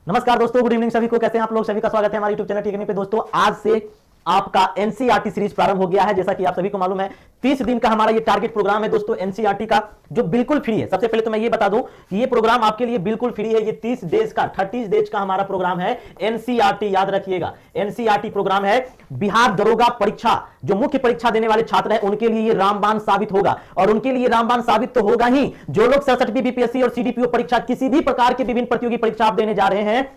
नमस्कार दोस्तों, good evening सभी को। कैसे हैं आप लोग? सभी का स्वागत है हमारे यूट्यूब चैनल टीएनई पे। दोस्तों आज से आपका एनसीईआरटी सीरीज प्रारंभ हो गया है। जैसा कि आप सभी को मालूम है 30 दिन का हमारा ये टारगेट प्रोग्राम है दोस्तों एनसीईआरटी का, जो बिल्कुल फ्री है। सबसे पहले तो मैं ये बता दूं कि ये प्रोग्राम आपके लिए बिल्कुल फ्री है। ये 30 डेज का हमारा प्रोग्राम है एनसीईआरटी। याद रखिएगा, एनसीईआरटी प्रोग्राम है। बिहार दरोगा परीक्षा जो मुख्य परीक्षा देने वाले छात्र हैं उनके लिए ये रामबाण साबित होगा। और उनके लिए रामबाण साबित तो होगा ही, जो लोग 67वीं बीपीएससी और सीडीपीओ परीक्षा, किसी भी प्रकार की विभिन्न प्रतियोगी परीक्षा आप देने जा रहे हैं,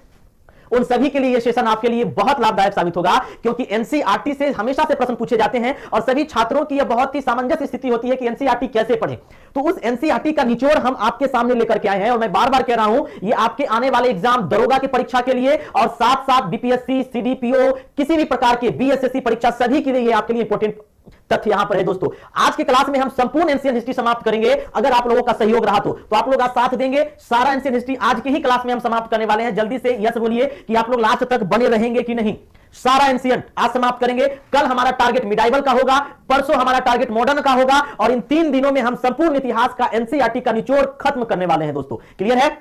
उन सभी के लिए यह सेशन आपके लिए बहुत लाभदायक साबित होगा। क्योंकि एनसीईआरटी से हमेशा से प्रश्न पूछे जाते हैं और सभी छात्रों की यह बहुत ही सामंजस्य स्थिति होती है कि एनसीईआरटी कैसे पढ़ें। तो उस एनसीईआरटी का निचोड़ हम आपके सामने लेकर के आए हैं। और मैं बार बार कह रहा हूं, ये आपके आने वाले एग्जाम दरोगा की परीक्षा के लिए और साथ साथ बीपीएससी, सीडीपीओ, किसी भी प्रकार के बीएसएससी परीक्षा, सभी के लिए आपके लिए इंपॉर्टेंट तथ्य यहां पर है। दोस्तों आज की क्लास में हम संपूर्ण एंशिएंट हिस्ट्री समाप्त करेंगे। अगर आप लोगों का सहयोग रहा तो आप लोग आज साथ देंगे। सारा एंशिएंट हिस्ट्री आज की ही क्लास में हम समाप्त करने वाले हैं। जल्दी से यस बोलिए कि आप लोग लास्ट तक बने रहेंगे कि नहीं। सारा एंशिएंट आज समाप्त करेंगे। कल हमारा टारगेट मिडाइवल का होगा, परसों हमारा टारगेट मॉडर्न का होगा और इन 3 दिनों में हम संपूर्ण इतिहास का एनसीईआरटी का निचोड़ खत्म करने वाले हैं। दोस्तों क्लियर है?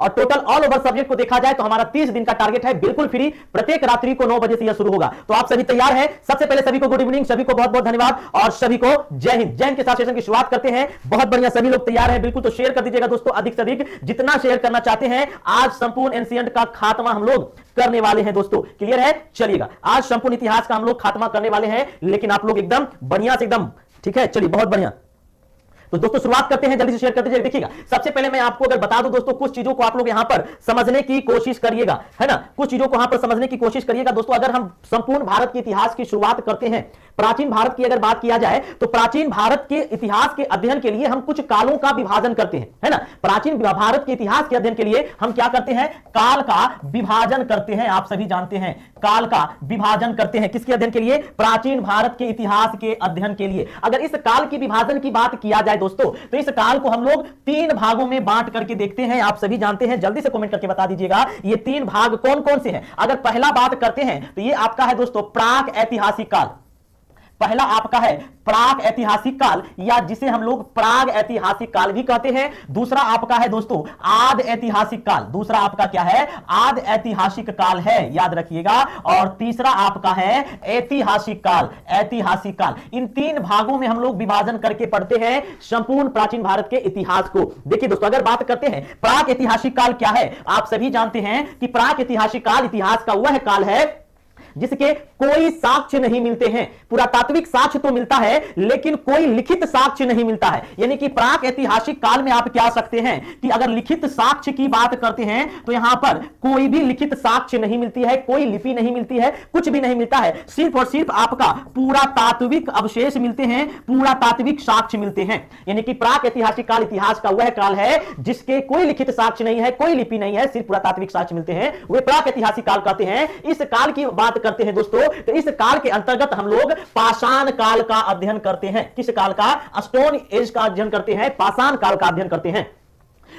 और टोटल ऑल ओवर सब्जेक्ट को देखा जाए तो हमारा 30 दिन का टारगेट है, बिल्कुल फ्री। प्रत्येक रात्रि को 9 बजे से यह शुरू होगा। तो आप सभी तैयार हैं? सबसे पहले सभी को गुड इवनिंग, सभी को बहुत बहुत धन्यवाद और सभी को जय हिंद। जय हिंद के साथ सेशन की शुरुआत करते हैं। बहुत बढ़िया, सभी लोग तैयार हैं बिल्कुल। तो शेयर कर दीजिएगा दोस्तों, अधिक से अधिक जितना शेयर करना चाहते हैं। आज संपूर्ण एंशिएंट का खात्मा हम लोग करने वाले हैं दोस्तों। क्लियर है? चलिएगा, आज संपूर्ण इतिहास का हम लोग खात्मा करने वाले हैं, लेकिन आप लोग एकदम बढ़िया से एकदम ठीक है। चलिए बहुत बढ़िया। तो दोस्तों शुरुआत करते हैं, जल्दी से शेयर करते जाइए। देखिएगा, सबसे पहले मैं आपको अगर बता दूं दोस्तों, कुछ चीजों को आप लोग यहां पर समझने की कोशिश करिएगा, है ना। कुछ चीजों को यहां पर समझने की कोशिश करिएगा दोस्तों। अगर हम संपूर्ण भारत के इतिहास की शुरुआत करते हैं, प्राचीन भारत की अगर बात किया जाए तो प्राचीन भारत के इतिहास के अध्ययन के लिए हम कुछ कालों का विभाजन करते हैं, है ना। प्राचीन भारत के इतिहास के अध्ययन के लिए हम क्या करते हैं? काल का विभाजन करते हैं। आप सभी जानते हैं काल का विभाजन करते हैं किसके अध्ययन के लिए? प्राचीन भारत के इतिहास के अध्ययन के लिए। अगर इस काल की विभाजन की बात किया जाए दोस्तों, तो इस काल को हम लोग 3 भागों में बांट करके देखते हैं। आप सभी जानते हैं, जल्दी से कमेंट करके बता दीजिएगा ये 3 भाग कौन कौन से हैं। अगर पहला बात करते हैं तो ये आपका है दोस्तों प्राक ऐतिहासिक काल। पहला आपका है प्राक ऐतिहासिक काल, या जिसे हम लोग प्राग ऐतिहासिक काल भी कहते हैं। दूसरा आपका है दोस्तों आद ऐतिहासिक काल। दूसरा आपका क्या है? आद ऐतिहासिक काल है, याद रखिएगा। और तीसरा आपका है ऐतिहासिक काल। ऐतिहासिक काल, इन 3 भागों में हम लोग विभाजन करके पढ़ते हैं संपूर्ण प्राचीन भारत के इतिहास को। देखिए दोस्तों, अगर बात करते हैं प्राक ऐतिहासिक काल क्या है, आप सभी जानते हैं कि प्राक ऐतिहासिक काल इतिहास का वह काल है जिसके कोई साक्ष्य नहीं मिलते हैं। पुरातात्विक साक्ष्य तो मिलता है लेकिन कोई लिखित साक्ष्य नहीं मिलता है। यानी कि प्राक ऐतिहासिक काल में आप क्या सकते हैं कि अगर लिखित साक्ष्य की बात करते हैं तो यहां पर कोई भी लिखित साक्ष्य नहीं मिलती है, कोई लिपि नहीं मिलती है, कुछ भी नहीं मिलता है। सिर्फ और सिर्फ आपका पुरातात्विक अवशेष मिलते हैं, पुरातात्विक साक्ष्य मिलते हैं। यानी कि प्राक ऐतिहासिक काल इतिहास का वह काल है जिसके कोई लिखित साक्ष्य नहीं है, कोई लिपि नहीं है, सिर्फ पुरातात्विक साक्ष्य मिलते हैं, वे प्राक ऐतिहासिक काल कहते हैं। इस काल की बात करते हैं दोस्तों, तो इस काल के अंतर्गत हम लोग पाषाण काल का अध्ययन करते हैं। किस काल का? स्टोन एज का अध्ययन करते हैं, पाषाण काल का अध्ययन करते हैं।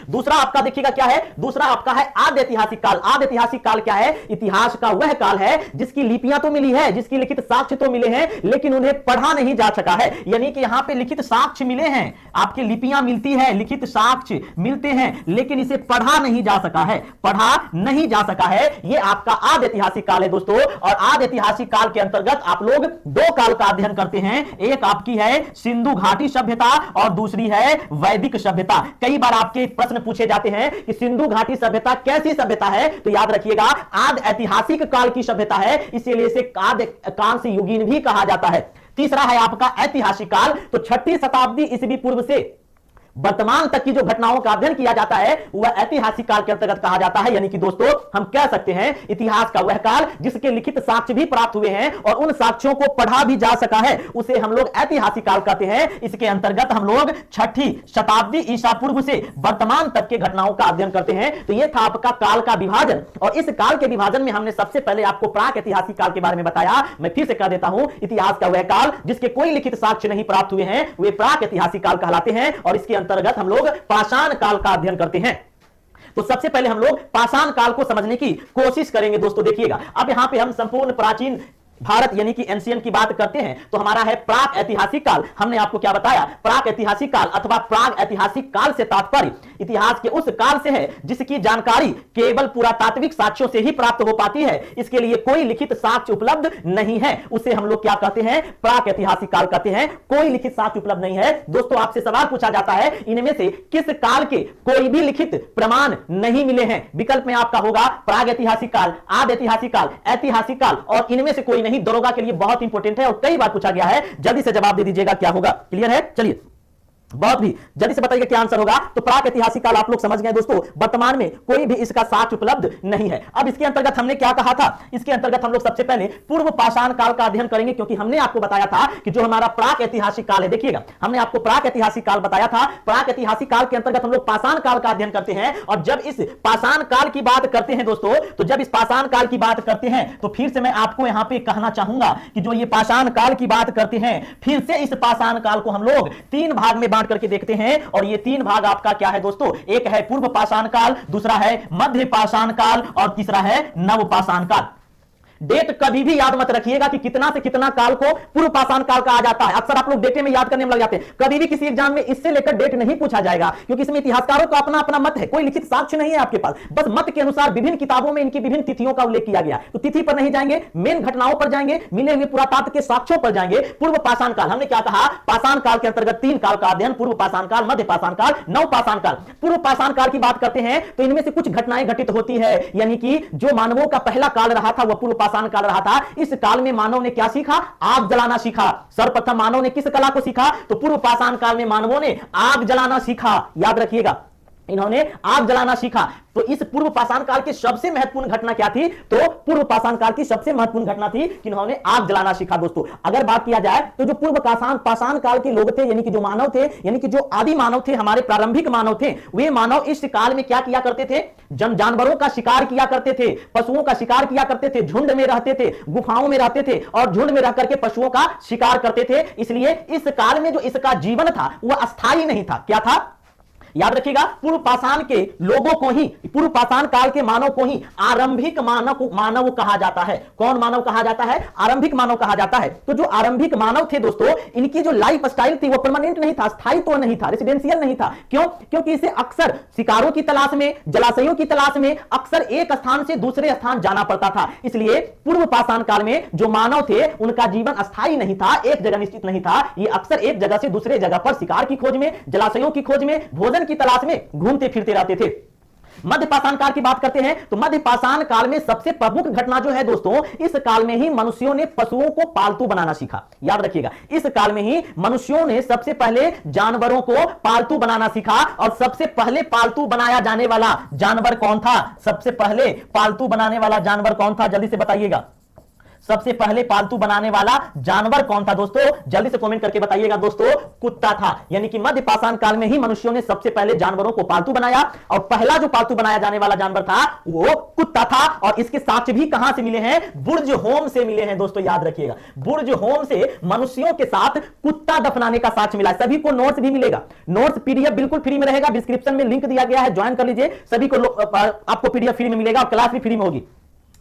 दूसरा आपका देखिएगा क्या है? दूसरा आपका है आद्य ऐतिहासिक काल। आद्य ऐतिहासिक काल क्या है? इतिहास का वह काल है जिसकी लिपियां तो मिली है, जिसकी लिखित साक्ष्य तो मिले हैं, लेकिन उन्हें पढ़ा नहीं जा सका है। यानी कि यहां पे लिखित साक्ष्य मिले हैं, आपकी लिपियां मिलती है, लिखित साक्ष्य मिलते हैं, लेकिन इसे पढ़ा नहीं जा सका है, पढ़ा नहीं जा सका है। यह आपका आद्य ऐतिहासिक काल है दोस्तों। और आद्य ऐतिहासिक काल के अंतर्गत आप लोग 2 काल का अध्ययन करते हैं। एक आपकी है सिंधु घाटी सभ्यता और दूसरी है वैदिक सभ्यता। कई बार आपके प्रश्न पूछे जाते हैं कि सिंधु घाटी सभ्यता कैसी सभ्यता है, तो याद रखिएगा आद्य ऐतिहासिक काल की सभ्यता है, इसीलिए इसे आद्य कांस्य युगीन भी कहा जाता है। तीसरा है आपका ऐतिहासिक काल, तो 6वीं शताब्दी ईस्वी पूर्व से वर्तमान तक की जो घटनाओं का अध्ययन किया जाता है वह ऐतिहासिक काल के अंतर्गत कहा जाता है। यानी कि दोस्तों हम कह सकते हैं इतिहास का वह काल जिसके लिखित साक्ष्य भी प्राप्त हुए हैं और उन साक्ष्यों को पढ़ा भी जा सका है, उसे हम लोग ऐतिहासिक काल कहते हैं। इसके अंतर्गत हम लोग 6वीं शताब्दी ईसा पूर्व से वर्तमान तक के घटनाओं का अध्ययन करते हैं। तो यह था आपका काल का विभाजन। और इस काल के विभाजन में हमने सबसे पहले आपको प्राक ऐतिहासिक काल के बारे में बताया। मैं फिर से कह देता हूं, इतिहास का वह काल जिसके कोई लिखित साक्ष्य नहीं प्राप्त हुए हैं वे प्राक ऐतिहासिक काल कहलाते हैं। और इसके अंतर्गत हम लोग पाषाण काल का अध्ययन करते हैं। तो सबसे पहले हम लोग पाषाण काल को समझने की कोशिश करेंगे दोस्तों। देखिएगा, अब यहां पे हम संपूर्ण प्राचीन भारत यानी कि एंशिएंट की बात करते हैं तो हमारा है प्राक ऐतिहासिक काल। हमने आपको क्या बताया? प्राक ऐतिहासिक काल अथवा प्राग ऐतिहासिक काल से तात्पर्य इतिहास के उस काल से है जिसकी जानकारी केवल पुरातात्विक साक्ष्यों से ही प्राप्त हो पाती है। इसके लिए कोई लिखित साक्ष्य उपलब्ध नहीं है। उसे हम लोग क्या कहते हैं? प्राक ऐतिहासिक काल कहते हैं। कोई लिखित साक्ष्य उपलब्ध नहीं है। दोस्तों आपसे सवाल पूछा जाता है इनमें से किस काल के कोई भी लिखित प्रमाण नहीं मिले हैं? विकल्प में आपका होगा प्राग ऐतिहासिक काल, आदि ऐतिहासिक काल, ऐतिहासिक काल और इनमें से कोई नहीं। दरोगा के लिए बहुत इंपॉर्टेंट है और कई बार पूछा गया है। जल्दी से जवाब दे दीजिएगा, क्या होगा? क्लियर है? चलिए बहुत भी जल्दी से बताइए क्या आंसर होगा। तो प्राक ऐतिहासिक काल आप लोग समझ गए दोस्तों, वर्तमान में कोई भी इसका साक्ष्य उपलब्ध नहीं है। अब इसके अंतर्गत हमने क्या कहा था? इसके अंतर्गत हम लोग सबसे पहले पूर्व पाषाण काल का अध्ययन करेंगे, क्योंकि हमने आपको बताया था कि जो हमारा प्राक ऐतिहासिक काल है, देखिएगा हमने आपको प्राक ऐतिहासिक काल बताया था। प्राक ऐतिहासिक काल के अंतर्गत हम लोग पाषाण काल का अध्ययन करते हैं। और जब इस पाषाण काल की बात करते हैं दोस्तों, तो जब इस पाषाण काल की बात करते हैं तो फिर से मैं आपको यहां पे कहना चाहूंगा कि जो ये पाषाण काल की बात करते हैं, फिर से इस पाषाण काल को हम लोग 3 भाग में बांट करके देखते हैं। और ये 3 भाग आपका क्या है दोस्तों? एक है पूर्व पाषाण काल, दूसरा है मध्य पाषाण काल और तीसरा है नव पाषाण काल। डेट कभी भी याद मत रखिएगा कि कितना से कितना काल को पूर्व पाषाण काल कहा जाता है। अक्सर आप लोग डेटे में याद करने में लग जाते हैं। कभी भी किसी एग्जाम में इससे लेकर डेट नहीं पूछा जाएगा, क्योंकि इसमें इतिहासकारों का अपना अपना मत है। कोई लिखित साक्ष्य नहीं है आपके पास, बस मत के अनुसार विभिन्न किताबों में इनकी विभिन्न तिथियों का उल्लेख किया गया। तो तिथि पर नहीं जाएंगे, मेन घटनाओं पर जाएंगे, मिले हुए पुरातात्व के साक्ष्यों पर जाएंगे। पूर्व पाषाण काल हमने क्या कहा? पाषाण काल के अंतर्गत 3 काल का अध्ययन, पूर्व पाषाण काल, मध्य पाषाण काल, नव पाषाण काल। पूर्व पाषाण काल की बात करते हैं तो इनमें से कुछ घटनाएं घटित होती है, यानी कि जो मानवों का पहला काल रहा था वह पूर्व पाषाण काल रहा था। इस काल में मानव ने क्या सीखा? आग जलाना सीखा। सर्वप्रथम मानव ने किस कला को सीखा? तो पूर्व पाषाण काल में मानवों ने आग जलाना सीखा। याद रखिएगा, इन्होंने आग जलाना सीखा। तो इस पूर्व पाषाण काल की सबसे महत्वपूर्ण घटना क्या थी? तो पूर्व पाषाण काल की सबसे महत्वपूर्ण घटना थी कि इन्होंने आग जलाना सीखा। दोस्तों अगर बात किया जाए तो जो पूर्व पाषाण काल के लोग थे, यानी कि जो मानव थे, यानी कि जो आदि मानव थे, हमारे प्रारंभिक मानव थे, वे मानव इस काल में क्या किया करते थे? जानवरों का शिकार किया करते थे, पशुओं का शिकार किया करते थे, झुंड में रहते थे, गुफाओं में रहते थे और झुंड में रह करके पशुओं का शिकार करते थे। इसलिए इस काल में जो इसका जीवन था वह अस्थायी नहीं था। क्या था? याद रखिएगा, पूर्व पाषाण के लोगों को ही, पूर्व पाषाण काल के मानव को ही आरंभिक मानव कहा जाता है। कौन मानव कहा जाता है? आरंभिक मानव कहा जाता है। तो जो आरंभिक मानव थे दोस्तों, इनकी जो लाइफ स्टाइल थी वो परमानेंट नहीं था, स्थायी तो नहीं था, रेसिडेंशियल नहीं था। क्यों? क्योंकि इसे अक्सर शिकारों की तलाश में, जलाशयों की तलाश में अक्सर एक स्थान से दूसरे स्थान जाना पड़ता था। इसलिए पूर्व पाषाण काल में जो मानव थे उनका जीवन अस्थायी नहीं था, एक जगह निश्चित नहीं था। ये अक्सर एक जगह से दूसरे जगह पर शिकार की खोज में, जलाशयों की खोज में, भोजन की तलाश में घूमते फिरते रहते थे। मध्य पाषाण काल की बात करते हैं तो मध्य पाषाण काल में सबसे प्रमुख घटना जो है दोस्तों, इस काल में ही मनुष्यों ने पशुओं को पालतू बनाना सीखा। याद रखिएगा, इस काल में ही मनुष्यों ने सबसे पहले जानवरों को पालतू बनाना सीखा। और सबसे पहले पालतू बनाया जाने वाला जानवर कौन था? सबसे पहले पालतू बनाने वाला जानवर कौन था? जल्दी से बताइएगा, सबसे पहले पालतू बनाने वाला जानवर कौन था दोस्तों? जल्दी से कमेंट करके बताइएगा दोस्तों। कुत्ता था। यानी कि मध्य पाषाण काल में ही मनुष्यों ने सबसे पहले जानवरों को पालतू बनाया और पहला जो पालतू बनाया जाने वाला जानवर था वो कुत्ता था। और इसके साक्ष्य भी कहां से मिले हैं? बुर्ज होम से मिले हैं दोस्तों। याद रखिएगा, बुर्ज होम से मनुष्यों के साथ कुत्ता दफनाने का साक्ष्य मिला। सभी को नोट्स भी मिलेगा, नोट्स पीडीएफ बिल्कुल फ्री में रहेगा, डिस्क्रिप्शन में लिंक दिया गया है, ज्वाइन कर लीजिए। सभी को आपको पीडीएफ फ्री में मिलेगा और क्लास भी फ्री में होगी,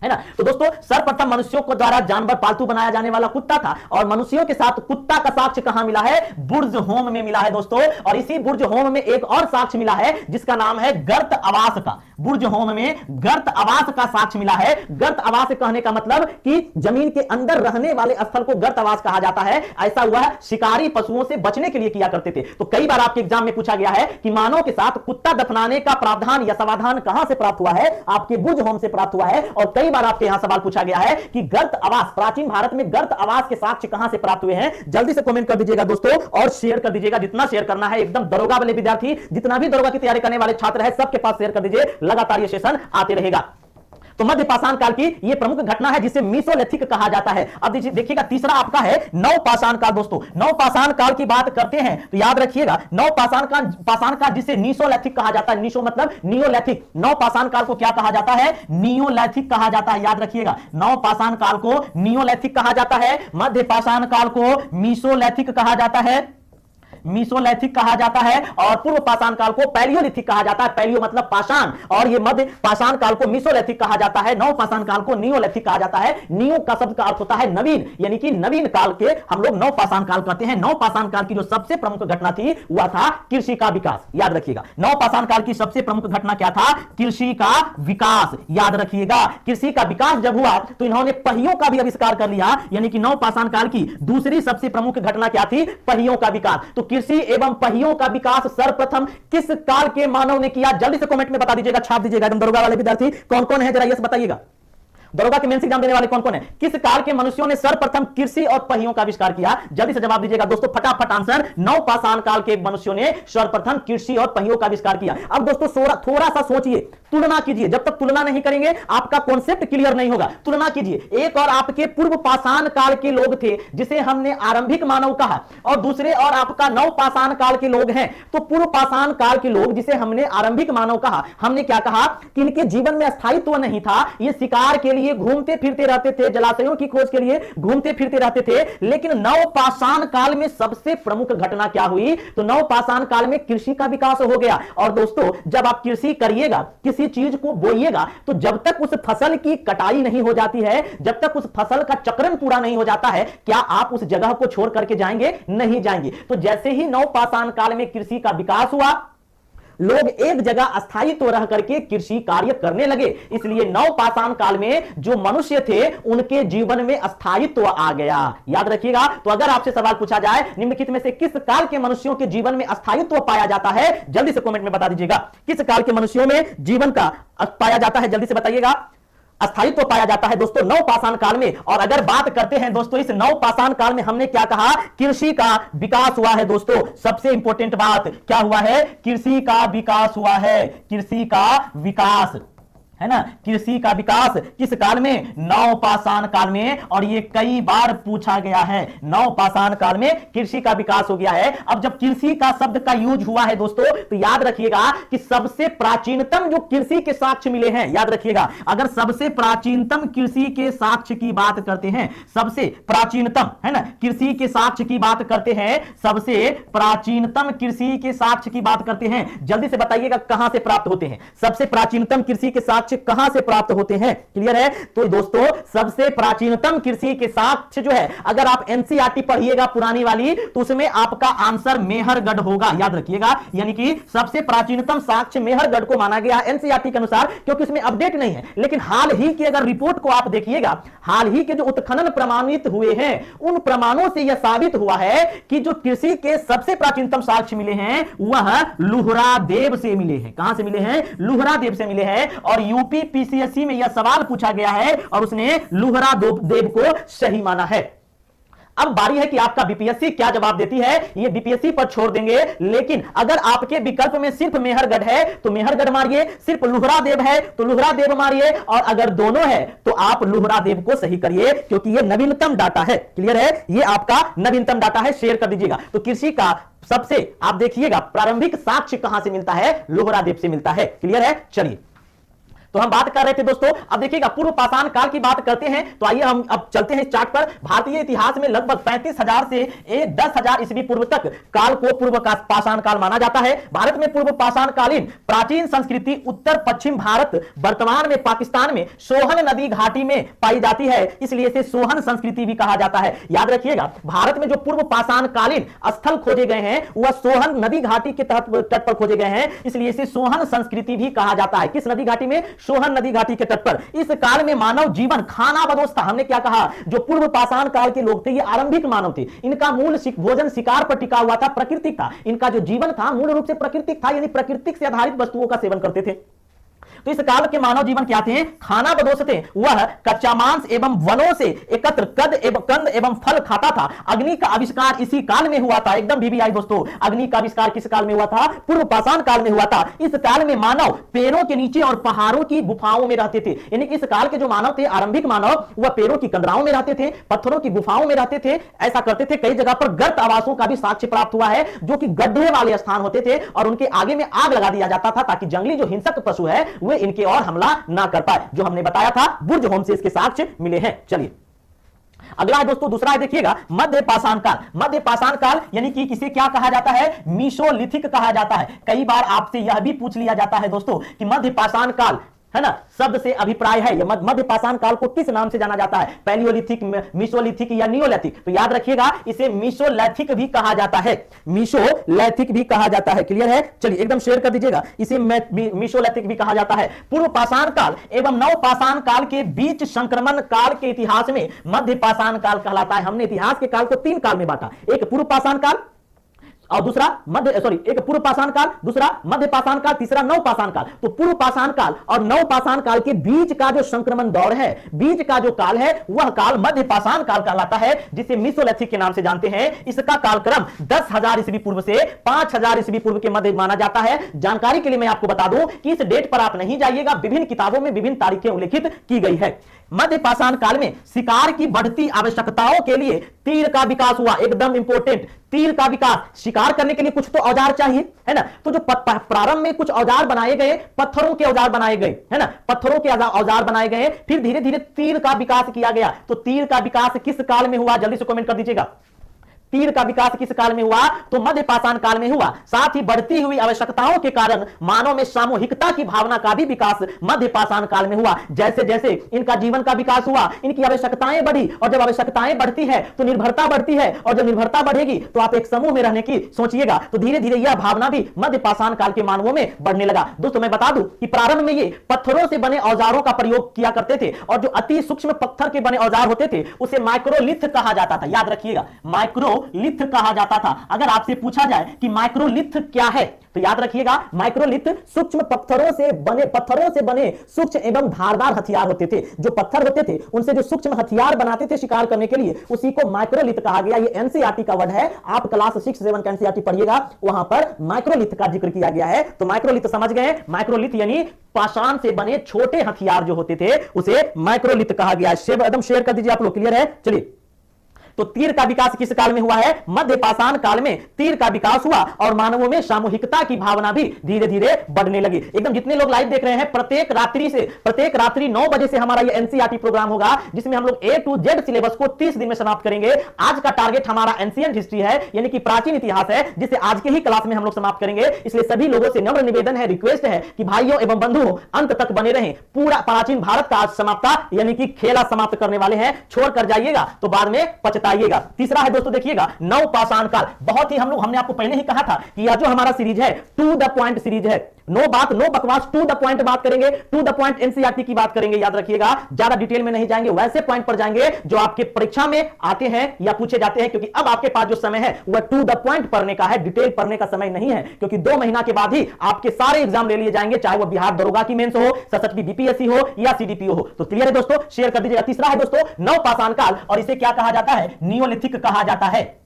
है ना। तो दोस्तों सर्वप्रथम मनुष्यों को द्वारा जानवर पालतू बनाया जाने वाला कुत्ता था। और मनुष्यों के साथ कुत्ता का साक्ष्य कहां मिला है? बुर्ज होम में मिला है दोस्तों। और इसी बुर्ज होम में एक और साक्ष्य मिला है जिसका नाम है गर्त आवास का। बुर्ज होम में गर्त आवास का साक्ष्य मिला है। गर्त आवास कहने का मतलब कि जमीन के अंदर रहने वाले स्थल को गर्त आवास कहा जाता है। ऐसा हुआ है शिकारी पशुओं से बचने के लिए किया करते थे। तो कई बार आपके एग्जाम में पूछा गया है कि मानव के साथ कुत्ता दफनाने का प्रावधान या समाधान कहां से प्राप्त हुआ है? आपके बुर्ज होम से प्राप्त हुआ है। और कई बार आपके यहां सवाल पूछा गया है कि गर्त आवास, प्राचीन भारत में गर्त आवास के साक्ष्य कहां से प्राप्त हुए हैं? जल्दी से कमेंट कर दीजिएगा दोस्तों और शेयर कर दीजिएगा, जितना शेयर करना है। एकदम दरोगा वाले विद्यार्थी, जितना भी दरोगा की तैयारी करने वाले छात्र है, सबके पास शेयर कर दीजिए। लगातार ये सेशन आते रहेगा। तो मध्य पाषाण काल की यह प्रमुख घटना है जिसे मीसोलिथिक कहा जाता है। अब देखिएगा तीसरा आपका है नव पाषाण काल। दोस्तों नव पाषाण काल की बात करते हैं तो याद रखिएगा, नव पाषाण काल जिसे नीसोलिथिक कहा जाता है। नीसो मतलब नियोलिथिक। नव पाषाण काल को क्या कहा जाता है? नियोलिथिक कहा जाता है। याद रखिएगा, नव पाषाण काल को नियोलिथिक कहा जाता है, मध्य पाषाण काल को मीसोलिथिक कहा जाता है। मीसोलिथिक कहा जाता है और पूर्व पाषाण काल को पैलियोलिथिक कहा जाता है। पैलियो मतलब पाषाण और ये मध्य पाषाण काल को मीसोलिथिक कहा जाता है। नव पाषाण काल को नियोलिथिक कहा जाता है। नियो का शब्द का अर्थ होता है नवीन, यानी कि नवीन काल के हम लोग नव पाषाण काल कहते हैं। नव पाषाण काल की जो सबसे प्रमुख घटना थी वह था कृषि का विकास। याद रखिएगा, नव पाषाण काल की सबसे प्रमुख घटना क्या था? कृषि का विकास। याद रखिएगा, कृषि का विकास जब हुआ तो इन्होंने पहियों का भी आविष्कार कर लिया, यानी कि नव पाषाण काल की दूसरी सबसे प्रमुख घटना क्या थी? पहियों का विकास। तो कृषि एवं पहियों का विकास सर्वप्रथम किस काल के मानव ने किया? जल्दी से कमेंट में बता दीजिएगा, छाप दीजिएगा। एकदम दरोगा वाले विद्यार्थी कौन कौन है जरा ये बताइएगा। दरोगा के मेंस एग्जाम देने वाले कौन कौन है? किस काल के मनुष्यों ने सर्वप्रथम कृषि और पहियों का आविष्कार किया? जल्दी से जवाब दीजिएगा दोस्तों, फटाफट आंसर। नव पाषाण काल के मनुष्यों ने सर्वप्रथम कृषि और पहियों का आविष्कार किया। अब दोस्तों थोड़ा सा सोचिए, तुलना कीजिए। जब तक तुलना नहीं करेंगे आपका कॉन्सेप्ट क्लियर नहीं होगा। तुलना कीजिए, एक और आपके पूर्व पाषाण काल के लोग थे जिसे हमने आरंभिक मानव कहा, और दूसरे और आपका नव पाषाण काल के लोग हैं। तो पूर्व पाषाण काल के लोग जिसे हमने आरंभिक मानव कहा, हमने क्या कहा कि इनके जीवन में स्थायित्व नहीं था। ये शिकार के लिए घूमते फिरते रहते थे, जलाशयों की खोज के लिए घूमते फिरते रहते थे। लेकिन नव पाषाण काल में सबसे प्रमुख घटना क्या हुई? तो नव पाषाण काल में कृषि का विकास हो गया। और दोस्तों जब आप कृषि करिएगा, किसी चीज को बोइएगा, तो जब तक उस फसल की कटाई नहीं हो जाती है, जब तक उस फसल का चक्रण पूरा नहीं हो जाता है, क्या आप उस जगह को छोड़ करके जाएंगे? नहीं जाएंगे। तो जैसे ही नव पाषाण काल में कृषि का विकास हुआ, लोग एक जगह अस्थायित्व रह करके कृषि कार्य करने लगे। इसलिए नव पाषाण काल में जो मनुष्य थे उनके जीवन में अस्थायित्व आ गया। याद रखिएगा, तो अगर आपसे सवाल पूछा जाए निम्नलिखित में से किस काल के मनुष्यों के जीवन में अस्थायित्व पाया जाता है, जल्दी से कमेंट में बता दीजिएगा। किस काल के मनुष्यों में जीवन का पाया जाता है, जल्दी से बताइएगा। अस्थायित्व पाया जाता है दोस्तों नव पाषाण काल में। और अगर बात करते हैं दोस्तों इस नव पाषाण काल में हमने क्या कहा? कृषि का विकास हुआ है दोस्तों। सबसे इंपॉर्टेंट बात क्या हुआ है? कृषि का विकास हुआ है। कृषि का विकास है ना, कृषि का विकास किस काल में? नव पाषाण काल में। और ये कई बार पूछा गया है, नव पाषाण काल में कृषि का विकास हो गया है। अब जब कृषि का शब्द का यूज हुआ है दोस्तों, तो याद रखिएगा कि सबसे प्राचीनतम जो कृषि के साक्ष्य मिले हैं, याद रखिएगा, अगर सबसे प्राचीनतम कृषि के साक्ष्य की बात करते हैं, सबसे प्राचीनतम है ना कृषि के साक्ष्य की बात करते हैं, सबसे प्राचीनतम कृषि के साक्ष्य की बात करते हैं, जल्दी से बताइएगा कहां से प्राप्त होते हैं? सबसे प्राचीनतम कृषि के साक्ष्य कहां से प्राप्त होते हैं? क्लियर है? तो दोस्तों सबसे प्राचीनतम कृषि के साक्ष्य जो है, अगर आप एनसीईआरटी पढ़िएगा पुरानी वाली, तो उसमें आपका आंसर मेहरगढ़ होगा। याद रखिएगा, यानी कि सबसे प्राचीनतम साक्ष्य मेहरगढ़ को माना गया एनसीईआरटी के अनुसार, क्योंकि इसमें अपडेट नहीं है। लेकिन हाल ही की अगर रिपोर्ट को आप देखिएगा, हाल ही के जो उत्खनन प्रमाणित हुए हैं, उन प्रमाणों से यह साबित हुआ है कि जो कृषि के सबसे प्राचीनतम साक्ष्य मिले हैं वह लुहरा देव से मिले हैं। कहां से मिले हैं? लुहरा देव से मिले हैं। और यूपी पीसीएससी में यह सवाल पूछा गया है और उसने लुहरा देव को सही माना है। अब बारी है कि आपका बीपीएससी क्या जवाब देती है, ये बीपीएससी पर छोड़ देंगे। लेकिन अगर आपके विकल्प में सिर्फ मेहरगढ़ है तो मेहरगढ़ मारिए, सिर्फ लुहरा देव है तो लुहरा देव मारिए, और अगर दोनों है तो आप लुहरा देव को सही करिए, क्योंकि ये नवीनतम डाटा है। क्लियर है? ये आपका नवीनतम डाटा है, शेयर कर दीजिएगा। तो कृषि का सबसे आप देखिएगा प्रारंभिक साक्ष्य कहां से मिलता है? लुहरा देव से मिलता है। क्लियर है? चलिए, तो हम बात कर रहे थे दोस्तों, अब देखिएगा पूर्व पाषाण काल की बात करते हैं। तो आइए हम अब चलते हैं इस चार्ट पर। भारतीय इतिहास में लगभग 35,000 से 10,000 ईस्वी पूर्व तक काल को पूर्व पाषाण काल माना जाता है। भारत में पूर्व पाषाण कालीन प्राचीन संस्कृति उत्तर पश्चिम भारत, वर्तमान में पाकिस्तान में सोहन नदी घाटी में पाई जाती है, इसलिए इसे सोहन संस्कृति भी कहा जाता है। याद रखिएगा, भारत में जो पूर्व पाषाण कालीन स्थल खोजे गए हैं वह सोहन नदी घाटी के तट पर खोजे गए हैं, इसलिए इसे सोहन संस्कृति भी कहा जाता है। किस नदी घाटी में? सोहन नदी घाटी के तट पर। इस काल में मानव जीवन खाना बदोश था। हमने क्या कहा? जो पूर्व पाषाण काल के लोग थे ये आरंभिक मानव थे। इनका मूल भोजन शिकार पर टिका हुआ था, प्राकृतिक था। इनका जो जीवन था मूल रूप से प्राकृतिक था, यानी प्राकृतिक से आधारित वस्तुओं का सेवन करते थे। तो इस काल के मानव जीवन क्या थे? खाना बदोश थे। वह कच्चा मांस एवं वनों से एकत्र कंद एवं फल खाता था। अग्नि का आविष्कार इसी काल में हुआ था। एकदम वीवीआई दोस्तों, अग्नि का आविष्कार किस काल में हुआ था? पूर्व पाषाण काल में हुआ था। इस काल में मानव पेड़ों के नीचे और पहाड़ों की गुफाओं में रहते थे। यानी कि इस काल के जो मानव थे, आरंभिक मानव, वह पेड़ों की कंदराओं में रहते थे, पत्थरों की गुफाओं में रहते थे। ऐसा करते थे। कई जगह पर गर्त आवासों का भी साक्ष्य प्राप्त हुआ है, जो कि गड्ढे वाले स्थान होते थे और उनके आगे में आग लगा दिया जाता था ताकि जंगली जो हिंसक पशु है वे इनके और हमला ना कर पाए। जो हमने बताया था बुर्ज होम से इसके साक्ष्य मिले हैं। चलिए अगला है दोस्तों, दूसरा है देखिएगा मध्य पाषाण काल। मध्य पाषाण काल यानी कि किसे क्या कहा जाता है, मीसोलिथिक कहा जाता है। कई बार आपसे यह भी पूछ लिया जाता है दोस्तों कि मध्य पाषाण काल है ना, शब्द से अभिप्राय है, यह मध्य पाषाण काल को किस नाम से जाना जाता है, पैलियोलिथिक, मीसोलिथिक या नियोलिथिक। तो याद रखिएगा इसे मीसोलिथिक भी कहा जाता है, मीसोलिथिक भी कहा जाता है। क्लियर है, चलिए एकदम शेयर कर दीजिएगा, इसे मीसोलिथिक भी कहा जाता है। पूर्व पाषाण काल एवं नव पाषाण काल के बीच संक्रमण काल के इतिहास में मध्य पाषाण काल कहलाता है। हमने इतिहास के काल को 3 काल में बांटा, एक पूर्व पाषाण काल और दूसरा एक पूर्व पाषाण काल, दूसरा मध्य पाषाण काल, तीसरा नव पाषाण काल। तो पूर्व पाषाण काल और नव पाषाण काल के बीच का जो संक्रमण दौर है, बीच का जो काल है, वह काल मध्य पाषाण काल कहलाता है, जिसे मीसोलिथिक के नाम से जानते हैं। इसका कालक्रम 10,000 ईस्वी पूर्व से 5,000 ईस्वी पूर्व के मध्य माना जाता है। जानकारी के लिए मैं आपको बता दूं कि इस डेट पर आप नहीं जाइएगा, विभिन्न किताबों में विभिन्न तारीखें उल्लेखित की गई है। मध्य पाषाण काल में शिकार की बढ़ती आवश्यकताओं के लिए तीर का विकास हुआ, एकदम इंपॉर्टेंट, तीर का विकास। शिकार करने के लिए कुछ तो औजार चाहिए, है ना। तो जो प्रारंभ में कुछ औजार बनाए गए, पत्थरों के औजार बनाए गए, है ना, पत्थरों के औजार बनाए गए, फिर धीरे धीरे तीर का विकास किया गया। तो तीर का विकास किस काल में हुआ, जल्दी से कमेंट कर दीजिएगा। तीर का विकास किस काल में हुआ, तो मध्य पाषाण काल में हुआ। साथ ही बढ़ती हुई आवश्यकताओं के कारण मानव में सामूहिकता की भावना का भी विकास मध्य पाषाण काल में हुआ। जैसे जैसे इनका जीवन का विकास हुआ, इनकी आवश्यकताएं बढ़ी, और जब आवश्यकताएं बढ़ती है तो निर्भरता बढ़ती है, और जब निर्भरता बढ़ेगी तो आप एक समूह में रहने की सोचिएगा। तो धीरे धीरे यह भावना भी मध्य पाषाण काल के मानवों में बढ़ने लगा। दोस्तों मैं बता दूं कि प्रारंभ में ये पत्थरों से बने औजारों का प्रयोग किया करते थे, और जो अति सूक्ष्म पत्थर के बने औजार होते थे उसे माइक्रोलिथ कहा जाता था। याद रखिएगा, माइक्रोलिथ कहा जाता था। अगर आपसे पूछा जाए कि माइक्रोलिथ क्या है, तो याद रखिएगा माइक्रोलिथ सूक्ष्म पत्थरों से बने सूक्ष्म एवं धारदार हथियार होते थे। जो पत्थर होते थे उनसे जो सूक्ष्म हथियार बनाते थे शिकार करने के लिए, उसी को माइक्रोलिथ कहा गया। ये एनसीईआरटी का वर्ड है, आप क्लास 6-7 का एनसीईआरटी पढ़िएगा, वहां पर माइक्रोलिथ का जिक्र किया गया है। तो माइक्रोलिथ समझ गए, माइक्रोलिथ यानी पाषाण से बने छोटे हथियार जो होते थे उसे माइक्रोलिथ कहा गया। एकदम शेयर कर दीजिए आप लोग। क्लियर है, चलिए। तो तीर का विकास किस काल में हुआ है, मध्य पाषाण काल में तीर का विकास हुआ, और मानवों में सामूहिकता की भावना भी धीरे धीरे बढ़ने लगी। एकदम जितने लोग लाइव देख रहे हैं, प्रत्येक रात्रि 9 बजे से हमारा ये एनसीईआरटी प्रोग्राम होगा, जिसमें हम लोग A to Z सिलेबस को 30 दिन में समाप्त करेंगे। आज का टारगेट हमारा एंशिएंट हिस्ट्री है, यानी कि प्राचीन इतिहास है, जिसे आज के ही क्लास में हम लोग समाप्त करेंगे। इसलिए सभी लोगों से नम्र निवेदन है, रिक्वेस्ट है कि भाइयों एवं बंधुओं अंत तक बने रहें। पूरा प्राचीन भारत का आज समाप्ता यानी कि खेला समाप्त करने वाले हैं, छोड़ कर जाइएगा तो बाद में पछताइएगा। तीसरा है दोस्तों देखिएगा नव पाषाण काल। बहुत ही हमने आपको पहले ही कहा था कि यह जो हमारा सीरीज है टू द पॉइंट सीरीज है, नो बात नो बकवास, टू द पॉइंट बात करेंगे, टू द पॉइंट एनसीईआरटी की बात करेंगे। याद रखिएगा, ज्यादा डिटेल में नहीं जाएंगे, वैसे पॉइंट पर जाएंगे जो आपके परीक्षा में आते हैं या पूछे जाते हैं। क्योंकि अब आपके पास जो समय है वह टू द पॉइंट पढ़ने का है, डिटेल पढ़ने का समय नहीं है। क्योंकि 2 महीना के बाद ही आपके सारे एग्जाम ले लिए जाएंगे, चाहे वह बिहार दरोगा की मेंस हो, सशक्ति बीपीएससी हो या सीडीपीओ हो। तो क्लियर है दोस्तों, शेयर कर दीजिएगा। तीसरा है दोस्तों नव पाषाण काल, और इसे क्या कहा जाता है, नियोलिथिक कहा जाता है।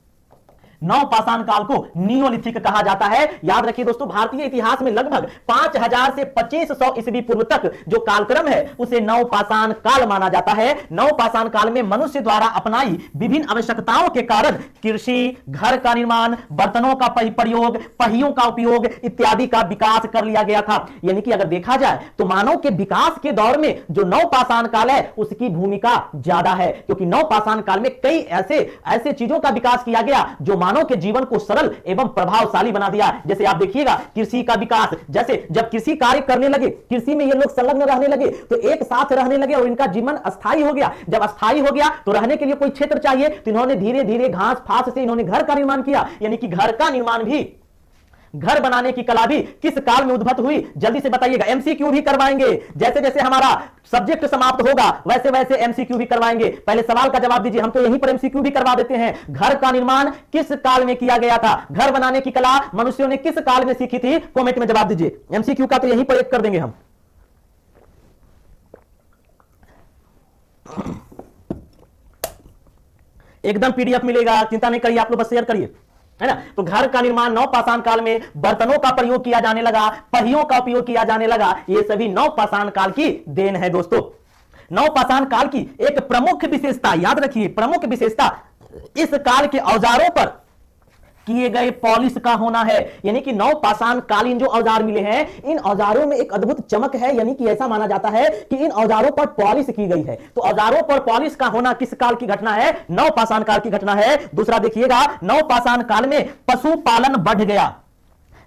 नव पाषाण काल को नियोलिथिक कहा जाता है। याद रखिए दोस्तों, भारतीय इतिहास में लगभग 5000 से 2500 ईस्वी पूर्व तक जो कालक्रम है उसे नव पाषाण काल माना जाता है। नव पाषाण काल में मनुष्य द्वारा अपनाई विभिन्न आवश्यकताओं के कारण कृषि, घर का निर्माण, बर्तनों का प्रयोग, पहियों का उपयोग इत्यादि का विकास कर लिया गया था। यानी कि अगर देखा जाए तो मानव के विकास के दौर में जो नव पाषाण काल है उसकी भूमिका ज्यादा है, क्योंकि नव पाषाण काल में कई ऐसे चीजों का विकास किया गया जो मानव के जीवन को सरल एवं प्रभावशाली बना दिया। जैसे आप देखिएगा कृषि का विकास, जैसे जब कृषि कार्य करने लगे, कृषि में ये लोग संलग्न रहने लगे तो एक साथ रहने लगे और इनका जीवन अस्थायी हो गया। जब अस्थायी हो गया तो रहने के लिए कोई क्षेत्र चाहिए, तो इन्होंने धीरे धीरे घास फास से इन्होंने घर का निर्माण किया। यानी कि घर का निर्माण भी, घर बनाने की कला भी किस काल में उद्भव हुई, जल्दी से बताइएगा। एमसीक्यू भी करवाएंगे, जैसे जैसे हमारा सब्जेक्ट समाप्त होगा वैसे वैसे एमसीक्यू भी करवाएंगे। पहले सवाल का जवाब दीजिए, हम तो यहीं पर एमसीक्यू भी करवा देते हैं। घर का निर्माण किस काल में किया गया था, घर बनाने की कला मनुष्यों ने किस काल में सीखी थी, कमेंट में जवाब दीजिए। एमसीक्यू का तो यहीं पर एक कर देंगे हम। एकदम पीडीएफ मिलेगा, चिंता नहीं करिए, आप लोग बस शेयर करिए, है ना। तो घर का निर्माण नव पाषाण काल में, बर्तनों का प्रयोग किया जाने लगा, पहियों का उपयोग किया जाने लगा, ये सभी नव पाषाण काल की देन है दोस्तों। नव पाषाण काल की एक प्रमुख विशेषता, याद रखिए प्रमुख विशेषता, इस काल के औजारों पर किए गए पॉलिश का होना है। यानी कि नवपाषाण कालीन जो औजार मिले हैं, इन औजारों में एक अद्भुत चमक है, यानी कि ऐसा माना जाता है कि इन औजारों पर पॉलिश की गई है। तो औजारों पर पॉलिश का होना किस काल की घटना है? नवपाषाण काल की घटना है। दूसरा देखिएगा, नवपाषाण काल में पशुपालन बढ़ गया।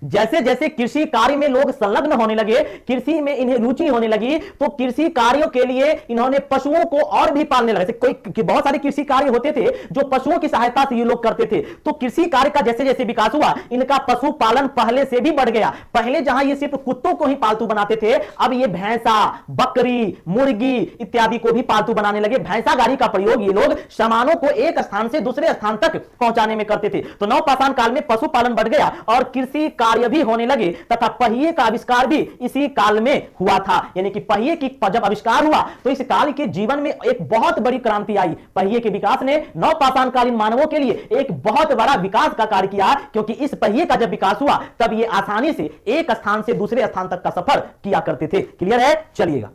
जैसे जैसे कृषि कार्य में लोग संलग्न होने लगे, कृषि में इन्हें रुचि होने लगी, तो कृषि कार्यों के लिए इन्होंने पशुओं को और भी पालने लगे। कोई बहुत सारे कृषि कार्य होते थे जो पशुओं की सहायता से ये लोग करते थे। तो कृषि कार्य का जैसे जैसे विकास हुआ, इनका पशुपालन पहले से भी बढ़ गया। पहले जहां ये सिर्फ कुत्तों को ही पालतू बनाते थे, अब ये भैंसा, बकरी, मुर्गी इत्यादि को भी पालतू बनाने लगे। भैंसा गाड़ी का प्रयोग ये लोग सामानों को एक स्थान से दूसरे स्थान तक पहुंचाने में करते थे। तो नवपाषाण काल में पशुपालन बढ़ गया और कृषि कार्य भी होने लगे, तथा पहिए का आविष्कार भी इसी काल में हुआ था। यानी कि पहिए की जब आविष्कार हुआ तो इस काल के जीवन में एक बहुत बड़ी क्रांति आई। पहिए के विकास ने नवपाषाण कालीन मानवों के लिए एक बहुत बड़ा विकास का कार्य किया, क्योंकि इस पहिए का जब विकास हुआ तब ये आसानी से एक स्थान से दूसरे स्थान तक का सफर किया करते थे। क्लियर है? चलिएगा,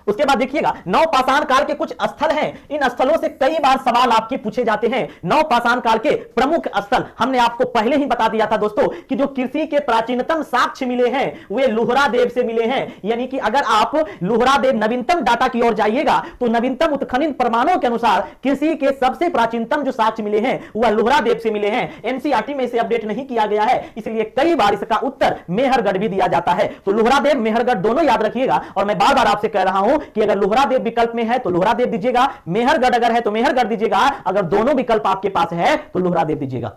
उसके बाद देखिएगा, नवपाषाण काल के कुछ स्थल हैं। इन स्थलों से कई बार सवाल आपके पूछे जाते हैं। नवपाषाण काल के प्रमुख स्थल हमने आपको पहले ही बता दिया था दोस्तों कि जो कृषि के प्राचीनतम साक्ष्य मिले हैं वे लोहरादेव से मिले हैं। यानी कि अगर आप लोहरादेव नवीनतम डाटा की ओर जाइएगा तो नवीनतम उत्खनन प्रमाणों के अनुसार कृषि के सबसे प्राचीनतम जो साक्ष्य मिले हैं वह लोहरादेव से मिले हैं। एनसीईआरटी में इसे अपडेट नहीं किया गया है, इसलिए कई बार इसका उत्तर मेहरगढ़ भी दिया जाता है। तो लोहरादेव मेहरगढ़ दोनों याद रखिएगा, और मैं बार बार आपसे कह रहा हूं कि अगर लोहरादेव विकल्प में है तो लोहरादेव दीजिएगा, मेहरगढ़ अगर है तो मेहरगढ़ दीजिएगा, अगर दोनों विकल्प आपके पास है तो लोहरादेव दीजिएगा।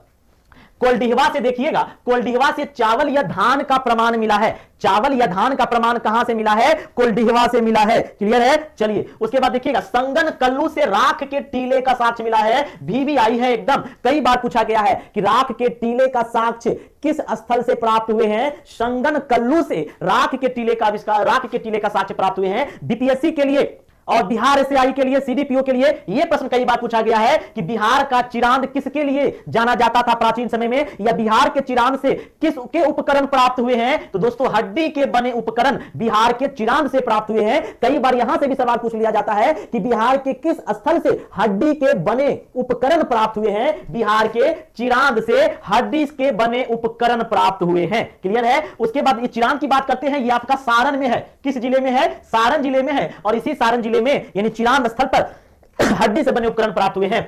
कोलडीहवा से देखिएगा, कोलडीहवा से चावल या धान का प्रमाण मिला है। चावल या धान का प्रमाण कहां से मिला है? कोलडीहवा से मिला है। क्लियर है? चलिए, उसके बाद देखिएगा, संगन कल्लू से राख के टीले का साक्ष्य मिला है। भी आई है एकदम, कई बार पूछा गया है कि राख के टीले का साक्ष्य किस स्थल से प्राप्त हुए हैं? संगन कल्लू से राख के टीले का आविष्कार, राख के टीले का साक्ष्य प्राप्त हुए हैं। बीपीएससी के लिए और बिहार एसआई के लिए, सीडीपीओ के लिए यह प्रश्न कई बार पूछा गया है कि बिहार का चिरांद किसके लिए जाना जाता था प्राचीन समय में, या बिहार के चिरांद से किसके उपकरण प्राप्त हुए हैं? तो दोस्तों, हड्डी के बने उपकरण बिहार के चिरांद से प्राप्त हुए हैं। कई बार यहां से भी सवाल पूछ लिया जाता है कि बिहार के किस स्थल से हड्डी के बने उपकरण प्राप्त हुए हैं? बिहार के चिरांद से हड्डी के बने उपकरण प्राप्त हुए हैं। क्लियर है? उसके बाद ये चिरांद की बात करते हैं, ये आपका सारण में है। किस जिले में है? सारण जिले में है, और इसी सारण जिले में यानी चिरांद स्थल पर हड्डी से बने उपकरण प्राप्त हुए हैं।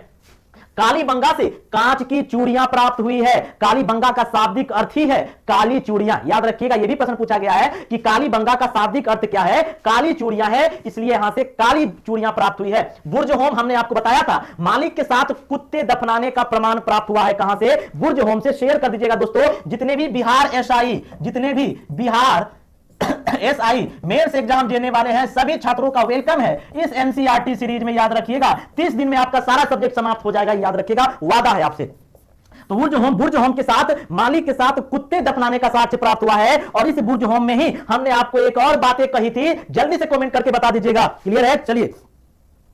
कालीबंगा से कांच की चूड़ियां प्राप्त हुई है। कालीबंगा का शाब्दिक अर्थ ही है काली चूड़ियां। याद रखिएगा, यह भी प्रश्न पूछा गया है कि कालीबंगा का शाब्दिक अर्थ क्या है? काली चूड़ियां है, इसलिए यहां से काली चूड़ियां प्राप्त हुई है। बुर्ज होम हमने आपको बताया था, मालिक के साथ कुत्ते दफनाने का प्रमाण प्राप्त हुआ है। कहां से? बुर्ज होम से। शेयर कर दीजिएगा दोस्तों, जितने भी बिहार एसआई, जितने भी बिहार एसआई मेंस एग्जाम देने वाले हैं सभी छात्रों का वेलकम है इस एनसीईआरटी सीरीज में। याद रखिएगा, 30 दिन में आपका सारा सब्जेक्ट समाप्त हो जाएगा, याद रखिएगा, वादा है आपसे। तो बुर्ज होम के साथ मालिक के साथ कुत्ते दफनाने का साक्ष्य प्राप्त हुआ है, और इस बुर्ज होम में ही हमने आपको एक और बातें कही थी। जल्दी से कमेंट करके बता दीजिएगा। क्लियर है? चलिए,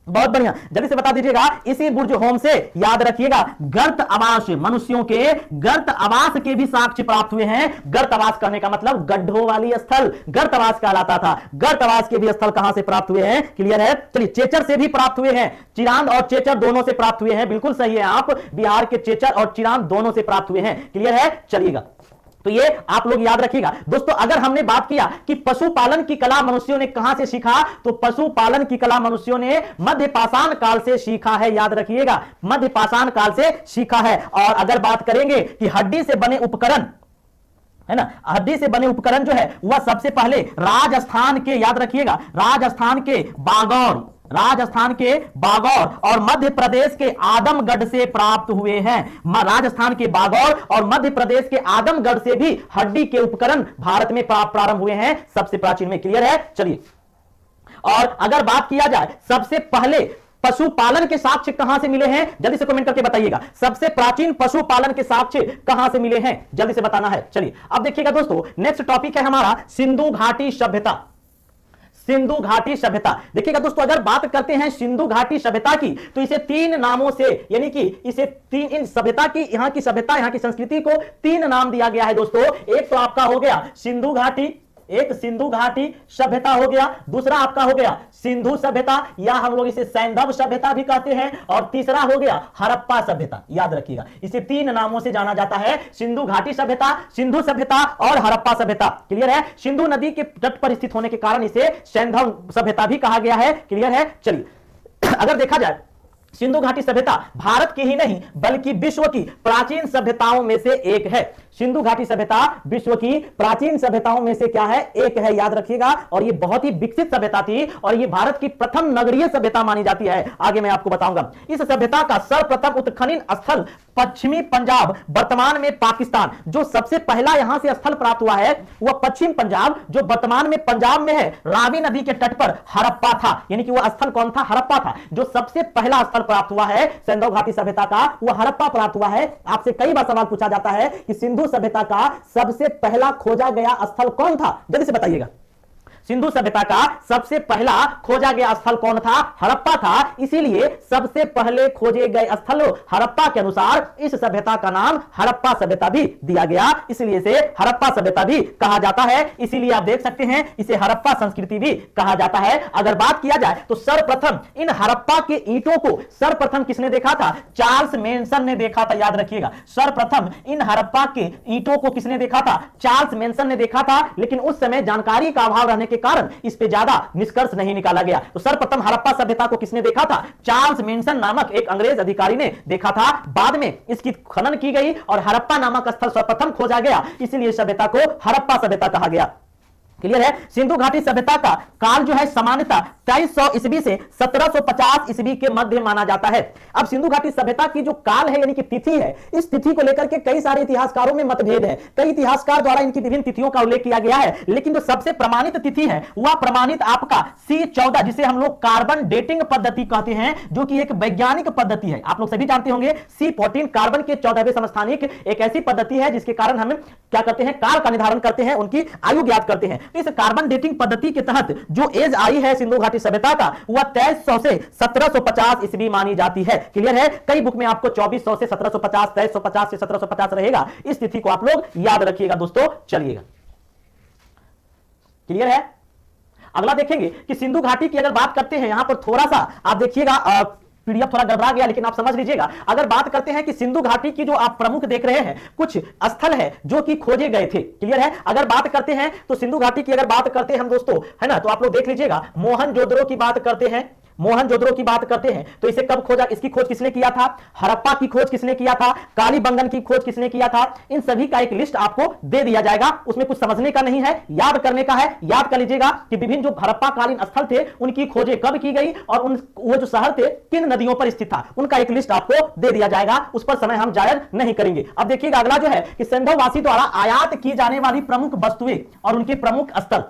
बहुत बढ़िया, जल्दी से बता दीजिएगा। इसी बुर्ज होम से याद रखिएगा गर्त आवास, मनुष्यों के गर्त आवास के भी साक्ष्य प्राप्त हुए हैं। गर्त आवास करने का मतलब गड्ढों वाली स्थल गर्त आवास कहलाता था। गर्त आवास के भी स्थल कहां से प्राप्त हुए हैं? क्लियर है? चलिए, चेचर से भी प्राप्त हुए हैं। चिरांद और चेचर दोनों से प्राप्त हुए हैं। बिल्कुल सही है, आप बिहार के चेचर और चिरांद दोनों से प्राप्त हुए हैं। क्लियर है? चलिएगा, तो ये आप लोग याद रखिएगा दोस्तों। अगर हमने बात किया कि पशुपालन की कला मनुष्यों ने कहां से सीखा, तो पशुपालन की कला मनुष्यों ने मध्य पाषाण काल से सीखा है। याद रखिएगा, मध्य पाषाण काल से सीखा है। और अगर बात करेंगे कि हड्डी से बने उपकरण है ना, हड्डी से बने उपकरण जो है वह सबसे पहले राजस्थान के, याद रखिएगा, राजस्थान के बागौर और मध्य प्रदेश के आदमगढ़ से प्राप्त हुए हैं। राजस्थान के बागौर और मध्य प्रदेश के आदमगढ़ से भी हड्डी के उपकरण भारत में प्रारंभ हुए हैं, सबसे प्राचीन में। क्लियर है? चलिए, और अगर बात किया जाए सबसे पहले पशुपालन के साक्ष्य कहां से मिले हैं, जल्दी से कमेंट करके बताइएगा। सबसे प्राचीन पशुपालन के साक्ष्य कहां से मिले हैं, जल्दी से बताना है। चलिए, अब देखिएगा दोस्तों, नेक्स्ट टॉपिक है हमारा सिंधु घाटी सभ्यता। सिंधु घाटी सभ्यता, देखिएगा दोस्तों, अगर बात करते हैं सिंधु घाटी सभ्यता की तो इसे 3 नामों से, यानी कि इसे इन सभ्यता की, यहां की सभ्यता, यहां की संस्कृति को 3 नाम दिया गया है दोस्तों। एक तो आपका हो गया सिंधु घाटी, एक सिंधु घाटी सभ्यता हो गया, दूसरा आपका हो गया सिंधु सभ्यता या हम लोग इसे सैंधव सभ्यता भी कहते हैं, और तीसरा हो गया हड़प्पा सभ्यता। याद रखिएगा, इसे 3 नामों से जाना जाता है, सिंधु घाटी सभ्यता, सिंधु सभ्यता और हड़प्पा सभ्यता। क्लियर है? सिंधु नदी के तट पर स्थित होने के कारण इसे सैंधव सभ्यता भी कहा गया है। क्लियर है? चलिए, अगर देखा जाए सिंधु घाटी सभ्यता भारत की ही नहीं बल्कि विश्व की प्राचीन सभ्यताओं में से एक है। सिंधु घाटी सभ्यता विश्व की प्राचीन सभ्यताओं में से क्या है? एक है। याद रखिएगा, और ये बहुत ही विकसित सभ्यता थी और ये भारत की प्रथम नगरीय सभ्यता मानी जाती है। आगे मैं आपको बताऊंगा। इस सभ्यता का सर्वप्रथम उत्खनन स्थल पश्चिमी पंजाब, वर्तमान में पाकिस्तान। जो सबसे पहला यहां से स्थल प्राप्त हुआ है वह पश्चिम पंजाब, जो वर्तमान में पंजाब में है, रावी नदी के तट पर हड़प्पा था। यानी कि वह स्थल कौन था? हड़प्पा था। जो सबसे पहला स्थल प्राप्त हुआ है सिंधु घाटी सभ्यता का, वह हड़प्पा प्राप्त हुआ है। आपसे कई बार सवाल पूछा जाता है कि सिंधु सभ्यता का सबसे पहला खोजा गया स्थल कौन था? जल्दी से बताइएगा। सिंधु सभ्यता का सबसे पहला खोजा गया स्थल कौन था? हड़प्पा था। इसीलिए सबसे पहले खोजे गए स्थल हड़प्पा के अनुसार इस सभ्यता का नाम हड़प्पा सभ्यता भी दिया गया, इसलिए इसे हड़प्पा सभ्यता भी कहा जाता है। इसीलिए आप देख सकते हैं इसे हड़प्पा संस्कृति भी कहा जाता है। अगर बात किया जाए तो सर्वप्रथम इन हड़प्पा के ईंटों को सर्वप्रथम किसने देखा था? चार्ल्स मेंसन ने देखा था। याद रखिएगा, सर्वप्रथम इन हड़प्पा के ईंटों को किसने देखा था? चार्ल्स मेंसन ने देखा था। लेकिन उस समय जानकारी का अभाव रहने के कारण इस पे ज्यादा निष्कर्ष नहीं निकाला गया। तो सर्वप्रथम हड़प्पा सभ्यता को किसने देखा था? चार्ल्स मेंसन नामक एक अंग्रेज अधिकारी ने देखा था। बाद में इसकी खनन की गई और हड़प्पा नामक स्थल सर्वप्रथम खोजा गया, इसलिए सभ्यता को हड़प्पा सभ्यता कहा गया। क्लियर है? सिंधु घाटी सभ्यता का काल जो है सामान्यतः 2300 ईस्वी से 1750 ईस्वी के मध्य माना जाता है। अब सिंधु घाटी सभ्यता की जो काल है यानी कि तिथि है, इस तिथि को लेकर के कई सारे इतिहासकारों में मतभेद है। कई इतिहासकार द्वारा इनकी विभिन्न तिथियों का उल्लेख किया गया है, लेकिन जो सबसे प्रमाणित तिथि है वह प्रमाणित आपका C14, जिसे हम लोग कार्बन डेटिंग पद्धति कहते हैं, जो कि एक वैज्ञानिक पद्धति है। आप लोग सभी जानते होंगे C14 कार्बन के 14वें समस्थानिक एक ऐसी पद्धति है जिसके कारण हम क्या करते हैं? काल का निर्धारण करते हैं, उनकी आयु ज्ञात करते हैं। इस कार्बन डेटिंग पद्धति के तहत जो एज आई है सिंधु घाटी सभ्यता का, वह 2300 से 1750 ईस्वी मानी जाती है। क्लियर है? कई बुक में आपको 2400 से 1750, 2350 से 1750 रहेगा। इस तिथि को आप लोग याद रखिएगा दोस्तों। चलिएगा, क्लियर है? अगला देखेंगे कि सिंधु घाटी की अगर बात करते हैं, यहां पर थोड़ा सा आप देखिएगा, पीडीएफ थोड़ा गड़बड़ा गया लेकिन आप समझ लीजिएगा। अगर बात करते हैं कि सिंधु घाटी की जो आप प्रमुख देख रहे हैं कुछ स्थल है जो कि खोजे गए थे। क्लियर है? अगर बात करते हैं तो सिंधु घाटी की अगर बात करते हैं हम दोस्तों, है ना, तो आप लोग देख लीजिएगा। मोहनजोदड़ो की बात करते हैं, मोहनजोदड़ो की बात करते हैं तो इसे कब खोजा? इसकी खोज किसने किया था? हड़प्पा की खोज किसने किया था? कालीबंगन की खोज किसने किया था? इन सभी का एक लिस्ट आपको दे दिया जाएगा। उसमें कुछ समझने का नहीं है, याद करने का है। याद कर लीजिएगा कि विभिन्न जो हड़प्पा कालीन स्थल थे उनकी खोजें कब की गई और वो जो शहर थे किन नदियों पर स्थित था, उनका एक लिस्ट आपको दे दिया जाएगा। उस पर समय हम जायज नहीं करेंगे। अब देखिएगा अगला जो है कि सिंधुवासी द्वारा आयात की जाने वाली प्रमुख वस्तुएं और उनके प्रमुख स्थल।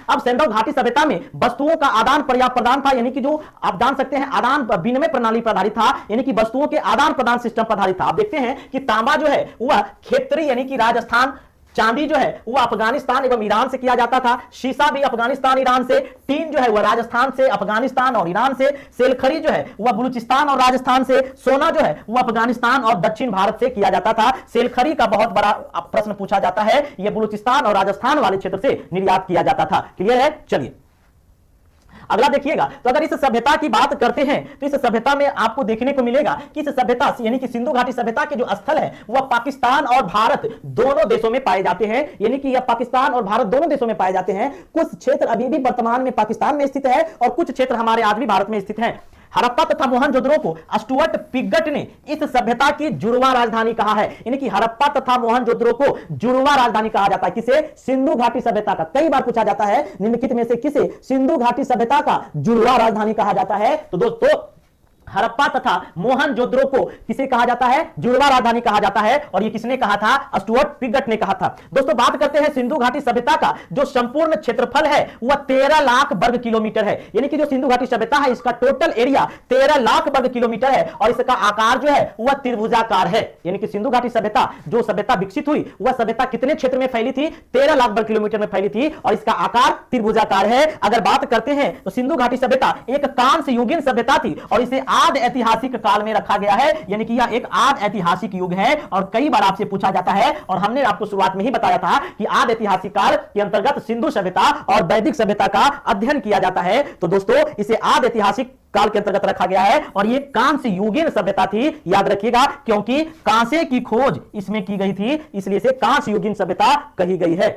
अब सिंधु घाटी सभ्यता में वस्तुओं का आदान प्रदान था, यानी कि जो आप जान सकते हैं आदान विनिमय प्रणाली पर आधारित था, यानी कि वस्तुओं के आदान प्रदान सिस्टम पर आधारित था। आप देखते हैं कि तांबा जो है वह खेत्री यानी कि राजस्थान, चांदी जो है वो अफगानिस्तान एवं ईरान से किया जाता था, शीशा भी अफगानिस्तान ईरान से, टीन जो है वह राजस्थान से, अफगानिस्तान और ईरान से, सेलखरी जो है वह बलूचिस्तान और राजस्थान से, सोना जो है वह अफगानिस्तान और दक्षिण भारत से किया जाता था। सेलखरी का बहुत बड़ा प्रश्न पूछा जाता है, यह बलूचिस्तान और राजस्थान वाले क्षेत्र से निर्यात किया जाता था। क्लियर है? चलिए अगला देखिएगा। तो अगर इस सभ्यता की बात करते हैं तो इस सभ्यता में आपको देखने को मिलेगा कि इस सभ्यता यानी कि सिंधु घाटी सभ्यता के जो स्थल है वह पाकिस्तान और भारत दोनों देशों में पाए जाते हैं, यानी कि यह पाकिस्तान और भारत दोनों देशों में पाए जाते हैं। कुछ क्षेत्र अभी भी वर्तमान में पाकिस्तान में स्थित है और कुछ क्षेत्र हमारे आज भी भारत में स्थित है। हड़प्पा तथा मोहनजोदड़ो को स्टुअर्ट पिगट ने इस सभ्यता की जुड़वा राजधानी कहा है, यानी कि हड़प्पा तथा मोहनजोदड़ो को जुड़वा राजधानी कहा जाता है। किसे? सिंधु घाटी सभ्यता का। कई बार पूछा जाता है निम्नलिखित में से किसे सिंधु घाटी सभ्यता का जुड़वा राजधानी कहा जाता है? तो दोस्तों हड़प्पा तथा मोहनजोदड़ो को किसे कहा जाता है? जुड़वा राजधानी कहा जाता है। और ये किसने कहा था? स्टुअर्ट पिगट ने कहा था। दोस्तों बात करते हैं सिंधु घाटी सभ्यता का जो संपूर्ण क्षेत्रफल है वह 13 लाख वर्ग किलोमीटर है, यानी कि जो सिंधु घाटी सभ्यता है इसका टोटल एरिया 13 लाख वर्ग किलोमीटर है और इसका आकार जो है वह त्रिभुजाकार है। यानी कि सिंधु घाटी सभ्यता जो सभ्यता विकसित हुई वह सभ्यता कितने क्षेत्र में फैली थी? 13 लाख वर्ग किलोमीटर में फैली थी और इसका आकार त्रिभुजाकार है। अगर बात करते हैं तो सिंधु घाटी सभ्यता एक कांस्य युगीन सभ्यता थी और इसे आद ऐतिहासिक काल में रखा गया है, यानी कि यह एक आद ऐतिहासिक युग है और कई बार आपसे पूछा जाता है और हमने आपको शुरुआत में ही बताया था कि आद ऐतिहासिक काल के अंतर्गत सिंधु सभ्यता और वैदिक सभ्यता का अध्ययन किया जाता है। तो दोस्तों इसे आद ऐतिहासिक काल के अंतर्गत रखा गया है और यह कांस्य युगीन सभ्यता थी, याद रखिएगा, क्योंकि कांसे की खोज इसमें की गई थी, इसलिए इसे कांस्य युगीन सभ्यता कही गई है।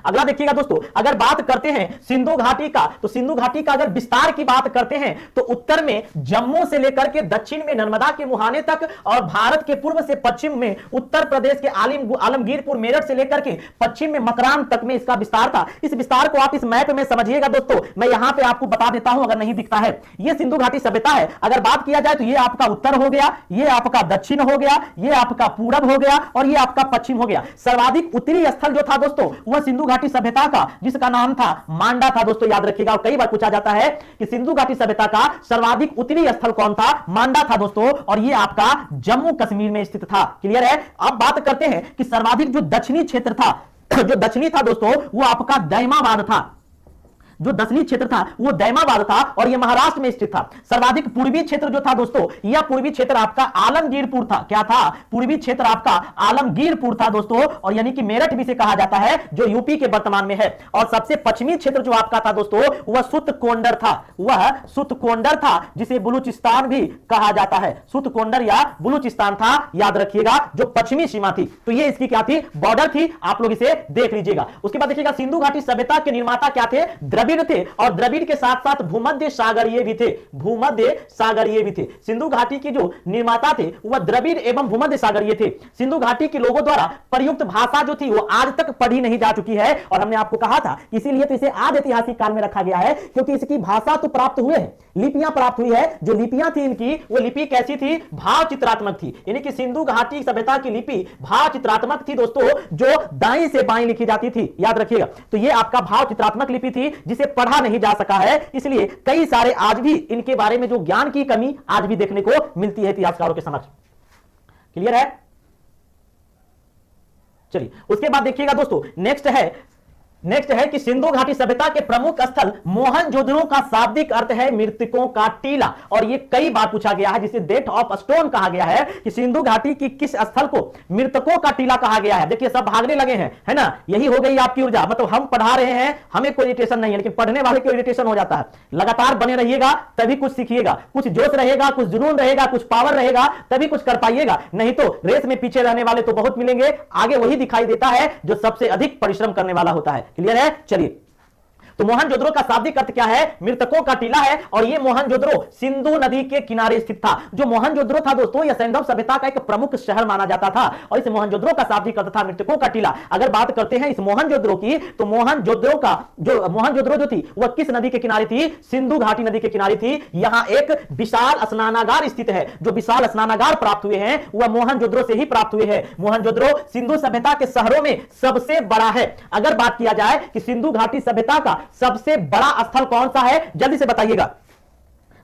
अगला देखिएगा दोस्तों, अगर बात करते हैं सिंधु घाटी का, तो सिंधु घाटी का अगर विस्तार की बात करते हैं तो उत्तर में जम्मू से लेकर के दक्षिण में नर्मदा के मुहाने तक और भारत के पूर्व से पश्चिम में उत्तर प्रदेश के आलमगीरपुर मेरठ से लेकर के पश्चिम में मकरान तक में इसका विस्तार था। इस विस्तार को आप इस मैप में समझिएगा दोस्तों, मैं यहां पे आपको बता देता हूं अगर नहीं दिखता है। यह सिंधु घाटी सभ्यता है। अगर बात किया जाए तो यह आपका उत्तर हो गया, यह आपका दक्षिण हो गया, यह आपका पूरब हो गया और यह आपका पश्चिम हो गया। सर्वाधिक उत्तरी स्थल जो था दोस्तों वह सिंधु घाटी सभ्यता का, जिसका नाम था मांडा था दोस्तों, याद रखिएगा। और कई बार पूछा जाता है कि सिंधु घाटी सभ्यता का सर्वाधिक उत्तरी स्थल कौन था, मांडा था दोस्तों, और यह आपका जम्मू कश्मीर में स्थित था। क्लियर है। अब बात करते हैं कि सर्वाधिक जो दक्षिणी क्षेत्र था, जो दक्षिणी था दोस्तों वो आपका दैमाबाद था। जो दक्षिणी क्षेत्र था वो दैमाबाद था और यह महाराष्ट्र में स्थित था। सर्वाधिक पूर्वी क्षेत्र जो था दोस्तों, यह पूर्वी क्षेत्र आपका आलमगीरपुर था। क्या था? पूर्वी क्षेत्र आपका आलमगीरपुर था दोस्तों, और यानी कि मेरठ भी से कहा जाता है, जो यूपी के वर्तमान में है। और सबसे पश्चिमी क्षेत्र जो आपका था दोस्तों वह सुतकोंडर था, वह सुतकोंडर था, जिसे बलूचिस्तान भी कहा जाता है। सुतकोंडर या बलूचिस्तान था, याद रखिएगा, जो पश्चिमी सीमा थी। तो ये इसकी क्या थी? बॉर्डर थी। आप लोग इसे देख लीजिएगा। उसके बाद देखिएगा सिंधु घाटी सभ्यता के निर्माता क्या थे? द्रविड़ थे, और द्रविड़ के साथ साथ भूमध्य सागरीय भी थे, भूमध्य सागरीय भी थे। सिंधु घाटी के जो निर्माता थे वह द्रविड़ एवं भूमध्य सागरीय थे। सिंधु घाटी के लोगों द्वारा प्रयुक्त भाषा जो थी वो आज तक पढ़ी नहीं जा चुकी है, और हमने आपको कहा था इसीलिए तो इसे आद ऐतिहासिक काल में रखा गया है, क्योंकि इसकी भाषा तो प्राप्त हुए हैं, लिपियां प्राप्त हुई है। जो लिपियां थी इनकी, वो लिपि कैसी थी? भाव चित्रात्मक थी। यानी कि सिंधु घाटी सभ्यता की लिपि भाव चित्रात्मक थी दोस्तों, जो दाएं से बाएं लिखी जाती थी, याद रखिएगा। तो ये आपका भाव चित्रात्मक लिपि थी जिसे पढ़ा नहीं जा सका है, इसलिए कई सारे आज भी इनके बारे में जो ज्ञान की कमी आज भी देखने को मिलती है इतिहासकारों के समक्ष। क्लियर है। चलिए उसके बाद देखिएगा दोस्तों, नेक्स्ट है कि सिंधु घाटी सभ्यता के प्रमुख स्थल मोहनजोदड़ो का शाब्दिक अर्थ है मृतकों का टीला, और यह कई बार पूछा गया है, जिसे डेट ऑफ स्टोन कहा गया है कि सिंधु घाटी की किस स्थल को मृतकों का टीला कहा गया है। देखिए सब भागने लगे हैं, है ना, यही हो गई आपकी ऊर्जा। मतलब हम पढ़ा रहे हैं, हमें कोई इरिटेशन नहीं है, लेकिन पढ़ने वाले को इरिटेशन हो जाता है। लगातार बने रहिएगा तभी कुछ सीखिएगा, कुछ जोश रहेगा, कुछ जुनून रहेगा, कुछ पावर रहेगा, तभी कुछ कर पाइएगा। नहीं तो रेस में पीछे रहने वाले तो बहुत मिलेंगे, आगे वही दिखाई देता है जो सबसे अधिक परिश्रम करने वाला होता है। क्लियर है। चलिए, तो मोहनजोदड़ो का शाब्दिक अर्थ क्या है? मृतकों का टीला है, और यह मोहनजोदड़ो सिंधु नदी के किनारे स्थित था। जो मोहनजोदड़ो था दोस्तों, यह सैंधव सभ्यता का एक प्रमुख शहर माना जाता था, और इस मोहनजोदड़ो का शाब्दिक अर्थ था मृतकों का टीला। अगर बात करते हैं इस मोहनजोदड़ो की, तो मोहनजोदड़ो जो थी वह किस नदी के किनारे थी? सिंधु घाटी नदी के किनारे थी। यहां एक विशाल स्नानागार स्थित है। जो विशाल स्नानागार प्राप्त हुए हैं वह मोहनजोदड़ो से ही प्राप्त हुए हैं। मोहनजोदड़ो सिंधु सभ्यता के शहरों में सबसे बड़ा है। अगर बात किया जाए कि सिंधु घाटी सभ्यता का सबसे बड़ा स्थल कौन सा है, जल्दी से बताइएगा,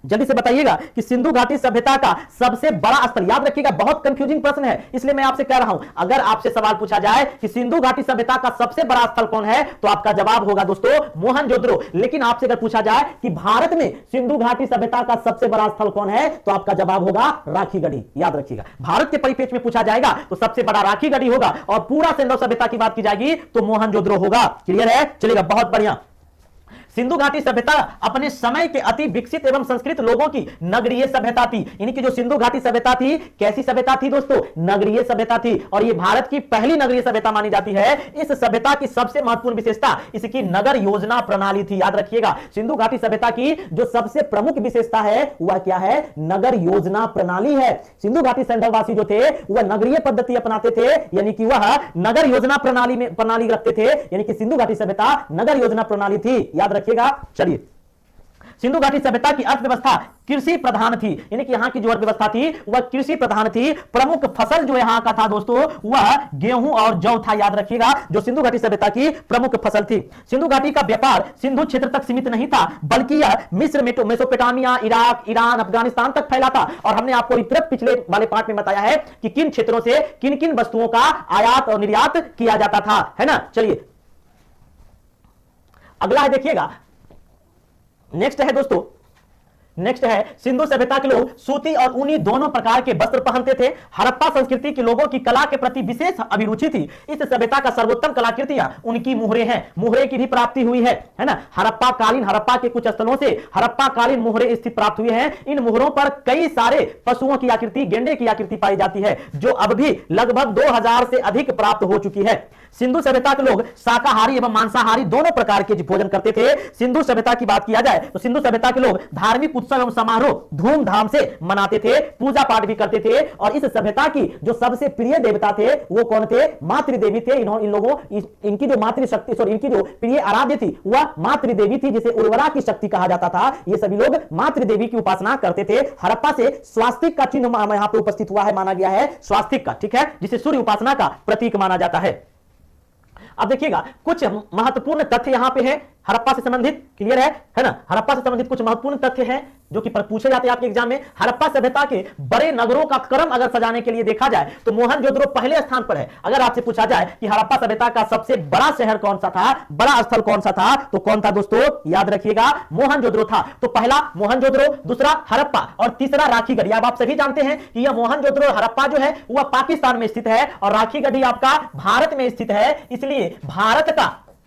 जल्दी से बताइएगा कि सिंधु घाटी सभ्यता का सबसे बड़ा स्थल। याद रखिएगा, बहुत कंफ्यूजिंग प्रश्न है, इसलिए मैं आपसे कह रहा हूं, अगर आपसे सवाल पूछा जाए कि सिंधु घाटी सभ्यता का सबसे बड़ा स्थल कौन है, तो आपका जवाब होगा दोस्तों मोहनजोदड़ो। लेकिन आपसे अगर पूछा जाए कि भारत में सिंधु घाटी सभ्यता का सबसे बड़ा स्थल कौन है, तो आपका जवाब होगा राखीगढ़ी। याद रखिएगा, भारत के परिप्रेक्ष्य में पूछा जाएगा तो सबसे बड़ा राखीगढ़ी होगा, और पूरा सिंधु सभ्यता की बात की जाएगी तो मोहनजोदड़ो होगा। क्लियर है। चलेगा, बहुत बढ़िया। सिंधु घाटी सभ्यता अपने समय के अति विकसित एवं संस्कृत लोगों की नगरीय सभ्यता थी। यानी कि जो सिंधु घाटी सभ्यता थी, कैसी सभ्यता थी दोस्तों? नगरीय सभ्यता थी, और यह भारत की पहली नगरीय सभ्यता मानी जाती है। इस सभ्यता की सबसे महत्वपूर्ण विशेषता इसकी नगर योजना प्रणाली थी। याद रखिएगा, सिंधु घाटी सभ्यता की जो सबसे प्रमुख विशेषता है वह क्या है? नगर योजना प्रणाली है। सिंधु घाटी सैंधववासी जो थे वह नगरीय पद्धति अपनाते थे, यानी कि वह नगर योजना प्रणाली रखते थे, यानी कि सिंधु घाटी सभ्यता नगर योजना प्रणाली थी। याद रखिएगा। चलिए, सिंधु घाटी सभ्यता की अर्थव्यवस्था कृषि प्रधान थी, यानी कि यहां की जो अर्थव्यवस्था थी वह कृषि प्रधान थी। प्रमुख फसल जो यहां का था दोस्तों वह गेहूं और जौ था। याद रखिएगा, जो सिंधु घाटी सभ्यता की प्रमुख फसल थी। सिंधु घाटी का व्यापार सिंधु क्षेत्र तक सीमित नहीं था, बल्कि यह मिस्र, मेसोपोटामिया, इराक, ईरान, अफगानिस्तान तक फैला था। और हमने आपको पिछले वाले पार्ट में बताया है कि किन क्षेत्रों से किन किन वस्तुओं का आयात और निर्यात किया जाता था, है ना। चलिए अगला है, देखिएगा, नेक्स्ट है दोस्तों नेक्स्ट है सिंधु सभ्यता के लोग सूती और ऊनी दोनों प्रकार के वस्त्र पहनते थे। हड़प्पा संस्कृति के लोगों की कला के प्रति विशेष अभिरुचि थी। इस सभ्यता का सर्वोत्तम कलाकृतियां उनकी मुहरे हैं। मुहरे की भी प्राप्ति हुई है ना। हड़प्पा कालीन, हड़प्पा के कुछ स्थलों से हड़प्पा कालीन मुहरे स्थित प्राप्त हुए हैं। इन मुहरों पर कई सारे पशुओं की आकृति, गेंडे की आकृति पाई जाती है, जो अब भी लगभग 2000 से अधिक प्राप्त हो चुकी है। सिंधु सभ्यता के लोग शाकाहारी एवं मांसाहारी दोनों प्रकार के भोजन करते थे। सिंधु सभ्यता की बात किया जाए तो सिंधु सभ्यता के लोग धार्मिक उत्सव एवं समारोह धूमधाम से मनाते थे, पूजा पाठ भी करते थे। और इस सभ्यता की जो सबसे प्रिय देवता थे वो कौन थे? मातृदेवी थे। इन लोगों इनकी जो मातृशक्ति, सॉरी, इनकी जो प्रिय आराध्य थी वह मातृदेवी थी, जिसे उर्वरा की शक्ति कहा जाता था। ये सभी लोग मातृदेवी की उपासना करते थे। हड़प्पा से स्वास्तिक का चिन्ह यहां पर उपस्थित हुआ है, माना गया है स्वास्तिक का, ठीक है, जिसे सूर्य उपासना का प्रतीक माना जाता है। अब देखिएगा कुछ महत्वपूर्ण तथ्य यहां पे है हड़प्पा से संबंधित, क्लियर है ना। हड़प्पा से संबंधित कुछ महत्वपूर्ण तथ्य हैं जो कि पूछे जाते हैं आपके एग्जाम में। हड़प्पा सभ्यता के बड़े नगरों का क्रम अगर सजाने के लिए देखा जाए तो मोहनजोदड़ो पहले स्थान पर है। अगर आपसे पूछा जाए कि हड़प्पा सभ्यता का सबसे बड़ा शहर कौन सा था, बड़ा स्थल कौन सा था, तो कौन था दोस्तों? याद रखिएगा मोहनजोदड़ो था। तो पहला मोहनजोदड़ो, दूसरा हड़प्पा और तीसरा राखीगढ़ी। अब आप सभी जानते हैं कि यह मोहनजोदड़ो हड़प्पा जो है वह पाकिस्तान में स्थित है और राखीगढ़ी आपका भारत में स्थित है। इसलिए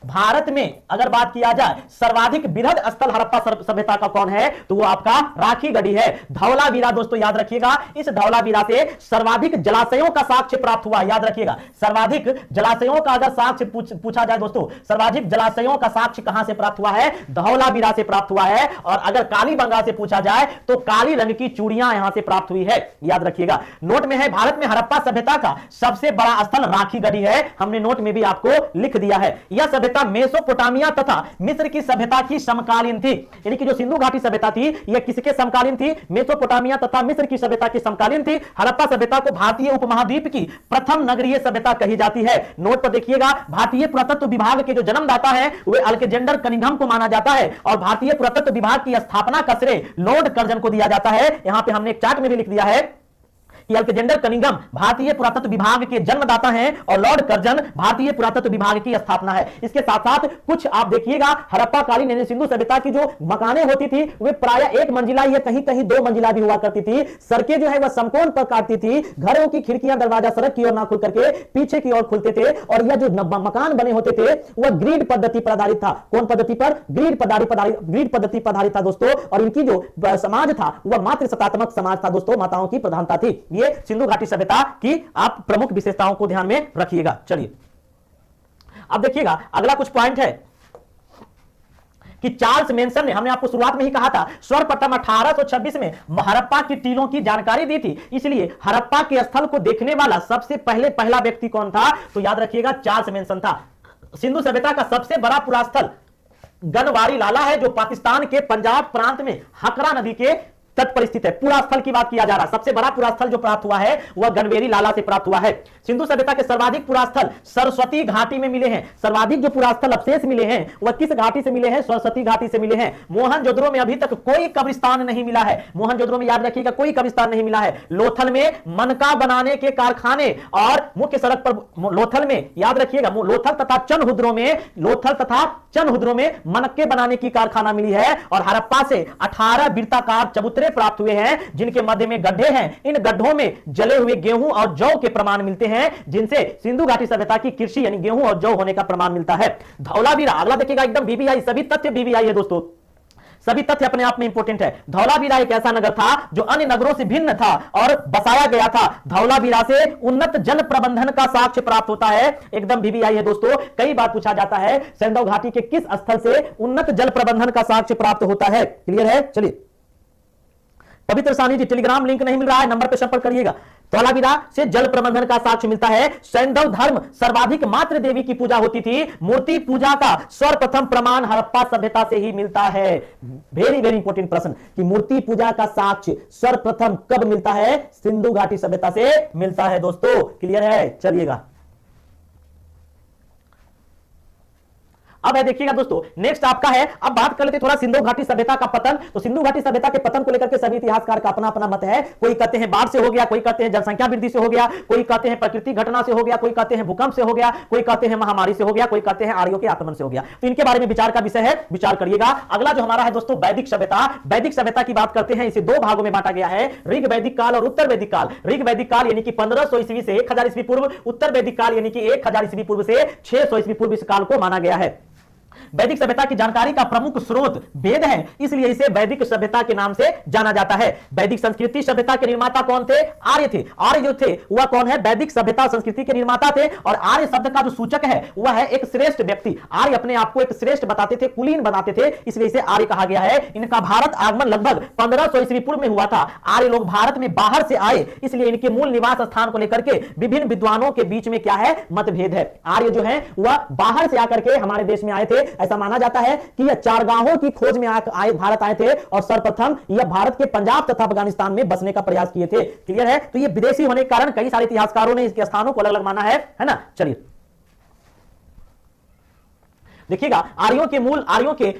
भारत में अगर बात किया जाए सर्वाधिक बृहद स्थल हड़प्पा सभ्यता का कौन है, तो वो आपका राखीगढ़ी है। धौलावीरा दोस्तों याद रखिएगा, इस धौलावीरा से सर्वाधिक जलाशयों का साक्ष्य प्राप्त हुआ। याद रखिएगा सर्वाधिक जलाशयों का अगर साक्ष्य पूछा जाए दोस्तों, सर्वाधिक जलाशयों का साक्ष्य कहां से प्राप्त हुआ है? धौलावीरा से प्राप्त हुआ है। और अगर कालीबंगा से पूछा जाए तो काली रंग की चूड़ियां यहां से प्राप्त हुई है। याद रखिएगा। नोट में है भारत में हड़प्पा सभ्यता का सबसे बड़ा स्थल राखीगढ़ी है। हमने नोट में भी आपको लिख दिया है। यह सभ्यता मेसोपोटामिया तथा मिस्र की सभ्यता की समकालीन थी। यानी कि जो सिंधु घाटी सभ्यता थी यह किसके समकालीन थी? मेसोपोटामिया तथा मिस्र की सभ्यता की समकालीन थी। हड़प्पा सभ्यता को भारतीय उपमहाद्वीप की प्रथम नगरीय सभ्यता कही जाती है। नोट पर देखिएगा, भारतीय पुरातत्व विभाग के जो जन्मदाता है वे अलेक्जेंडर कनिंघम को माना जाता है और भारतीय पुरातत्व विभाग की स्थापना का श्रेय लॉर्ड कर्जन को दिया जाता है। यहां पे हमने एक चार्ट में भी लिख दिया है कि अलेक्जेंडर कनिंघम भारतीय पुरातत्व विभाग के जन्मदाता हैं और लॉर्ड कर्जन भारतीय पुरातत्व विभाग की स्थापना है। इसके साथ साथ कुछ आप देखिएगा हड़प्पा कालीन यानी सिंधु सभ्यता की जो मकानें होती थी वे प्रायः एक मंजिला या कहीं कहीं 2 मंजिला भी हुआ करती थी। सड़कें जो है वह समकोण पर काटती थी। घरों की खिड़कियां दरवाजा सड़क की ओर ना खुल करके पीछे की ओर खुलते थे और यह जो मकान बने होते थे वह ग्रिड पद्धति पर आधारित था। कौन पद्धति पर? ग्रिड पद्धति पर आधारित था दोस्तों। और इनकी जो समाज था वह मातृसत्तात्मक समाज था दोस्तों, माताओं की प्रधानता थी। ये सिंधु घाटी सभ्यता की आप प्रमुख विशेषताओं को ध्यान में रखिएगा। चलिए अब देखिएगा अगला कुछ पॉइंट है कि चार्ल्स मेंसन ने, हमने आपको शुरुआत में ही कहा था, सर्वप्रथम 1826 में हड़प्पा की टीलों की जानकारी दी थी। इसलिए हड़प्पा के स्थल को देखने वाला सबसे पहला व्यक्ति कौन था? तो याद रखिएगा चार्ल्स मेंसन था। सिंधु सभ्यता का सबसे बड़ा पुरास्थल गनवारी लाला है जो पाकिस्तान के पंजाब प्रांत में हकरा नदी के तट पर स्थित है। पूरा स्थल की बात किया जा रहा है, सबसे बड़ा पूरा स्थल जो प्राप्त हुआ है वह गनवेरी लाला से प्राप्त हुआ है। सिंधु सभ्यता के सर्वाधिक पूरा स्थल सरस्वती घाटी में मिले हैं। सर्वाधिक जो पूरा स्थल अवशेष मिले हैं वह किस घाटी से मिले हैं? सरस्वती घाटी से मिले हैं। मोहनजोदड़ो में अभी तक कोई कब्रिस्तान नहीं मिला है। मोहनजोदड़ो में याद रखिएगा कोई कब्रिस्तान नहीं मिला है। लोथल में मनका बनाने के कारखाने और मुख्य सड़क पर लोथल में याद रखिएगा लोथल तथा चनहुद्रो में मनक्के बनाने की कारखाना मिली है। और हड़प्पा से 18 वृत्ताकार चबूतरे प्राप्त हुए हैं जिनके मध्य में गड्ढे हैं। इन गड्ढों में जले हुए गेहूं और जौ के प्रमाण मिलते हैं जिनसे सिंधु घाटी सभ्यता की कृषि यानी गेहूं और जौ होने का प्रमाण मिलता है। धौलावीरा अगला देखिएगा, एकदम बीबीआई, सभी तथ्य बीबीआई है दोस्तों, सभी तथ्य अपने आप में इंपॉर्टेंट है। धौलावीरा एक ऐसा नगर था जो अन्य नगरों से भिन्न था और बसाया गया था। धौलावीरा से उन्नत जल प्रबंधन का साक्ष्य प्राप्त होता है। एकदम बीबीआई है दोस्तों। कई बार पूछा जाता है सैंधव घाटी के किस स्थल से उन्नत जल प्रबंधन का साक्ष्य प्राप्त होता है। क्लियर है? चलिए पवित्र सानी जी, टेलीग्राम लिंक नहीं मिल रहा है, नंबर पर संपर्क करिएगा। धौलावीरा से जल प्रबंधन का साक्ष्य मिलता है। सैंधव धर्म सर्वाधिक मातृ देवी की पूजा होती थी। मूर्ति पूजा का सर्वप्रथम प्रमाण हड़प्पा सभ्यता से ही मिलता है। वेरी वेरी इंपॉर्टेंट प्रश्न कि मूर्ति पूजा का साक्ष्य सर्वप्रथम कब मिलता है? सिंधु घाटी सभ्यता से मिलता है दोस्तों। क्लियर है? चलिएगा अब है देखिएगा दोस्तों, नेक्स्ट आपका है, अब बात कर लेते हैं थोड़ा सिंधु घाटी सभ्यता का पतन। तो सिंधु घाटी सभ्यता के पतन को लेकर के सभी इतिहासकार का अपना अपना मत है। कोई कहते हैं बाढ़ से हो गया, कोई कहते हैं जनसंख्या वृद्धि से हो गया, कोई कहते हैं प्रकृति घटना से हो गया, कोई कहते हैं भूकंप से हो गया, कोई कहते हैं महामारी से हो गया, कोई कहते हैं आर्यों के आक्रमण से हो गया। तो इनके बारे में विचार का विषय है, विचार करिएगा। अगला जो हमारा है दोस्तों वैदिक सभ्यता। वैदिक सभ्यता की बात करते हैं, इसे दो भागों में बांटा गया है, ऋग वैदिक काल और उत्तर वैदिक काल। ऋग वैदिक काल यानी कि 1500 ईस्वी से 1000 ईस्वी पूर्व, उत्तर वैदिक काल यानी कि 1000 ईस्वी पूर्व से 600 ईस्वी पूर्व इस काल को माना गया है। वैदिक सभ्यता की जानकारी का प्रमुख स्रोत वेद है, इसलिए इसे वैदिक सभ्यता के नाम से जाना जाता है। वैदिक संस्कृति सभ्यता के निर्माता कौन थे? आर्य थे। आर्य जो थे वह कौन है? वैदिक सभ्यता संस्कृति के निर्माता थे। और आर्य शब्द का जो सूचक है वह है एक श्रेष्ठ व्यक्ति। आर्य अपने आप को एक श्रेष्ठ बताते थे, कुलीन बताते थे, इसलिए इसे आर्य कहा गया है। इनका भारत आगमन लगभग 1500 ईस्वी पूर्व में हुआ था। आर्य लोग भारत में बाहर से आए, इसलिए इनके मूल निवास स्थान को लेकर के विभिन्न विद्वानों के बीच में क्या है? मतभेद है। आर्य जो है वह बाहर से आकर के हमारे देश में आए थे। ऐसा माना जाता है कि यह चारगाहों की खोज में भारत आए थे और सर्वप्रथम यह भारत के पंजाब तथा अफगानिस्तान में बसने का प्रयास किए थे। क्लियर है? तो यह विदेशी होने के कारण कई सारे इतिहासकारों ने इसके स्थानों को अलग अलग माना है ना। चलिए देखिएगा, आर्यों के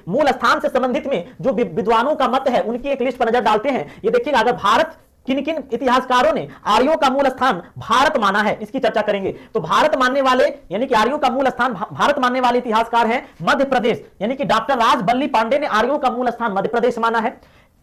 मूल स्थान से संबंधित में जो विद्वानों का मत है उनकी एक लिस्ट पर नजर डालते हैं। ये देखिएगा, अगर भारत किन किन इतिहासकारों ने आर्यों का मूल स्थान भारत माना है, इसकी चर्चा करेंगे। तो भारत मानने वाले यानी कि आर्यों का मूल स्थान भारत मानने वाले इतिहासकार हैं मध्य प्रदेश, यानी कि डॉक्टर राजबल्ली पांडे ने आर्यों का मूल स्थान मध्य प्रदेश माना है।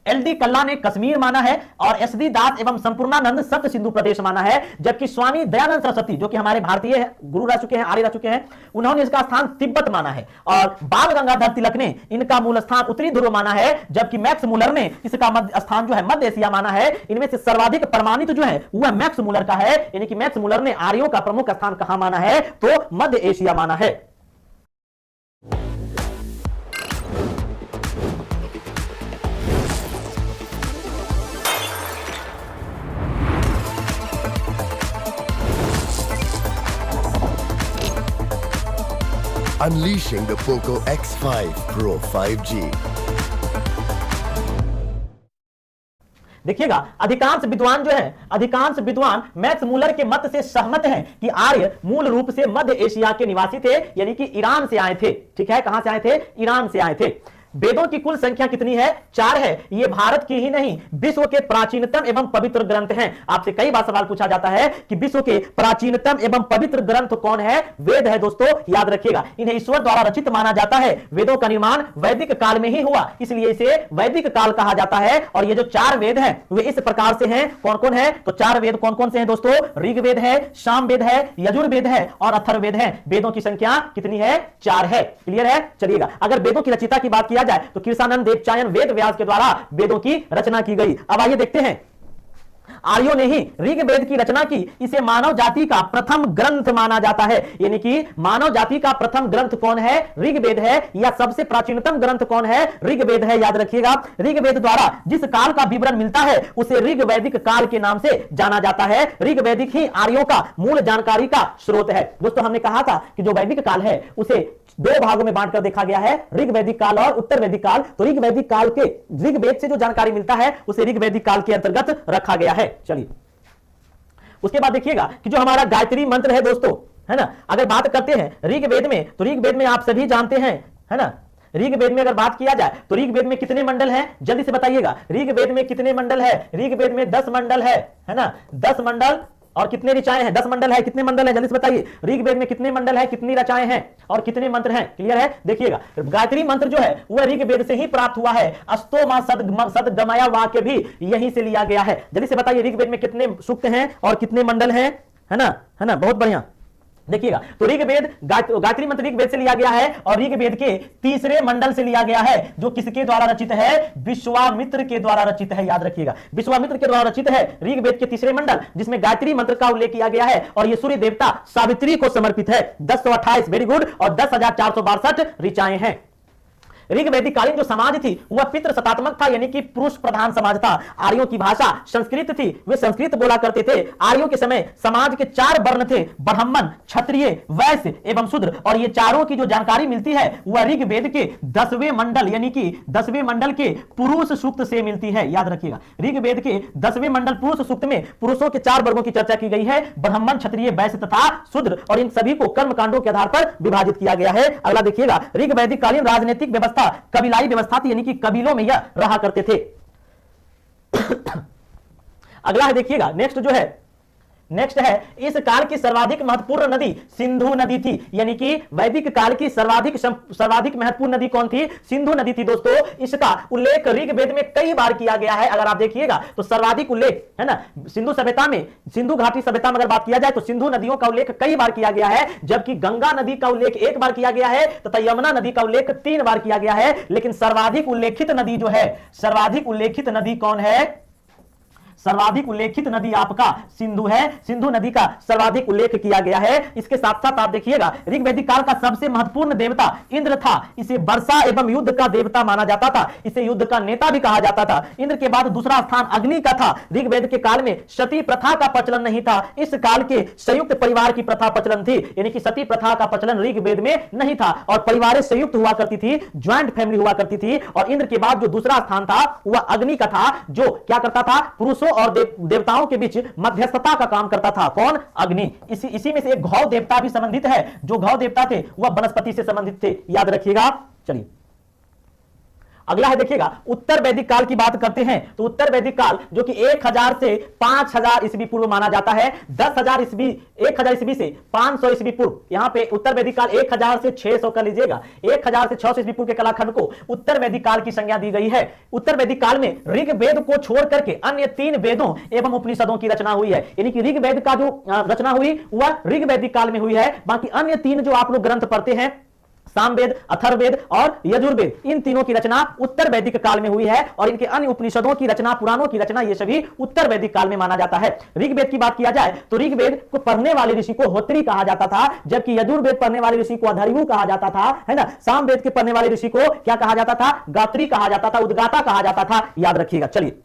एल.डी. कल्ला ने कश्मीर माना है और एस.डी. दास एवं संपूर्णानंद सप्त सिंधु प्रदेश माना है। जबकि स्वामी दयानंद सरस्वती जो कि हमारे भारतीय गुरु रह चुके हैं, आर्य रह चुके हैं, उन्होंने इसका स्थान तिब्बत माना है। और बाल गंगाधर तिलक ने इनका मूल स्थान उत्तरी ध्रुव माना है। जबकि मैक्स मुलर ने इसका स्थान जो है मध्य एशिया माना है। इनमें से सर्वाधिक प्रमाणित जो है वह मैक्स मुलर का है, यानी कि मैक्स मुलर ने आर्यों का प्रमुख स्थान कहां माना है? तो मध्य एशिया माना है। Unleashing the POCO X5 Pro 5G. देखिएगा, अधिकांश विद्वान मैक्स मुलर के मत से सहमत हैं कि आर्य मूल रूप से मध्य एशिया के निवासी थे, यानी कि ईरान से आए थे। ठीक है, कहां से आए थे? ईरान से आए थे। वेदों की कुल संख्या कितनी है? 4 है। ये भारत की ही नहीं विश्व के प्राचीनतम एवं पवित्र ग्रंथ हैं। आपसे कई बार सवाल पूछा जाता है कि विश्व के प्राचीनतम एवं पवित्र ग्रंथ कौन है? वेद है दोस्तों, याद रखिएगा। इन्हें ईश्वर द्वारा रचित माना जाता है। वेदों का निर्माण वैदिक काल में ही हुआ, इसलिए इसे वैदिक काल कहा जाता है। और ये जो 4 वेद हैं वे इस प्रकार से हैं। कौन कौन है? तो 4 वेद कौन कौन से हैं दोस्तों? ऋग्वेद है, सामवेद है, यजुर्वेद है और अथर्ववेद है। वेदों की संख्या कितनी है? 4 है। क्लियर है? चलिएगा, अगर वेदों की रचयिता की बात किया जाए तो कृष्णानंद देवचायन वेद व्यास के द्वारा वेदों की रचना की गई। अब आइए देखते हैं, आर्यों ने ही ऋग्वेद की रचना की। इसे मानव जाति का प्रथम ग्रंथ माना जाता है, यानी कि मानव जाति का प्रथम ग्रंथ कौन है? ऋग्वेद है। या सबसे प्राचीनतम ग्रंथ कौन है? ऋग्वेद है, याद रखिएगा। ऋग्वेद द्वारा जिस काल का विवरण मिलता है उसे ऋग्वैदिक काल के नाम से जाना जाता है। ऋग्वैदिक ही आर्यों का मूल जानकारी का स्रोत है। दोस्तों, हमने कहा था कि जो वैदिक काल है उसे 2 भागों में बांटकर देखा गया है, ऋग्वैदिक काल और उत्तर वैदिक काल। तो ऋग्वैदिक काल के ऋग्वेद से जो जानकारी मिलता है उसे ऋग्वैदिक काल के अंतर्गत रखा गया है। चलिए, उसके बाद देखिएगा कि जो हमारा गायत्री मंत्र है दोस्तों, है ना, अगर बात करते हैं ऋग्वेद में, तो ऋग्वेद में आप सभी जानते हैं, है ना, ऋग्वेद में अगर बात किया जाए तो ऋग्वेद में कितने मंडल हैं? जल्दी से बताइएगा, ऋग्वेद में कितने मंडल है? ऋग्वेद में 10 मंडल है ना, 10 मंडल और कितने ऋचाएं हैं? 10 मंडल है। कितने मंडल है? जल्दी से बताइए, ऋग्वेद में कितने मंडल है, कितनी रचाएं हैं और कितने मंत्र हैं? क्लियर है? देखिएगा, गायत्री मंत्र जो है वह ऋग्वेद से ही प्राप्त हुआ है। अस्तोमा सदगमया वाक्य भी यहीं से लिया गया है। जल्दी से बताइए, ऋग्वेद में कितने सूक्त हैं और कितने मंडल हैं? है ना, बहुत बढ़िया। देखिएगा, तो ऋग्वेद गायत्री मंत्र ऋग्वेद से लिया गया है और ऋग्वेद के 3रे मंडल से लिया गया है, जो किसके द्वारा रचित है? विश्वामित्र के द्वारा रचित है। याद रखिएगा, विश्वामित्र के द्वारा रचित है ऋग्वेद के 3रे मंडल, जिसमें गायत्री मंत्र का उल्लेख किया गया है। और यह सूर्य देवता सावित्री को समर्पित है। 1028 वेरी गुड और 10,462 ऋचाएं हैं। ऋग वैदिक कालीन जो समाज थी वह पितृ सत्तात्मक था, यानी कि पुरुष प्रधान समाज था। आर्यों की भाषा संस्कृत थी, वे संस्कृत बोला करते थे। आर्यों के समय समाज के 4 वर्ण थे, ब्राह्मण, क्षत्रिय, वैश्य एवं शूद्र, और ये चारों की जो जानकारी मिलती है वह ऋग्वेद के 10वें मंडल यानी कि 10वें मंडल के पुरुष सूक्त से मिलती है। याद रखिएगा, ऋग्वेद के 10वें मंडल पुरुष सूक्त में पुरुषों के 4 वर्गों की चर्चा की गई है, ब्राह्मण, क्षत्रिय, वैश्य तथा शूद्र, और इन सभी को कर्म कांडों के आधार पर विभाजित किया गया है। अगला देखिएगा, ऋग्वैदिक कालीन राजनीतिक व्यवस्था कबीलाई व्यवस्था थी, यानी कि कबीलों में यह रहा करते थे। अगला है देखिएगा, नेक्स्ट है इस काल की सर्वाधिक महत्वपूर्ण नदी सिंधु नदी थी, यानी कि वैदिक काल की सर्वाधिक महत्वपूर्ण नदी कौन थी? सिंधु नदी थी। दोस्तों इसका उल्लेख ऋग्वेद में कई बार किया गया है। अगर आप देखिएगा तो सर्वाधिक उल्लेख है ना सिंधु सभ्यता में, सिंधु घाटी सभ्यता में अगर बात किया जाए तो सिंधु नदियों का उल्लेख कई बार किया गया है, जबकि गंगा नदी का उल्लेख 1 बार किया गया है तथा यमुना नदी का उल्लेख 3 बार किया गया है। लेकिन सर्वाधिक उल्लेखित नदी जो है, सर्वाधिक उल्लेखित नदी कौन है? सर्वाधिक उल्लेखित नदी आपका सिंधु है। सिंधु नदी का सर्वाधिक उल्लेख किया गया है। इसके साथ साथ आप देखिएगा, ऋग्वैदिक काल का सबसे महत्वपूर्ण देवता इंद्र था। इसे वर्षा एवं युद्ध का देवता माना जाता था, इसे युद्ध का नेता भी कहा जाता था। इंद्र के बाद दूसरा स्थान अग्नि का था। ऋग्वेद के काल में सती प्रथा का प्रचलन नहीं था, इस काल के संयुक्त परिवार की प्रथा प्रचलन थी, यानी कि सती प्रथा का प्रचलन ऋग्वेद में नहीं था और परिवारें संयुक्त हुआ करती थी, ज्वाइंट फैमिली हुआ करती थी। और इंद्र के बाद जो दूसरा स्थान था वह अग्नि का था, जो क्या करता था? पुरुषों और देवताओं के बीच मध्यस्थता का काम करता था। कौन? अग्नि। इसी में से एक घौ देवता भी संबंधित है। जो घौ देवता थे वह वनस्पति से संबंधित थे, याद रखिएगा। चलिए अगला है देखिएगा, उत्तर वैदिक काल की बात करते हैं तो उत्तर वैदिक काल जो कि 1000 से 5000 ईस्वी पूर्व माना जाता है, 10,000 ईस्वी से 500 ईस्वी पूर्व, यहां पे उत्तर वैदिक काल 1000 से 600 कर लीजिएगा, 1000 से 600 ईस्वी पूर्व के कालखंड को उत्तर वैदिक काल की संज्ञा दी गई है। उत्तर वैदिक काल में ऋग्वेद को छोड़ करके अन्य 3 वेदों एवं उपनिषदों की रचना हुई है, यानी कि ऋग्वेद का जो रचना हुई वह ऋग्वैदिक काल में हुई है। बाकी अन्य 3 जो आप लोग ग्रंथ पढ़ते हैं, सामवेद, अथर्ववेद और यजुर्वेद, इन तीनों की रचना उत्तर वैदिक काल में हुई है और इनके अन्य उपनिषदों की रचना, पुराणों की रचना, ये सभी उत्तर वैदिक काल में माना जाता है। ऋग्वेद की बात किया जाए तो ऋग्वेद को पढ़ने वाले ऋषि को होत्री कहा जाता था, जबकि यजुर्वेद पढ़ने वाले ऋषि को अधर्वु कहा जाता था, है ना। सामवेद के पढ़ने वाले ऋषि को क्या कहा जाता था? गात्री कहा जाता था, उद्गाता कहा जाता था, याद रखिएगा। चलिए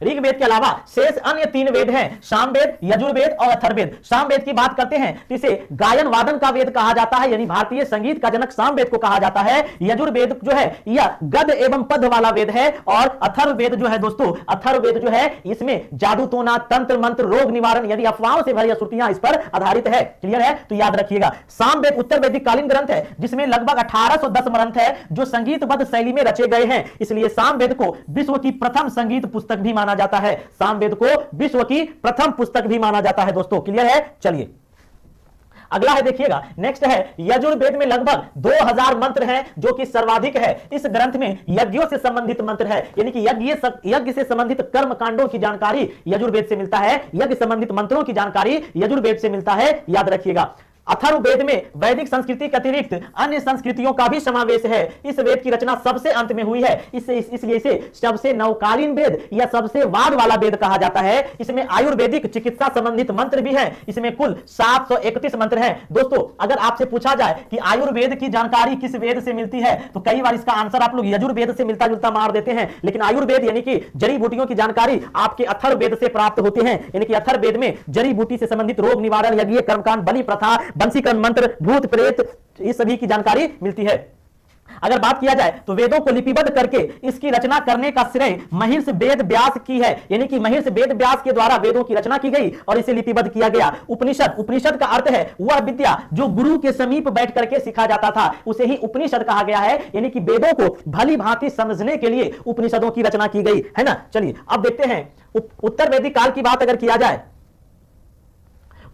ऋग्वेद के अलावा शेष अन्य 3 वेद हैं, सामवेद, यजुर्वेद और अथर्ववेद। सामवेद की बात करते हैं तो इसे गायन वादन का वेद कहा जाता है, यानी भारतीय संगीत का जनक सामवेद को कहा जाता है। यजुर्वेद जो है यह गद एवं पद वाला वेद है और अथर्ववेद जो है दोस्तों, अथर्ववेद जो है इसमें जादू टोना, तंत्र मंत्र, रोग निवारण, यदि अफवाहों से भरी श्रुतियां इस पर आधारित है। क्लियर है? तो याद रखिएगा, सामवेद उत्तर वैदिक कालीन ग्रंथ है जिसमें लगभग 1810 ग्रंथ है जो संगीतबद्ध शैली में रचे गए हैं, इसलिए सामवेद को विश्व की प्रथम संगीत पुस्तक भी माना जाता है। सामवेद को विश्व की प्रथम पुस्तक भी माना जाता है दोस्तों। क्लियर है? चलिए अगला है देखिएगा, नेक्स्ट है यजुर्वेद में लगभग 2000 मंत्र हैं जो कि सर्वाधिक है। इस ग्रंथ में यज्ञों से संबंधित मंत्र है, यानी कि यज्ञ से संबंधित कर्म कांडों की जानकारी यजुर्वेद से मिलता है, यज्ञ संबंधित मंत्रों की जानकारी यजुर्वेद से मिलता है, याद रखिएगा। अथर्ववेद में वैदिक संस्कृति के अतिरिक्त अन्य संस्कृतियों का भी समावेश है। इस वेद की रचना सबसे अंत में हुई है, इसलिए इसे सबसे नवकालीन वेद या सबसे बाद वाला वेद कहा जाता है। इसमें आयुर्वेदिक चिकित्सा संबंधित मंत्र भी हैं। इसमें कुल 731 मंत्र हैं। दोस्तों अगर आपसे पूछा जाए कि आयुर्वेद की जानकारी किस वेद से मिलती है तो कई बार इसका आंसर आप लोग यजुर्वेद से मिलता जुलता मार देते हैं, लेकिन आयुर्वेद यानी कि जड़ी बूटियों की जानकारी आपके अथर्ववेद से प्राप्त होते हैं, यानी कि अथर्ववेद में जड़ी बूटी से संबंधित रोग निवारण, यज्ञ, कर्मकांड, बलि प्रथा, वंशीकरण मंत्र, भूत प्रेत, इस सभी की जानकारी मिलती है। अगर बात किया जाए तो वेदों को लिपिबद्ध करके इसकी रचना करने का श्रेय महिर्ष वेद व्यास की है, यानी कि महिर्ष वेद व्यास के द्वारा वेदों की रचना की गई और इसे लिपिबद्ध किया गया। उपनिषद का अर्थ है वह विद्या जो गुरु के समीप बैठ करके सिखा जाता था, उसे ही उपनिषद कहा गया है, यानी कि वेदों को भली भांति समझने के लिए उपनिषदों की रचना की गई है ना। चलिए अब देखते हैं उत्तर वैदिक काल की बात अगर किया जाए,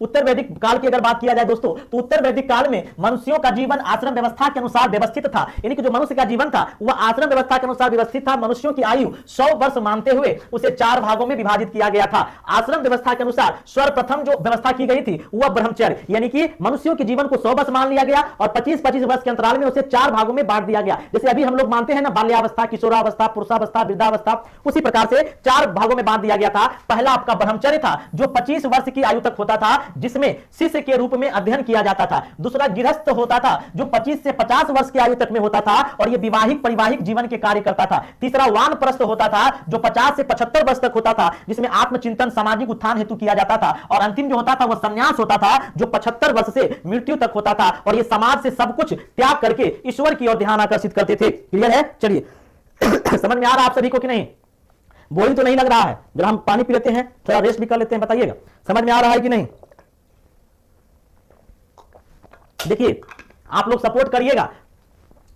उत्तर वैदिक काल की अगर बात किया जाए दोस्तों तो उत्तर वैदिक काल में मनुष्यों का जीवन आश्रम व्यवस्था के अनुसार व्यवस्थित था, यानी कि जो मनुष्य का जीवन था वह आश्रम व्यवस्था के अनुसार व्यवस्थित था। मनुष्यों की आयु 100 वर्ष मानते हुए उसे 4 भागों में विभाजित किया गया था। आश्रम व्यवस्था के अनुसार सर्वप्रथम जो व्यवस्था की गई थी वह ब्रह्मचर्य, यानी कि मनुष्यों के जीवन को 100 वर्ष मान लिया गया और 25-25 वर्ष के अंतराल में उसे 4 भागों में बांट दिया गया। जैसे अभी हम लोग मानते हैं ना बाल्यावस्था, किशोरावस्था, पुरुषावस्था, वृद्धावस्था, उसी प्रकार से 4 भागों में बांट दिया गया था। पहला आपका ब्रह्मचर्य था जो 25 वर्ष की आयु तक होता था, जिसमें शिष्य के रूप में अध्ययन किया जाता था। दूसरा गृहस्थ होता था जो 25 से 50 वर्ष की आयु तक में होता था और यह विवाहिक परिवाहिक जीवन के कार्य करता था। तीसरा वानप्रस्थ होता था जो 50 से 75 वर्ष तक होता था, जिसमें आत्मचिंतन सामाजिक उत्थान हेतु किया जाता था। और अंतिम जो होता था वह संन्यास होता था जो 75 वर्ष से मृत्यु तक होता था और यह समाज से सब कुछ त्याग करके ईश्वर की ओर ध्यान आकर्षित करते थे। क्लियर है? चलिए समझ में आ रहा है आप सभी को कि नहीं? बोरिंग तो नहीं लग रहा है? जब हम पानी पी लेते हैं, थोड़ा रेस्ट भी कर लेते हैं, बताइएगा समझ में आ रहा है कि नहीं? देखिए आप लोग सपोर्ट करिएगा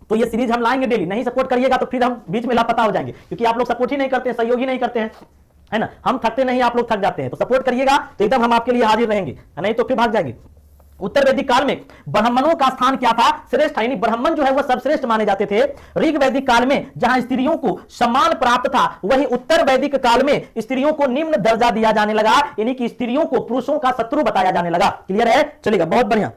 तो ये सीरीज हम लाएंगे डेली, नहीं सपोर्ट करिएगा तो फिर हम बीच में लापता हो जाएंगे, क्योंकि आप लोग सपोर्ट ही नहीं करते हैं, सहयोग ही नहीं करते हैं, है ना? हम थकते नहीं, आप लोग थक जाते हैं। तो सपोर्ट करिएगा तो एकदम हम आपके लिए हाजिर रहेंगे, नहीं तो फिर भाग जाएंगे। उत्तर वैदिक काल में ब्राह्मणों का स्थान क्या था? श्रेष्ठ, यानी ब्राह्मण जो है वह सर्वश्रेष्ठ माने जाते थे। ऋग वैदिक काल में जहां स्त्रियों को सम्मान प्राप्त था, वहीं उत्तर वैदिक काल में स्त्रियों को निम्न दर्जा दिया जाने लगा, यानी कि स्त्रियों को पुरुषों का शत्रु बताया जाने लगा। क्लियर है? चलेगा, बहुत बढ़िया।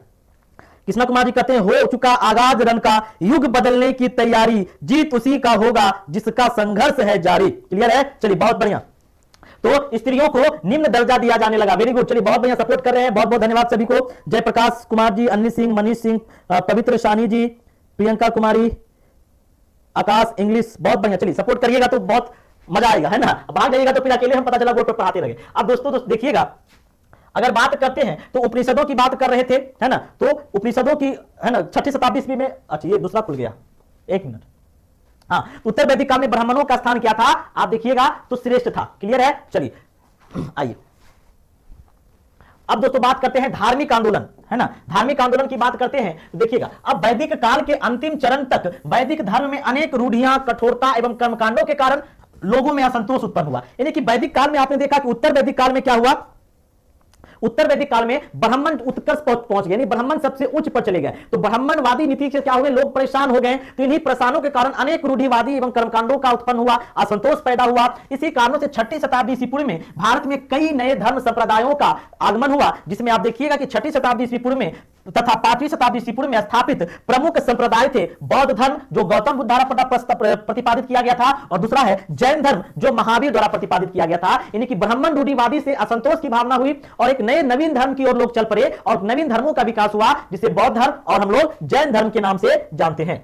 कृष्णा कुमार जी कहते हैं हो चुका आगाज रन का, युग बदलने की तैयारी, जीत उसी का होगा जिसका संघर्ष है जारी। क्लियर है? चलिए बहुत बढ़िया। तो स्त्रियों को निम्न दर्जा दिया जाने लगा। वेरी गुड, चलिए बहुत बढ़िया, सपोर्ट कर रहे हैं, बहुत बहुत धन्यवाद सभी को। जयप्रकाश कुमार जी, अन्नी सिंह, मनीष सिंह, पवित्र शानी जी, प्रियंका कुमारी, आकाश इंग्लिश, बहुत बढ़िया। चलिए सपोर्ट करिएगा तो बहुत मजा आएगा, है ना? भाग जाइएगा तो फिर अकेले हम पता चला बोर्ड पर पढ़ाते रहे। अब दोस्तों देखिएगा, अगर बात करते हैं तो उपनिषदों की बात कर रहे थे, है ना? तो उपनिषदों की, है ना, 6ठी शताब्दी ईस्वी में, अच्छा ये दूसरा खुल गया, एक मिनट। हाँ, उत्तर वैदिक काल में ब्राह्मणों का स्थान क्या था? आप देखिएगा तो श्रेष्ठ था। क्लियर है? चलिए आइए अब दोस्तों बात करते हैं धार्मिक आंदोलन, है ना? धार्मिक आंदोलन की बात करते हैं तो देखिएगा, अब वैदिक काल के अंतिम चरण तक वैदिक धर्म में अनेक रूढ़ियां, कठोरता एवं कर्मकांडों के कारण लोगों में असंतोष उत्पन्न हुआ। यानी कि वैदिक काल में आपने देखा कि उत्तर वैदिक काल में क्या हुआ? उत्तर वैदिक काल में ब्राह्मण उत्कर्ष पहुंच गए, यानी ब्राह्मण सबसे उच्च पर चले गए। तो ब्राह्मणवादी नीति से क्या हुए? लोग परेशान हो गए। तो इन्हीं परेशानों के कारण अनेक रूढ़िवादी एवं कर्मकांडों का उत्पन्न हुआ, असंतोष पैदा हुआ। इसी कारणों से 6ठी शताब्दी ईस्वी पूर्व में भारत में कई नए धर्म संप्रदायों का आगमन हुआ, जिसमें आप देखिएगा कि 6ठी शताब्दी ईस्वी पूर्व में तथा 5वीं शताब्दी ईस्वी पूर्व में स्थापित प्रमुख संप्रदाय थे बौद्ध धर्म, जो गौतम बुद्ध द्वारा प्रतिपादित किया गया था, और दूसरा है जैन धर्म, जो महावीर द्वारा प्रतिपादित किया गया था। यानी कि ब्राह्मण रूढ़िवादी से असंतोष की भावना हुई और एक नए नवीन धर्म की ओर लोग चल पड़े और नवीन धर्मों का विकास हुआ, जिसे बौद्ध धर्म और हम लोग जैन धर्म के नाम से जानते हैं।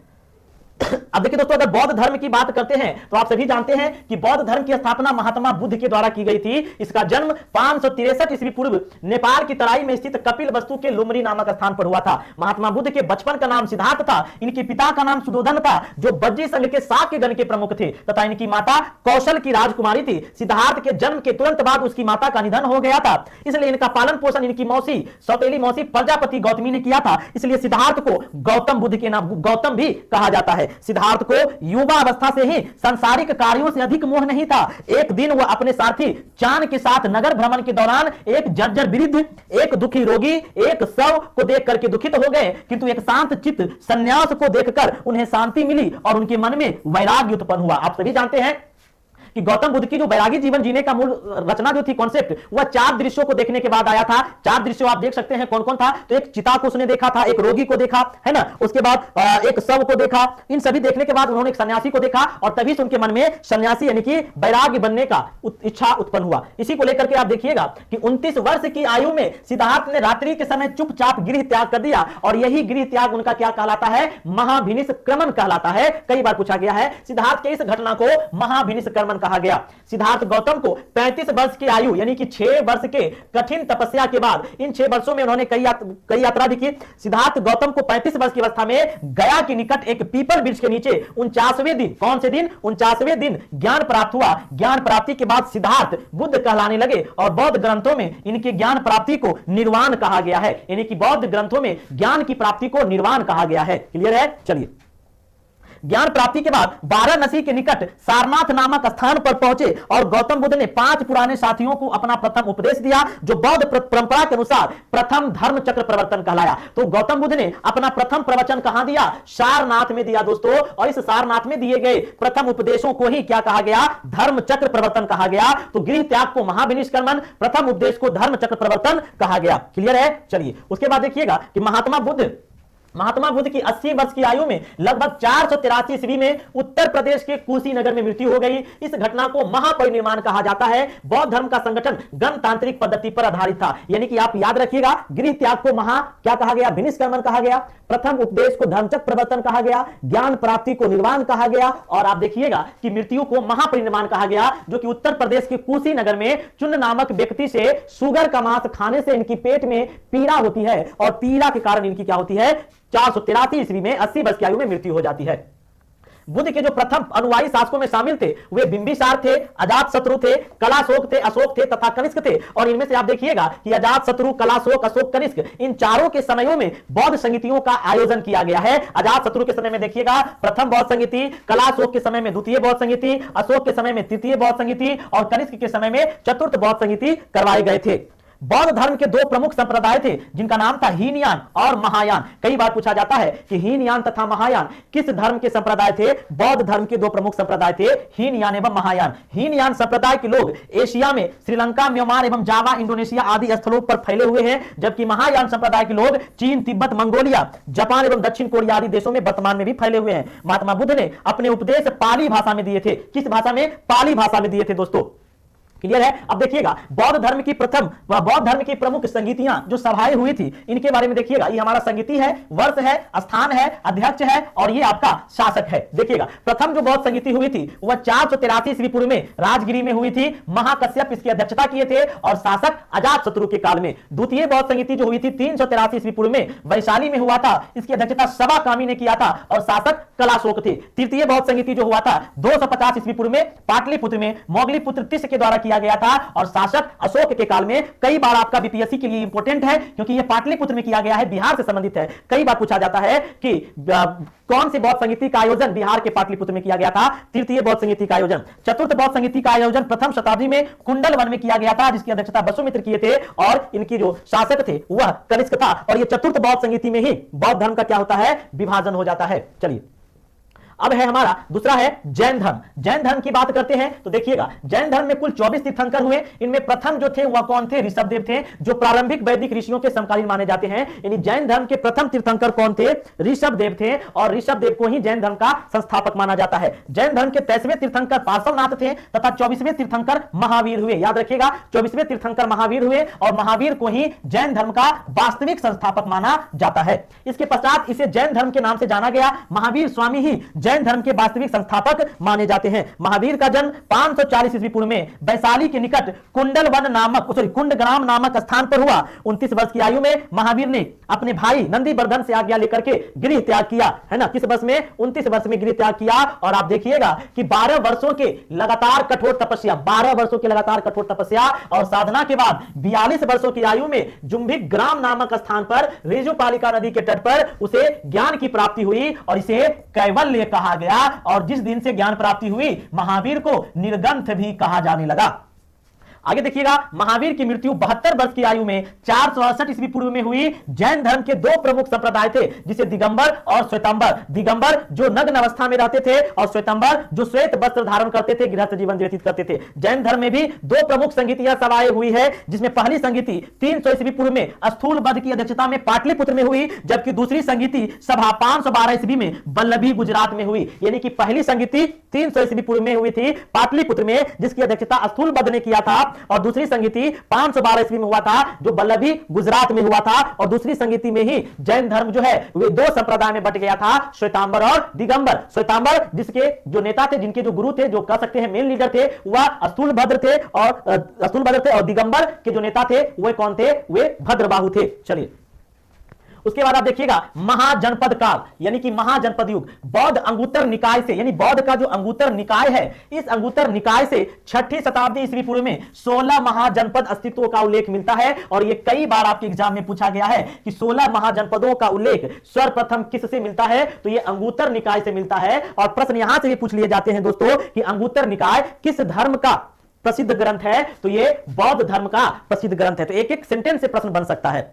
अब देखिए दोस्तों, अगर बौद्ध धर्म की बात करते हैं तो आप सभी जानते हैं कि बौद्ध धर्म की स्थापना महात्मा बुद्ध के द्वारा की गई थी। इसका जन्म 563 ईस्वी पूर्व नेपाल की तराई में स्थित कपिल वस्तु के लुमरी नामक स्थान पर हुआ था। महात्मा बुद्ध के बचपन का नाम सिद्धार्थ था। इनके पिता का नाम सुधोधन था, जो बज्जी संघ के शाक्य गण के प्रमुख थे, तथा इनकी माता कौशल की राजकुमारी थी। सिद्धार्थ के जन्म के तुरंत बाद उसकी माता का निधन हो गया था, इसलिए इनका पालन पोषण इनकी मौसी, सौतेली मौसी प्रजापति गौतमी ने किया था। इसलिए सिद्धार्थ को गौतम बुद्ध के नाम गौतम भी कहा जाता है। सिद्धार्थ को युवा अवस्था से ही सांसारिक कार्यों से अधिक मोह नहीं था। एक दिन वह अपने साथी चान के साथ नगर भ्रमण के दौरान एक जर्जर वृद्ध, एक दुखी रोगी, एक शव को देख करके दुखित हो गए, किंतु एक शांत चित्त सन्यास को देखकर उन्हें शांति मिली और उनके मन में वैराग्य उत्पन्न हुआ। आप सभी जानते हैं कि गौतम बुद्ध की जो वैरागी जीवन जीने का मूल रचना जो थी, कॉन्सेप्ट, वह 4 दृश्यों को देखने के बाद आया था। 4 दृश्यों आप देख सकते हैं कौन कौन था? तो एक चिता को उसने देखा था, एक रोगी को देखा, है ना, उसके बाद एक शव को देखा। इन सभी देखने के बाद उन्होंने एक सन्यासी को देखा और तभी से उनके मन में सन्यासी यानी कि वैराग्य बनने का इच्छा उत्पन्न हुआ। इसी को लेकर के आप देखिएगा कि 29 वर्ष की आयु में सिद्धार्थ ने रात्रि के समय चुपचाप गृह त्याग कर दिया और यही गृह त्याग उनका क्या कहलाता है? महाभिनिष्क्रमण कहलाता है। कई बार पूछा गया है। सिद्धार्थ के इस घटना को महाभिनिष्क्रमण कहा गया। सिद्धार्थ गौतम को 35 वर्ष की आयु यानी कि 6 वर्ष के कठिन तपस्या के बाद, इन 6 वर्षों में उन्होंने कई यात्रा भी की। सिद्धार्थ गौतम को 35 वर्ष की अवस्था में गया के निकट एक पीपल वृक्ष के नीचे 49वें दिन, कौन से दिन? 49वें दिन ज्ञान प्राप्त हुआ। ज्ञान प्राप्ति के बाद सिद्धार्थ बुद्ध कहलाने लगे और बौद्ध ग्रंथों में इनके ज्ञान प्राप्ति को निर्वाण कहा गया है। यानी कि बौद्ध ग्रंथों में ज्ञान की प्राप्ति को निर्वाण कहा गया है। क्लियर है? चलिए, ज्ञान प्राप्ति के बाद वाराणसी के निकट सारनाथ नामक स्थान पर पहुंचे और गौतम बुद्ध ने 5 पुराने साथियों को अपना प्रथम उपदेश दिया, जो बौद्ध परंपरा के अनुसार प्रथम धर्म चक्र प्रवर्तन कहलाया। तो गौतम बुद्ध ने अपना प्रथम प्रवचन कहां दिया? सारनाथ में दिया दोस्तों। और इस सारनाथ में दिए गए प्रथम उपदेशों को ही क्या कहा गया? धर्म चक्र प्रवर्तन कहा गया। तो गृह त्याग को महाभिनिष्क्रमण, प्रथम उपदेश को धर्म चक्र प्रवर्तन कहा गया। क्लियर है? चलिए, उसके बाद देखिएगा कि महात्मा बुद्ध महात्मा बुद्ध की 80 वर्ष की आयु में लगभग 483 ईस्वी में उत्तर प्रदेश के कुशीनगर में मृत्यु हो गई। इस घटना को महापरिनिर्वाण कहा जाता है। बौद्ध धर्म का संगठन गणतांत्रिक पद्धति पर आधारित था, यानी कि आप याद रखिएगा, गृह त्याग को क्या कहा गया, विनिष्क्रमण कहा गया, प्रथम उपदेश को धर्मचक्र प्रवर्तन कहा गया, ज्ञान प्राप्ति को निर्वाण कहा गया, और आप देखिएगा कि मृत्यु को महापरिनिर्वाण कहा गया, जो कि उत्तर प्रदेश के कुशीनगर में चुन नामक व्यक्ति से सुगर का मांस खाने से इनकी पेट में पीड़ा होती है, और पीड़ा के कारण इनकी क्या होती है, 483 ईस्वी में 80 वर्ष की आयु में मृत्यु हो जाती है। बुद्ध के जो प्रथम अनुयायी शासकों में शामिल थे वे बिंबिसार थे, अजातशत्रु थे, कलाशोक थे, अशोक थे तथा कनिष्क थे। और इनमें से आप देखिएगा कि अजातशत्रु, कलाशोक, अशोक, कनिष्क, इन चारों के समयों में बौद्ध संगीतियों का आयोजन किया गया है। अजातशत्रु के समय में देखिएगा प्रथम बौद्ध संगीति, कलाशोक के समय में द्वितीय बौद्ध संगीति, अशोक के समय में तृतीय बौद्ध संगीति और कनिष्क के समय में चतुर्थ बौद्ध संगीति करवाए गए थे। बौद्ध धर्म के दो प्रमुख संप्रदाय थे जिनका नाम था हीनयान और महायान। कई बार पूछा जाता है कि हीनयान तथा महायान किस धर्म के संप्रदाय थे। बौद्ध धर्म के दो प्रमुख संप्रदाय थे, हीनयान एवं महायान। हीनयान संप्रदाय के लोग एशिया में श्रीलंका, म्यांमार एवं जावा, इंडोनेशिया आदि स्थलों पर फैले हुए हैं, जबकि महायान संप्रदाय के लोग चीन, तिब्बत, मंगोलिया, जापान एवं दक्षिण कोरिया आदि देशों में वर्तमान में भी फैले हुए हैं। महात्मा बुद्ध ने अपने उपदेश पाली भाषा में दिए थे। किस भाषा में? पाली भाषा में दिए थे दोस्तों। क्लियर है? अब देखिएगा बौद्ध धर्म की प्रमुख संगीतियां जो सभाएं हुई थी इनके बारे में देखिएगा। ये हमारा संगीति है, वर्ष है, स्थान है, अध्यक्ष है और ये आपका शासक है। देखिएगा प्रथम जो बौद्ध संगीति हुई थी वह 483 ईस्वी पूर्व में राजगिरी में हुई थी। महाकश्यप इसकी अध्यक्षता किए थे और शासक अजातशत्रु के काल में। द्वितीय बौद्ध संगीति जो हुई थी 383 ईस्वी पूर्व में वैशाली में हुआ था, इसकी अध्यक्षता सवा कामी ने किया था और शासक कलाशोक थे। तृतीय बौद्ध संगीति जो हुआ था 250 ईस्वी पूर्व में पाटलिपुत्र में मोगलीपुत्र तिस्य के द्वारा किया गया था और शासक अशोक के काल में। कई बार आपका बीपीएससी के लिए इंपॉर्टेंट है क्योंकि यह पाटलिपुत्र में किया गया है, बिहार से संबंधित है। कई बार पूछा जाता है कि कौन सी बौद्ध संगीति का आयोजन बिहार के पाटलिपुत्र में किया गया था? तृतीय बौद्ध संगीति का आयोजन। चतुर्थ बौद्ध संगीति का आयोजन प्रथम शताब्दी में कुंडल वन में किया गया था, जिसकी अध्यक्षता वसुमित्र किए थे और इनकी जो शासक थे वह कनिष्क था। और यह चतुर्थ बौद्ध संगीति में ही बौद्ध धर्म का क्या होता है? विभाजन हो जाता है। चलिए अब है हमारा दूसरा है जैन धर्म। जैन धर्म की बात करते हैं तो देखिएगा जैन धर्म में कुल 24 तीर्थंकर हुए। इनमें प्रथम जो थे वह कौन थे? ऋषभदेव थे, जो प्रारंभिक वैदिक ऋषियों के समकालीन माने जाते हैं। यानी जैन धर्म के प्रथम तीर्थंकर कौन थे? ऋषभदेव थे और ऋषभदेव को ही जैन धर्म का संस्थापक माना जाता है। जैन धर्म के 23वें तीर्थंकर पार्श्वनाथ थे तथा 24वें तीर्थंकर महावीर हुए। याद रखिएगा 24वें तीर्थंकर महावीर हुए और महावीर को ही जैन धर्म का वास्तविक संस्थापक माना जाता है। इसके पश्चात इसे जैन धर्म के नाम से जाना गया। महावीर स्वामी ही जैन धर्म के वास्तविक संस्थापक माने जाते हैं। महावीर का जन्म 540 ईस्वी पूर्व में वैशाली के निकट कुंडग्राम नामक स्थान पर हुआ। 29 वर्ष की आयु में महावीर ने अपने भाई नंदीवर्धन से आज्ञा लेकर के गृह त्याग किया, है ना। किस वर्ष में? 29 वर्ष में गृह त्याग किया। और आप देखिएगा कि 12 वर्षों के लगातार कठोर तपस्या, 12 वर्षों के लगातार कठोर तपस्या और साधना के बाद 42 वर्षों की आयु में जुम्भिक ग्राम नामक स्थान पर रेजुपालिका नदी के तट पर उसे ज्ञान की प्राप्ति हुई और इसे कैवल्य कहा गया। और जिस दिन से ज्ञान प्राप्ति हुई महावीर को निर्ग्रंथ भी कहा जाने लगा। आगे देखिएगा महावीर की मृत्यु 72 वर्ष की आयु में 468 ईस्वी पूर्व में हुई। जैन धर्म के दो प्रमुख संप्रदाय थे जिसे दिगंबर और श्वेतांबर। दिगंबर जो नग्न अवस्था में रहते थे और श्वेतांबर जो श्वेत वस्त्र धारण करते थे, गृहस्थ जीवन व्यतीत करते थे। जैन धर्म में भी दो प्रमुख संगीतियां सभाएं हुई है, जिसमें पहली संगीति 300 ईस्वी पूर्व में स्थूलबद्ध की अध्यक्षता में पाटलिपुत्र में हुई, जबकि दूसरी संगीति सभा 512 ईस्वी में वल्लभी गुजरात में हुई। यानी कि पहली संगीति 300 ईस्वी पूर्व में हुई थी पाटलिपुत्र में, जिसकी अध्यक्षता स्थूलबद्ध ने किया था, और दूसरी संगीति 512 ईस्वी में हुआ था जो वल्लभी गुजरात में हुआ था। और दूसरी संगीति में ही जैन धर्म जो है वे दो संप्रदाय में बट गया था, श्वेतांबर और दिगंबर। श्वेतांबर जिसके जो नेता थे, जिनके जो गुरु थे, जो कह सकते हैं मेन लीडर थे, वह स्थूलभद्र थे और दिगंबर के जो नेता थे वे कौन थे? वे भद्रबाहु थे। चलिए उसके बाद आप देखिएगा महाजनपद काल यानी कि महाजनपद युग। बौद्ध अंगुत्तर निकाय से, यानी बौद्ध का जो अंगुत्तर निकाय है, इस अंगुत्तर निकाय से 6ठी शताब्दी ईस्वी पूर्व में 16 महाजनपद अस्तित्व का उल्लेख मिलता है। और यह कई बार आपके एग्जाम में पूछा गया है कि 16 महाजनपदों का उल्लेख सर्वप्रथम किससे मिलता है? तो यह अंगुत्तर निकाय से मिलता है। और प्रश्न यहां से भी पूछ लिए जाते हैं दोस्तों कि अंगुत्तर निकाय किस धर्म का प्रसिद्ध ग्रंथ है? तो यह बौद्ध धर्म का प्रसिद्ध ग्रंथ है। तो एक एक सेंटेंस से प्रश्न बन सकता है।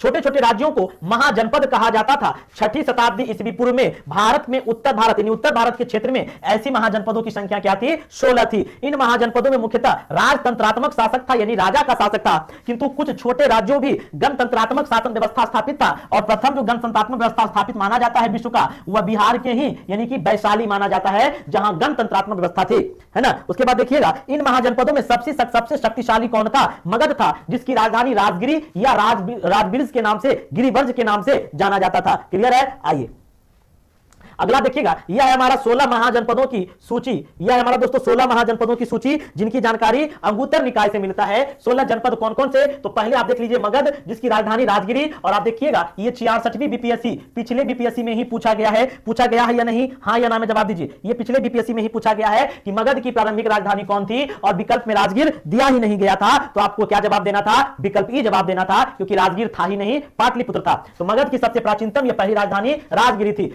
छोटे छोटे राज्यों को महाजनपद कहा जाता था। 6ठी शताब्दी ईस्वी पूर्व में भारत में उत्तर भारत यानी उत्तर भारत के क्षेत्र में ऐसी महाजनपदों की संख्या क्या थी? 16 थी। इन महाजनपदों में मुख्यतः राजतंत्रात्मक शासक था यानी राजा का शासक था, किंतु कुछ छोटे राज्यों भी गणतंत्रात्मक शासन व्यवस्था स्थापित था। और प्रथम जो गणतंत्रात्मक व्यवस्था स्थापित माना जाता है विश्व का, वह बिहार के ही यानी कि वैशाली माना जाता है, जहां गणतंत्रात्मक व्यवस्था थी, है ना। उसके बाद देखिएगा इन महाजनपदों में सबसे शक्तिशाली कौन था? मगध था, जिसकी राजधानी राजगिरी या राजबिल्स के नाम से, गिरिवर्ज के नाम से जाना जाता था। क्लियर है? आइए अगला देखिएगा, यह है हमारा 16 महाजनपदों की सूची। यह है हमारा दोस्तों 16 महाजनपदों की सूची, जिनकी जानकारी अंगुत्तर निकाय से मिलता है। 16 जनपद कौन कौन से? तो पहले आप देख लीजिए मगध, जिसकी राजधानी राजगिरी। और आप देखिएगा ये 66वीं बीपीएससी, पिछले बीपीएससी में ही पूछा गया है या नहीं? हाँ या ना में जवाब दीजिए। ये पिछले बीपीएससी में ही पूछा गया है कि मगध की प्रारंभिक राजधानी कौन थी, और विकल्प में राजगीर दिया ही नहीं गया था, तो आपको क्या जवाब देना था? विकल्प ई जवाब देना था, क्योंकि राजगीर था ही नहीं, पाटलिपुत्र था। तो मगध की सबसे प्राचीनतम यह पहली राजधानी राजगिरी थी।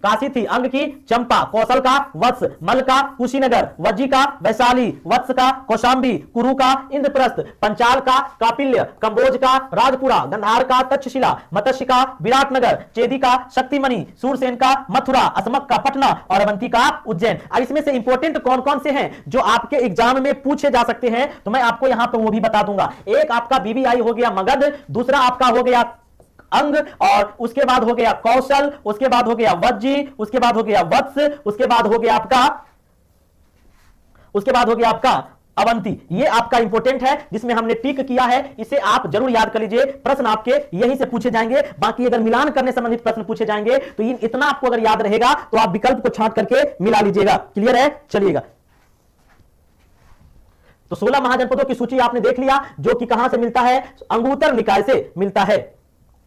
काशी थी, अंग की चंपा, कौशल का वत्स, मल का कुशीनगर, वज्जी का वैशाली, वत्स का कौशांबी, कुरु का इंद्रप्रस्थ, पंचाल का कापिल्य, कंबोज का राजपुरा, गंधार का तक्षशिला, मत्स्य का विराटनगर, चेदी का शक्तिमणि, सूरसेन का मथुरा, असमक का पटना और अवंती का उज्जैन। अब इसमें से इंपॉर्टेंट कौन कौन से हैं जो आपके एग्जाम में पूछे जा सकते हैं, तो मैं आपको यहां पर वो भी बता दूंगा। एक आपका बीबीआई हो गया मगध, दूसरा आपका हो गया अंग, और उसके बाद हो गया कौशल, उसके बाद हो गया वज्जी, उसके बाद हो गया वत्स, उसके बाद हो गया आपका अवंती। ये आपका इंपॉर्टेंट है, जिसमें हमने टिक किया है, इसे आप जरूर याद कर लीजिए। प्रश्न आपके यहीं से पूछे जाएंगे। बाकी अगर मिलान करने संबंधित प्रश्न पूछे जाएंगे तो इतना आपको अगर याद रहेगा तो आप विकल्प को छांट करके मिला लीजिएगा। क्लियर है? चलिएगा, तो 16 महाजनपदों की सूची आपने देख लिया, जो कि कहां से मिलता है? अंगुत्तर निकाय से मिलता है।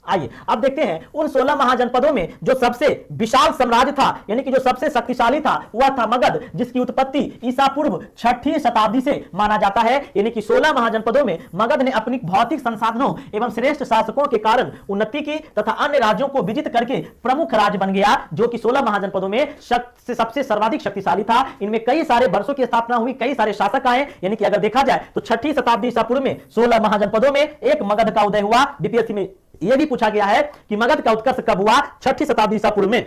आइए अब देखते हैं उन 16 महाजनपदों में जो सबसे विशाल साम्राज्य था, यानी कि जो सबसे शक्तिशाली था, वह था मगध, जिसकी उत्पत्ति ईसा पूर्व 6ठी शताब्दी से माना जाता है। यानी कि 16 महाजनपदों में मगध ने अपनी भौतिक संसाधनों एवं श्रेष्ठ शासकों के कारण उन्नति की तथा अन्य राज्यों को विजित करके प्रमुख राज्य बन गया, जो कि 16 महाजनपदों में सबसे सर्वाधिक शक्तिशाली था। इनमें कई सारे वर्षों की स्थापना हुई, कई सारे शासक आए। यानी कि अगर देखा जाए तो 6ठी शताब्दी ईसा पूर्व में 16 महाजनपदों में एक मगध का उदय हुआ। बीपीएससी में यह भी पूछा गया है कि मगध का उत्कर्ष कब हुआ? 6ठी शताब्दी ईसा पूर्व में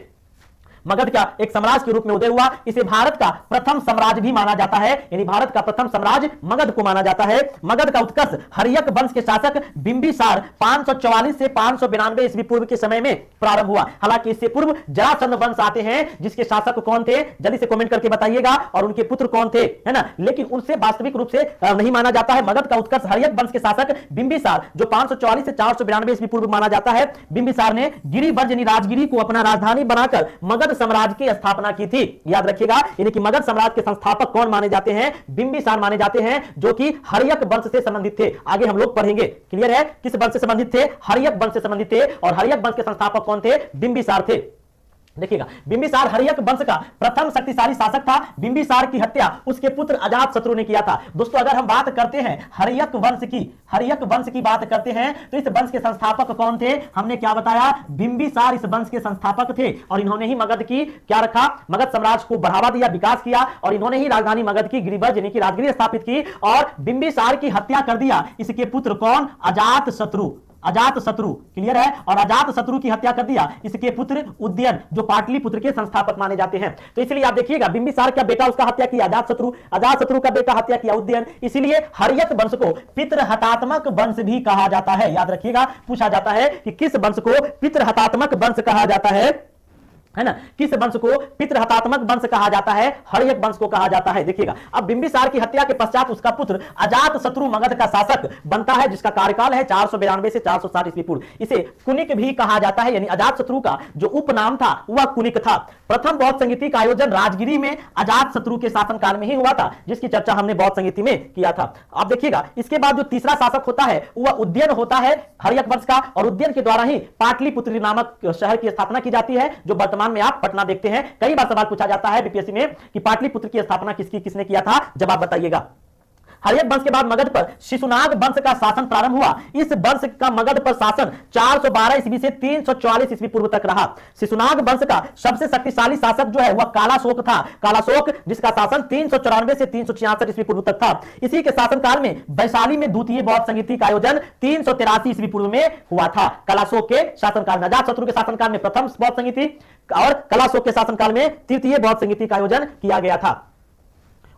मगध का एक साम्राज्य के रूप में उदय हुआ। इसे भारत का प्रथम साम्राज्य भी माना जाता है, यानी भारत का प्रथम साम्राज्य मगध को माना जाता है। मगध का उत्कर्ष हर्यक वंश के शासक बिंबिसार 544 से 592 ईस्वी पूर्व के समय में प्रारंभ हुआ। हालांकि इससे पूर्व जरासंध वंश आते हैं, जिसके शासक कौन थे जल्दी से कमेंट करके बताइएगा, और उनके पुत्र कौन थे, है ना। लेकिन उनसे वास्तविक रूप से नहीं माना जाता है। मगध का उत्कर्ष हर्यक वंश के शासक बिंबिसार, जो 544 से 492 ईस्वी पूर्व माना जाता है, बिंबिसार ने गिरिवर्ज यानी राजगिरी को अपना राजधानी बनाकर मगध साम्राज्य की स्थापना की थी। याद रखिएगा, यानी कि मगध साम्राज्य के संस्थापक कौन माने जाते हैं? बिंबिसार माने जाते हैं, जो कि हर्यक वंश से संबंधित थे। आगे हम लोग पढ़ेंगे। क्लियर है? किस वंश से संबंधित थे? हर्यक वंश से संबंधित थे। और हर्यक वंश के संस्थापक कौन थे? बिंबिसार थे। देखिएगा, बिंबिसार हर्यक वंश का प्रथम शक्तिशाली शासक था। बिंबिसार की हत्या उसके पुत्र अजातशत्रु ने किया था। दोस्तों, अगर हम बात करते हैं हर्यक वंश की बात करते हैं, तो इस वंश के संस्थापक कौन थे? हमने क्या बताया? बिंबिसार इस वंश के संस्थापक थे, और इन्होंने ही मगध की क्या रखा? मगध साम्राज्य को बढ़ावा दिया, विकास किया, और इन्होंने ही राजधानी मगध की गिरिवर्ज यानी कि राजगिरी स्थापित की, और बिंबिसार की हत्या कर दिया इसके पुत्र कौन? अजातशत्रु। क्लियर है? और अजातशत्रु की हत्या कर दिया इसके पुत्र उदयन, जो पाटलिपुत्र के संस्थापक माने जाते हैं। तो इसलिए आप देखिएगा, बिंबिसार का बेटा उसका हत्या किया अजातशत्रु का बेटा हत्या किया उदयन। इसलिए हर्यक वंश को पितृहतात्मक वंश भी कहा जाता है। याद रखिएगा, पूछा जाता है कि किस वंश को पितृहतात्मक वंश कहा जाता है ना। किस वंश को पितृहतात्मक वंश कहा जाता है? हर्यक वंश को कहा जाता है। देखिएगा, अब बिंबिसार की हत्या के पश्चात उसका पुत्र अजातशत्रु मगध का शासक बनता है, जिसका कार्यकाल है 492 से 460 ईस्वी पूर्व। इसे कुनिक भी कहा जाता है, यानी अजातशत्रु का जो उपनाम था वह कुनिक था। प्रथम बौद्ध संगीति का आयोजन राजगिरी में अजातशत्रु के शासनकाल में ही हुआ था, जिसकी चर्चा हमने बौद्ध संगीति में किया था। आप देखिएगा, इसके बाद जो तीसरा शासक होता है वह उदयन होता है हर्यक वंश का, और उदयन के द्वारा ही पाटलिपुत्र नामक शहर की स्थापना की जाती है, जो वर्तमान में आप पटना देखते हैं। कई बार सवाल पूछा जाता है बीपीएससी में कि पाटलिपुत्र की स्थापना किसने किया था? जवाब बताइएगा। हर्यक वंश के बाद मगध पर शिशुनाग वंश का शासन प्रारंभ हुआ। इस वंश का मगध पर शासन 412 ईस्वी से 344 ईस्वी पूर्व तक रहा। शिशुनाग वंश का सबसे शक्तिशाली शासक जो है वह कालाशोक था। कालाशोक जिसका शासन 394 से 366 ईस्वी पूर्व तक था। इसी के शासनकाल में वैशाली में द्वितीय बौद्ध संगीति का आयोजन 383 ईस्वी पूर्व में हुआ था। कालाशोक के शासनकाल में, अजातशत्रु के शासनकाल में प्रथम बौद्ध संगीति और कलाशोक के शासनकाल में तृतीय बौद्ध संगीति का आयोजन किया गया था।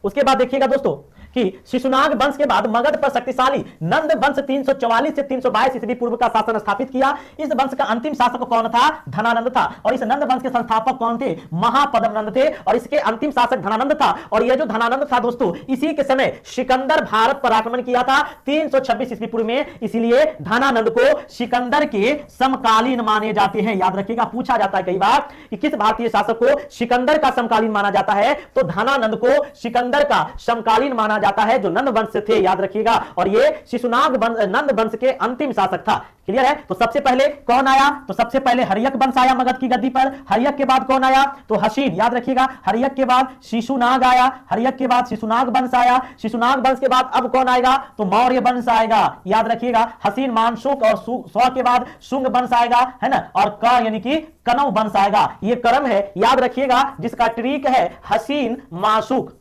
उसके बाद देखिएगा दोस्तों कि शिशुनाग वंश के बाद मगध पर शक्तिशाली नंद वंश 344 से 322 ईस्वी पूर्व का शासन स्थापित किया। इस वंश का अंतिम शासक कौन था? धनानंद था। और इस नंद वंश के संस्थापक कौन थे? महापद्मनंद थे। और इसके अंतिम शासक धनानंद था। और यह जो धनानंद था दोस्तों, इसी के समय सिकंदर भारत पर आक्रमण किया था 326 ईस्वी पूर्व में। इसलिए धनानंद को सिकंदर के समकालीन माने जाते हैं। याद रखिएगा, पूछा जाता है कई बार कि किस भारतीय शासक को सिकंदर का समकालीन माना जाता है, तो धनानंद को सिकंदर का समकालीन माना जाता है, जो नंद वंश से थे। याद रखिएगा। और ये शिशुनाग नंद वंश के अंतिम शासक था। क्लियर है? तो सबसे पहले कौन आया? तो सबसे पहले हर्यक वंश आया मगध की गद्दी पर। हर्यक के बाद कौन आया? तो हसीन। याद रखिएगा, हर्यक के बाद शिशुनाग आया। हर्यक के बाद शिशुनाग वंश आया। शिशुनाग वंश के बाद अब कौन आएगा? तो मौर्य वंश आएगा। याद रखिएगा, हसीन मानशुक और स्व के बाद शुंग वंश आएगा, है ना। और क यानी कि कनव वंश आएगा। ये क्रम है, याद रखिएगा, जिसका ट्रिक है हसीन माशुक।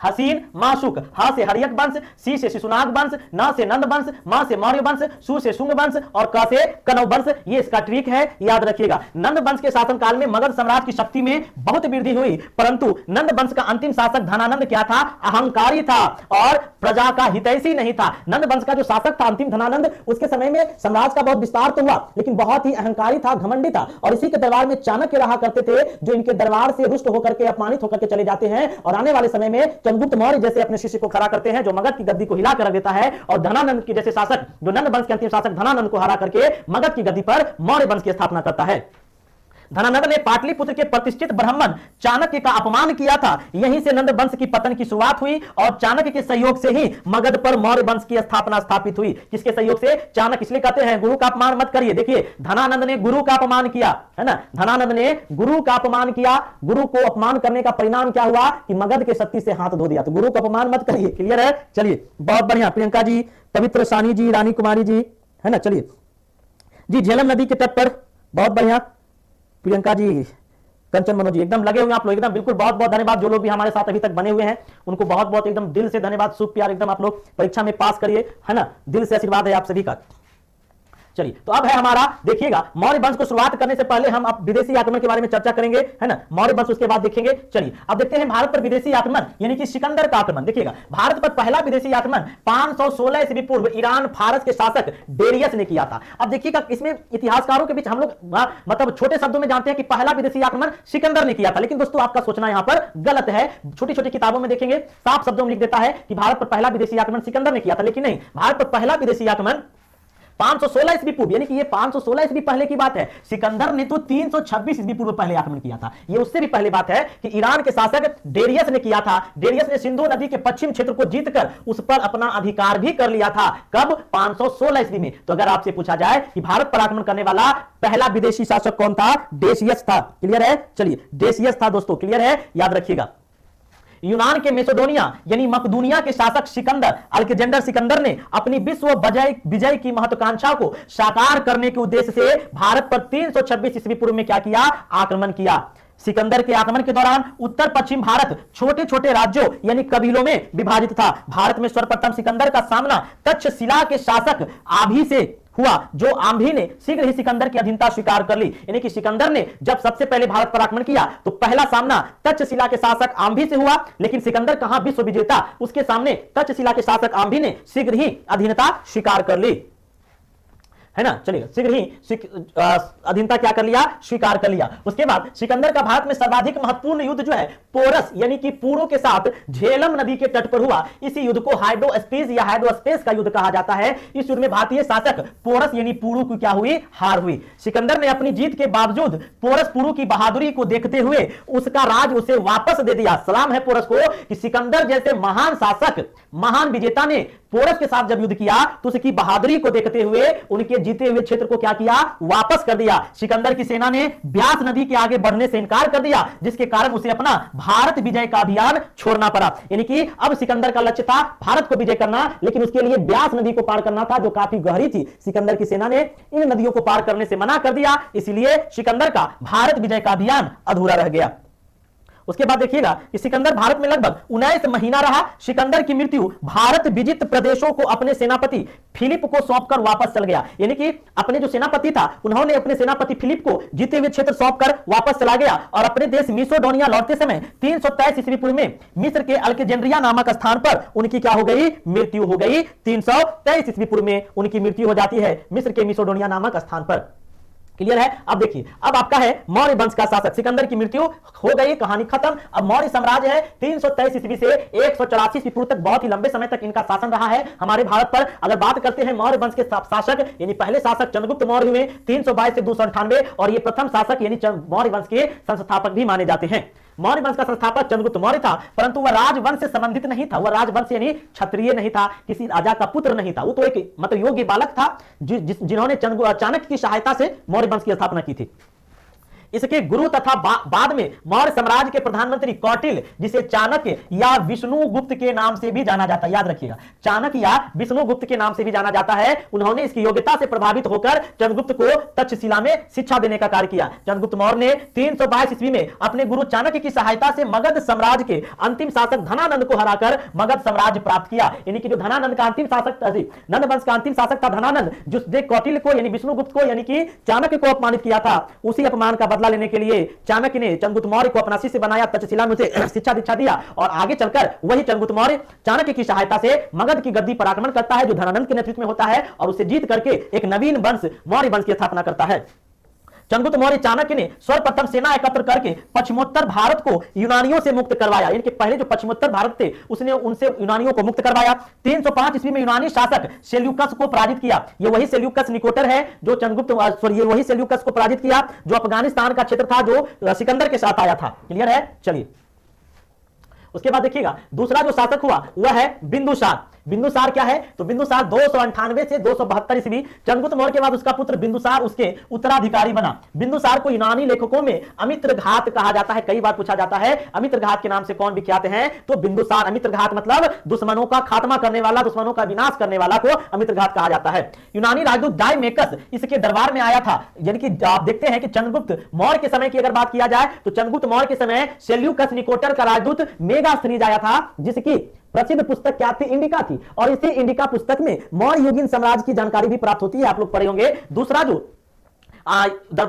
हसीन माशुक। हा से हर्यक वंश, सी से शिशुनाग वंश, न से नंद वंश, मा से मौर्य वंश, सु से शुंग वंश और क से कनव वंश। ये इसका ट्रिक है, याद रखिएगा। नंद वंश के शासनकाल में मगध साम्राज्य की शक्ति में बहुत वृद्धि हुई, परंतु नंद वंश का अंतिम शासक धनानंद क्या था? अहंकारी था और प्रजा का हितैषी नहीं था। नंद वंश का जो शासक था अंतिम धनानंद, उसके समय में साम्राज्य का बहुत विस्तार तो हुआ, लेकिन बहुत ही अहंकारी था, घमंडी था। और इसी के दरबार में चाणक्य रहा करते थे, जो इनके दरबार से रुष्ट होकर के, अपमानित होकर के चले जाते हैं और आने वाले समय में चंद्रगुप्त मौर्य जैसे अपने शिष्य को खड़ा करते हैं, जो मगध की गद्दी को हिला कर रख देता है। और धनानंद के जैसे शासक, जो नंद वंश के अंतिम शासक धनानंद को हरा करके मगध की गद्दी पर मौर्य वंश की स्थापना करता है। धनानंद ने पाटलिपुत्र के प्रतिष्ठित ब्राह्मण चाणक्य का अपमान किया था। यहीं से नंद वंश की पतन की शुरुआत हुई और चाणक्य के सहयोग से ही मगध पर मौर्य वंश की स्थापना स्थापित हुई। किसके सहयोग से? चाणक्य। इसलिए कहते हैं गुरु का अपमान मत करिए। देखिए, धनानंद ने गुरु का अपमान किया, है ना। धनानंद ने गुरु का अपमान किया। गुरु को अपमान करने का परिणाम क्या हुआ? कि मगध के शक्ति से हाथ धो दिया। तो गुरु का अपमान मत करिए। क्लियर है? चलिए, बहुत बढ़िया। प्रियंका जी, पवित्र सानी जी, रानी कुमारी जी, है ना। चलिए जी, झेलम नदी के तट पर, बहुत बढ़िया। प्रियंका जी, कंचन मनोज जी, एकदम लगे हुए आप लोग, एकदम बिल्कुल। बहुत बहुत धन्यवाद। जो लोग भी हमारे साथ अभी तक बने हुए हैं उनको बहुत बहुत एकदम दिल से धन्यवाद। शुभ प्यार, एकदम आप लोग परीक्षा में पास करिए, है ना। दिल से आशीर्वाद है आप सभी का। चलिए, तो अब है हमारा, देखिएगा, मौर्य वंश को शुरुआत करने से पहले हम अब विदेशी आक्रमण के बारे में चर्चा करेंगे, है ना। मौर्य वंश उसके बाद देखेंगे। चलिए, अब देखते हैं भारत पर विदेशी आक्रमण, यानी कि सिकंदर का आक्रमण। देखिएगा, भारत पर पहला विदेशी आक्रमण 516 ईस्वी पूर्व ईरान फारस के शासक डेरियस ने किया था। अब देखिएगा, इसमें इतिहासकारों के बीच हम लोग मतलब छोटे शब्दों में जानते हैं कि पहला विदेशी आक्रमण सिकंदर ने किया था, लेकिन दोस्तों आपका सोचना यहां पर गलत है। छोटी छोटी किताबों में देखेंगे, साफ शब्दों में लिख देता है कि भारत पर पहला विदेशी आक्रमण सिकंदर ने किया था, लेकिन नहीं, भारत पर पहला विदेशी आक्रमण 516 ईस्वी पूर्व, यानी कि ये 516 ईस्वी पहले की बात है। सिकंदर ने तो 326 ईस्वी पूर्व पहले आक्रमण किया था। ये उससे भी पहले बात है कि ईरान के शासक डेरियस ने किया था। डेरियस ने सिंधु नदी के पश्चिम क्षेत्र को जीतकर उस पर अपना अधिकार भी कर लिया था। कब? 516 ईस्वी में। तो अगर आपसे पूछा जाए कि भारत पर आक्रमण करने वाला पहला विदेशी शासक कौन था? डेसियस था। क्लियर है? चलिए, डेसियस था दोस्तों। क्लियर है? याद रखिएगा। यूनान के मेसिडोनिया यानी मकदूनिया के शासक सिकंदर, अलेक्जेंडर सिकंदर ने अपनी विश्व विजय की महत्वाकांक्षा को साकार करने के उद्देश्य से भारत पर 326 ईस्वी पूर्व में क्या किया? आक्रमण किया। सिकंदर के आक्रमण के दौरान उत्तर पश्चिम भारत छोटे छोटे राज्यों यानी कबीलों में विभाजित था। भारत में सर्वप्रथम सिकंदर का सामना तक्षशिला के शासक आभी से हुआ, जो आंभी ने शीघ्र ही सिकंदर की अधीनता स्वीकार कर ली। यानी कि सिकंदर ने जब सबसे पहले भारत पर आक्रमण किया तो पहला सामना तक्षशिला के शासक आंभी से हुआ, लेकिन सिकंदर कहां विश्व विजेता, उसके सामने तक्षशिला के शासक आंभी ने शीघ्र ही अधीनता स्वीकार कर ली, है ना। चलिए, शीघ्र ही अधीनता क्या कर लिया? स्वीकार कर लिया। उसके बाद सिकंदर का भारत में सर्वाधिक महत्वपूर्ण युद्ध जो है पोरस यानी कि पूरो के साथ झेलम नदी के तट पर हुआ। इसी युद्ध को हाइड्रोस्पेस या हाइड्रोस्पेस का युद्ध कहा जाता है। इस युद्ध में भारतीय शासक पोरस यानी पुरु की क्या हुई? हार हुई। सिकंदर ने अपनी जीत के बावजूद पोरस पुरु की बहादुरी को देखते हुए उसका राज उसे वापस दे दिया। सलाम है पोरस को कि सिकंदर जैसे महान शासक, महान विजेता ने पोरस के साथ जब युद्ध किया तो उसकी बहादुरी को देखते हुए, उनके जीते हुए क्षेत्र को क्या किया, वापस कर दिया। सिकंदर की सेना ने ब्यास नदी के आगे बढ़ने से इनकार कर दिया, जिसके कारण उसे अपना भारत विजय का अभियान छोड़ना पड़ा। यानी कि अब सिकंदर का लक्ष्य था भारत को विजय करना, लेकिन उसके लिए ब्यास नदी को पार करना था जो काफी गहरी थी। सिकंदर की सेना ने इन नदियों को पार करने से मना कर दिया, इसलिए सिकंदर का भारत विजय का अभियान अधूरा रह गया। उसके बाद देखिएगा कि सिकंदर भारत में लगभग 19 महीना रहा। सिकंदर की मृत्यु भारत विजित प्रदेशों को अपने सेनापति फिलिप को सौंपकर वापस चल गया। यानी कि अपने जो सेनापति था उन्होंने अपने सेनापति फिलिप को जीते हुए क्षेत्र सौंपकर वापस चला गया और अपने देश मिसोडोनिया लौटते समय 323 ईस्वी पूर्व में मिस्र के अल्केजेंड्रिया नामक स्थान पर उनकी क्या हो गई, मृत्यु हो गई। 323 ईस्वी पूर्व में उनकी मृत्यु हो जाती है मिस्र के मिसोडोनिया नामक स्थान पर। क्लियर है। अब देखिए, अब आपका है मौर्य वंश का शासक। सिकंदर की मृत्यु हो गई, कहानी खत्म। अब मौर्य साम्राज्य है 323 ईस्वी से 184 ईस्वी पूर्व तक, बहुत ही लंबे समय तक इनका शासन रहा है हमारे भारत पर। अगर बात करते हैं मौर्य वंश के शासक, यानी पहले शासक चंद्रगुप्त मौर्य हुए 322 से 298, और ये प्रथम शासक यानी मौर्य वंश के संस्थापक भी माने जाते हैं। मौर्य वंश का संस्थापक चंद्रगुप्त मौर्य था, परंतु वह राजवंश से संबंधित नहीं था। वह राजवंश यानी क्षत्रिय नहीं था, किसी राजा का पुत्र नहीं था। वो तो एक मतलब योग्य बालक था जिन्होंने चाणक्य की सहायता से मौर्य वंश की स्थापना की थी। इसके गुरु तथा बाद में मौर्य साम्राज्य के प्रधानमंत्री कौटिल्य, जिसे चाणक्य या विष्णुगुप्त के नाम से भी जाना जाता है, याद रखिएगा, चाणक्य या विष्णुगुप्त के नाम से भी जाना जाता है। उन्होंने इसकी योग्यता से प्रभावित होकर चंद्रगुप्त को तक्षशिला में शिक्षा देने का कार्य किया। चंद्रगुप्त मौर्य ने 322 ईस्वी में अपने गुरु चाणक्य की सहायता से मगध साम्राज्य के अंतिम शासक धनानंद को हराकर मगध साम्राज्य प्राप्त किया। यानी कि जो धनानंद का अंतिम शासक था, नंद वंश का अंतिम शासक था धनानंद, जिसने कौटिल्य को यानी विष्णुगुप्त को यानी कि चाणक्य को अपमानित किया था, उसी अपमान का बदला लेने के लिए चाणक्य ने चंद्रगुप्त मौर्य को अपना शिष्य बनाया, तक्षशिला में उसे शिक्षा दीक्षा दिया, और आगे चलकर वही चंद्रगुप्त मौर्य चाणक्य की सहायता से मगध की गद्दी पर आक्रमण करता है, जो धनानंद के नेतृत्व में होता है, और उसे जीत करके एक नवीन वंश मौर्य वंश की स्थापना करता है। चंद्रगुप्त मौर्य चाणक्य ने सर्वप्रथम सेना एकत्र करके पश्चिमोत्तर भारत को यूनानियों से मुक्त करवाया। यानी कि पहले जो पश्चिमोत्तर भारत थे उसने उनसे यूनानियों को मुक्त करवाया। 305 ईस्वी में यूनानी शासक सेल्यूकस को पराजित किया। ये वही सेल्यूकस निकोटर है जो ये वही सेल्यूकस को पराजित किया जो अफगानिस्तान का क्षेत्र था, जो सिकंदर के साथ आया था। क्लियर है। चलिए उसके बाद देखिएगा दूसरा जो शासक हुआ वह है बिंदुसार। बिंदुसार क्या है, तो बिंदुसार 298 से 272 ईस्वी, चंद्रगुप्त मौर्य के बाद उसका पुत्र बिंदुसार उसके उत्तराधिकारी बना। बिंदुसार को यूनानी लेखकों में अमित्रघात कहा जाता है। कई बार पूछा जाता है अमित्रघात के नाम से कौन विख्यात है, तो बिंदुसार। अमित्रघात मतलब दुश्मनों का खात्मा करने वाला, दुश्मनों का विनाश करने वाला को अमित्रघात कहा जाता है। यूनानी राजदूत डायमेकस इसके दरबार में आया था। यानी कि आप देखते हैं कि चंद्रगुप्त मौर्य के समय की अगर बात किया जाए तो चंद्रगुप्त मौर्य के समय सेल्यूकस निकोटर का राजदूत मेगास्थनीज आया था, जिसकी प्रसिद्ध पुस्तक क्या थी, इंडिका थी, और इसी इंडिका पुस्तक में मौर्य युगीन साम्राज्य की जानकारी भी प्राप्त होती है, आप लोग पढ़े होंगे। दूसरा जो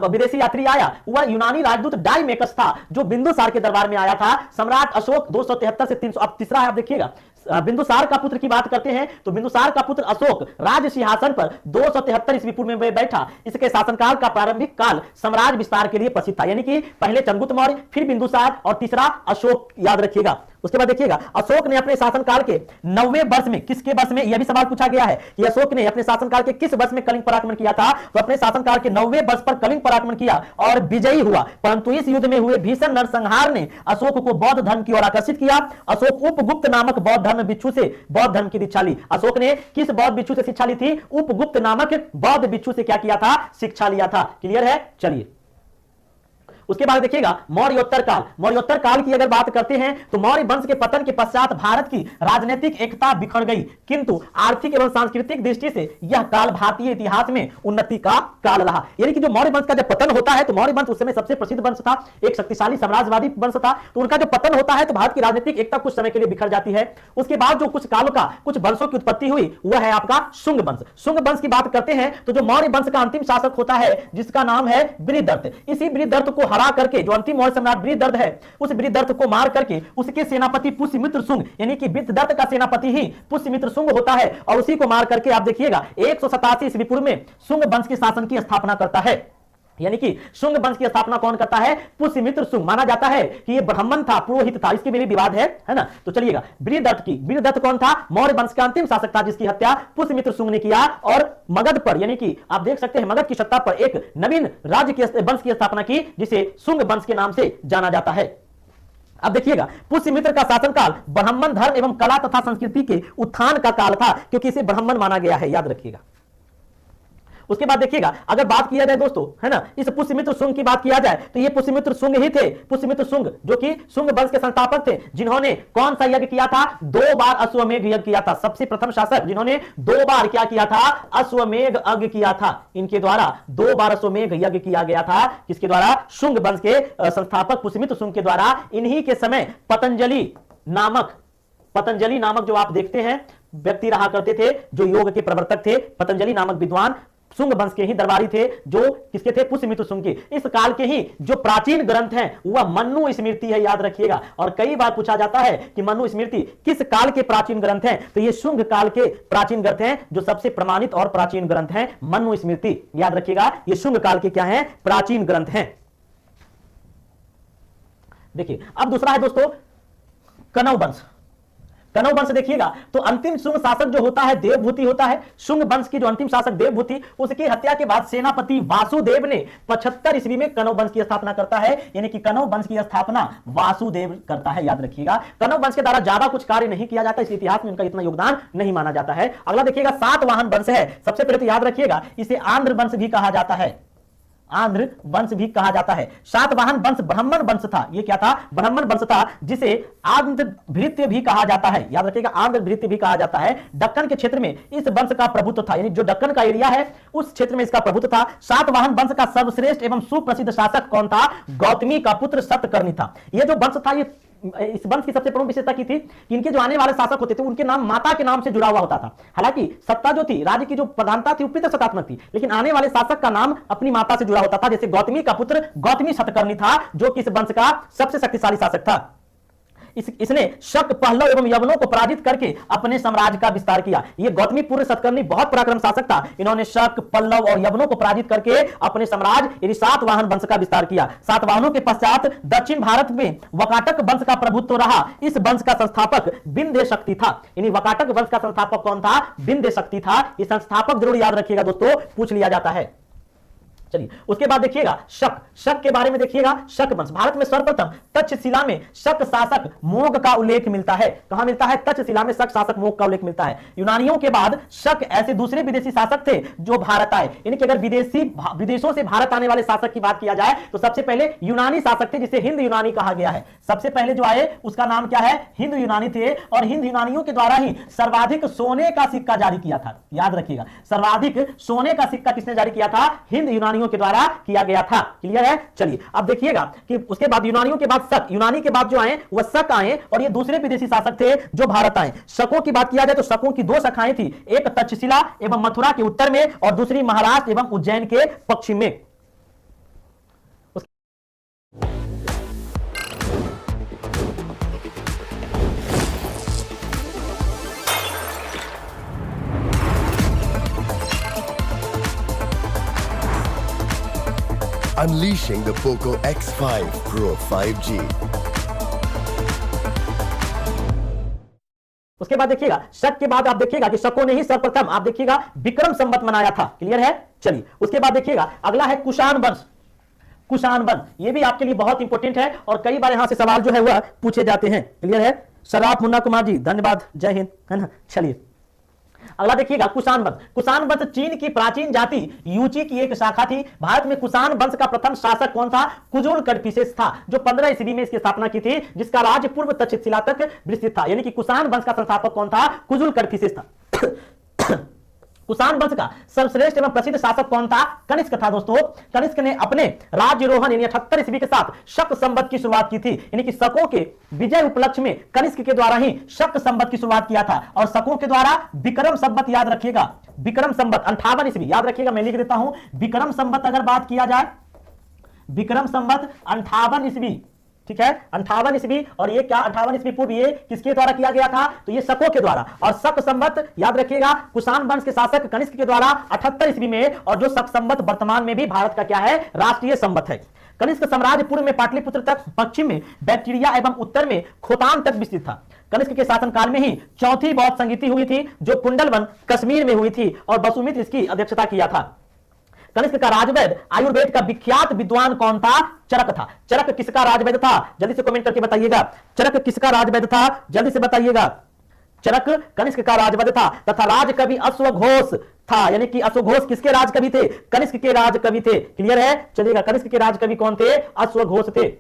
विदेशी यात्री आया वह यूनानी राजदूत डायमेकस था, जो बिंदुसार के दरबार में आया था। सम्राट अशोक 273 से 300। अब तीसरा है, आप देखिएगा बिंदुसार का पुत्र की बात करते हैं तो बिंदुसार का पुत्र अशोक राज सिंहासन पर 273 ईस्वी पूर्व में बैठा। इसके शासनकाल का प्रारंभिक काल साम्राज्य विस्तार के लिए प्रसिद्ध था। यानी कि पहले चंद्रगुप्त मौर्य, फिर बिंदुसार और तीसरा अशोक, याद रखिएगा। उसके बाद देखिएगा अशोक ने अपने शासनकाल के 9वें वर्ष में, किसके वर्ष में, यह भी सवाल पूछा गया है कि अशोक ने अपने शासनकाल के किस वर्ष में कलिंग पर आक्रमण किया था, तो अपने शासनकाल के 9वें वर्ष पर कलिंग पर आक्रमण किया और विजयी हुआ। परंतु इस युद्ध में हुए भीषण नरसंहार ने अशोक को बौद्ध धर्म की ओर आकर्षित किया। अशोक उपगुप्त नामक बौद्ध धर्म भिक्षु से बौद्ध धर्म की दीक्षा ली। अशोक ने किस बौद्ध भिक्षु से शिक्षा ली थी, उपगुप्त नामक बौद्ध भिक्षु से क्या किया था, शिक्षा लिया था। क्लियर है। चलिए उसके बाद देखिएगा मौर्योत्तर काल। मौर्योत्तर काल की अगर बात करते हैं तो मौर्य वंश के पतन के पश्चात भारत की राजनीतिक एकता बिखर गई, किंतु आर्थिक एवं सांस्कृतिक दृष्टि से यह काल भारतीय इतिहास में उन्नति का काल रहा। यानी कि जो मौर्य वंश का जब पतन होता है तो मौर्य वंश उस समय सबसे प्रसिद्ध वंश था, एक शक्तिशाली साम्राज्यवादी वंश था, तो उनका जो पतन होता है तो भारत की राजनीतिक एकता कुछ समय के लिए बिखर जाती है। उसके बाद जो कुछ काल का कुछ वंशों की उत्पत्ति हुई वह है आपका शुंग वंश। शुंग वंश की बात करते हैं तो जो मौर्य वंश का अंतिम शासक होता है जिसका नाम है बृहदर्थ, इसी बृहदर्थ को हरा करके जो अंतिम मौर्य सम्राट बृहदर्थ है, उस बृहदर्थ को मार करके उसके सेनापति पुष्यमित्र शुंग, यानी कि बृहदर्थ का सेनापति ही पुष्यमित्र शुंग होता है, और उसी को मार करके आप देखिएगा 187 ईस्वी पूर्व में शुंग वंश के शासन की स्थापना करता है। यानी कि शुंग वंश की स्थापना कौन करता है, पुष्यमित्र शुंग। माना जाता है कि ये ब्राह्मण था, पुरोहित था, इसके में भी विवाद है ना। तो चलिएगा बृहदर्थ कौन था, मौर्य वंश का अंतिम शासक था जिसकी हत्या पुष्यमित्र शुंग ने किया, और मगध पर यानी कि आप देख सकते हैं मगध की सत्ता पर एक नवीन राज्य के वंश की स्थापना की जिसे शुंग वंश के नाम से जाना जाता है। अब देखिएगा पुष्यमित्र का शासनकाल ब्राह्मण धर्म एवं कला तथा संस्कृति के उत्थान का काल था, क्योंकि इसे ब्राह्मण माना गया है, याद रखिएगा। उसके बाद देखिएगा अगर बात किया जाए दोस्तों, है ना, इस पुष्यमित्र शुंग की बात किया जाए तो ये पुष्यमित्र शुंग ही थे, पुष्यमित्र शुंग जो कि शुंग वंश के संस्थापक थे, जिन्होंने कौन सा यज्ञ किया था? 2 बार अश्वमेध यज्ञ किया था। सबसे प्रथम शासक जिन्होंने 2 बार क्या किया था? अश्वमेध यज्ञ किया था। इनके द्वारा 2 बार अश्वमेध यज्ञ किया गया था। किसके द्वारा? शुंग वंश के संस्थापक पुष्यमित्र शुंग के द्वारा। इन्हीं के समय पतंजलि नामक जो आप देखते हैं व्यक्ति रहा करते थे, जो योग के प्रवर्तक थे, पतंजलि नामक विद्वान शुंग वंश के ही दरबारी थे, जो किसके थे? पुष्यमित्र शुंग के। इस काल के ही जो प्राचीन ग्रंथ हैं वह मनु स्मृति है, याद रखिएगा। और कई बार पूछा जाता है कि मनु स्मृति किस काल के प्राचीन ग्रंथ हैं? तो ये शुंग काल के प्राचीन ग्रंथ हैं, जो सबसे प्रमाणित और प्राचीन ग्रंथ हैं मनु स्मृति, याद रखिएगा। ये शुंग काल के क्या हैं? प्राचीन ग्रंथ हैं। देखिए अब दूसरा है दोस्तों कनव वंश। कनव वंश देखिएगा तो अंतिम शुंग शासक जो होता है देवभूति होता है। शुंग वंश की जो अंतिम शासक देवभूति, उसकी हत्या के बाद सेनापति वासुदेव ने 75 ईस्वी में कनव वंश की स्थापना करता है, यानी कि कनव वंश की स्थापना वासुदेव करता है, याद रखिएगा। कनव वंश के द्वारा ज्यादा कुछ कार्य नहीं किया जाता, इस इतिहास में उनका इतना योगदान नहीं माना जाता है। अगला देखिएगा सातवाहन वंश है। सबसे पहले तो याद रखिएगा इसे आंध्र वंश भी कहा जाता है, आंध्र वंश भी कहा जाता है। सातवाहन वंश ब्राह्मण वंश था। ये क्या था? ब्राह्मण वंश था, जिसे आंध्र भृत्य भी कहा जाता है, याद रखिएगा, आंध्र भृत्य भी कहा जाता है। दक्कन के क्षेत्र में इस वंश का प्रभुत्व था, यानी जो दक्कन का एरिया है उस क्षेत्र में इसका प्रभुत्व था। सातवाहन वंश का सर्वश्रेष्ठ एवं सुप्रसिद्ध शासक कौन था? गौतमी का पुत्र सत्यकर्णी था। यह जो वंश था, ये इस वंश की सबसे प्रमुख विशेषता की थी कि इनके जो आने वाले शासक होते थे उनके नाम माता के नाम से जुड़ा हुआ होता था। हालांकि सत्ता जो थी, राज्य की जो प्रधानता थी, पितृसत्तात्मक थी, लेकिन आने वाले शासक का नाम अपनी माता से जुड़ा होता था। जैसे गौतमी का पुत्र गौतमी सत्यकर्णी था, जो कि इस वंश का सबसे शक्तिशाली शासक था। इसने शक, पहलव एवं यवनों को पराजित करके अपने साम्राज्य का विस्तार किया। ये गौतमी पुत्र सतकर्णी बहुत पराक्रम शासक था। इन्होंने शक, पल्लव और यवनों को पराजित करके अपने साम्राज्य यानी सातवाहन वंश का विस्तार किया। सातवाहनों के पश्चात दक्षिण भारत में वकाटक वंश का प्रभुत्व रहा। इस वंश का संस्थापक विंध्य शक्ति था, यानी वकाटक वंश का संस्थापक कौन था? विंध्य शक्ति था। ये संस्थापक जरूर याद रखिएगा दोस्तों, पूछ लिया जाता है। चलिए उसके बाद देखिएगा शक के बारे में देखिएगा। शक वंश भारत में सर्वप्रथम तक्षशिला में शक शासक मोग का उल्लेख मिलता है। कहां मिलता है? तक्षशिला में शक शासक मोग का उल्लेख मिलता है। यूनानियों के बाद शक ऐसे दूसरे विदेशी शासक थे जो भारत आए, यानी कि अगर विदेशों से भारत आने वाले शासक की बात किया जाए तो सबसे पहले यूनानी शासक थे, जिसे हिंद यूनानी कहा गया है। सबसे पहले जो आए उसका नाम क्या है? हिंद यूनानी थे। और हिंद यूनानियों के द्वारा ही सर्वाधिक सोने का सिक्का जारी किया था, याद रखिएगा। सर्वाधिक सोने का सिक्का किसने जारी किया था? हिंद यूनानियों के द्वारा किया गया था। क्लियर है? चलिए अब देखिएगा कि उसके बाद यूनानियों के बाद शक, यूनानी के बाद जो आए वह शक आए, और ये दूसरे विदेशी शासक थे जो भारत आए। शकों की बात किया जाए तो शकों की 2 शाखाएं थी, एक तक्षशिला एवं मथुरा के उत्तर में और दूसरी महाराष्ट्र एवं उज्जैन के पश्चिम में। Unleashing the Poco X5 Pro 5G. उसके बाद देखिएगा शक के बाद आप देखिएगा कि शकों ने ही सर्वप्रथम आप देखिएगा विक्रम संवत मनाया था। क्लियर है? चलिए उसके बाद देखिएगा अगला है कुषाण वंश। कुषाण वंश ये भी आपके लिए बहुत इंपॉर्टेंट है और कई बार यहां से सवाल जो है वह पूछे जाते हैं। क्लियर है? शराफ मुन्ना कुमार जी धन्यवाद, जय हिंद, है ना। चलिए अगला देखिएगा कुषाण वंश। कुषाण वंश चीन की प्राचीन जाति यूची की एक शाखा थी। भारत में कुषाण वंश का प्रथम शासक कौन था? कुजुल कड़फिसेस था, जो 15 ईस्वी में इसकी स्थापना की थी, जिसका राज्य पूर्व तक्षशिला तक विस्तृत था। यानी कि कुषाण वंश का संस्थापक कौन था? कुजुल कड़फिसेस था। कुषाण वंश का सर्वश्रेष्ठ एवं प्रसिद्ध शासक कौन था? कनिष्क था दोस्तों। कनिष्क ने अपने राज्यरोहण यानी 78 ईस्वी के साथ शक संवत की शुरुआत की थी, यानी कि शकों के विजय उपलक्ष्य में कनिष्क के द्वारा ही शक संवत की शुरुआत किया था। और शकों के द्वारा विक्रम संवत, याद रखिएगा, विक्रम संवत 58 ईस्वी, याद रखिएगा, मैं लिख देता हूं। विक्रम संवत अगर बात किया जाए, विक्रम संवत 58 ईस्वी, ठीक है, 58 ईस्वी। और ये क्या 58 ईस्वी पूर्व ये किसके द्वारा किया गया था? तो ये शकों के द्वारा। और शक संवत याद रखिएगा कुषाण वंश के शासक कनिष्क के द्वारा 78 ईस्वी में। और जो शक संवत वर्तमान में भी भारत का क्या है? राष्ट्रीय संवत है। कनिष्क साम्राज्य पूर्व में पाटलिपुत्र तक, पश्चिम में बैक्टीरिया एवं उत्तर में खोतान तक विस्तृत था। कनिष्क के शासनकाल में ही चौथी बौद्ध संगीति हुई थी, जो कुंडलवन कश्मीर में हुई थी, और वसुमित्र इसकी अध्यक्षता किया था। कनिष्क का राजवैद्य आयुर्वेद का विख्यात विद्वान कौन था? चरक था। चरक किसका राजवैद्य था? जल्दी से कमेंट करके बताइएगा। चरक किसका राजवैद्य था? जल्दी से बताइएगा। चरक कनिष्क का राजवद था तथा राजकवि अश्वघोष था, यानी कि अश्वघोष किसके राजकवि थे? कनिष्क के राजकवि थे। क्लियर है? चलिएगा, कनिष्क के राजकवि कौन थे? अश्वघोष थे।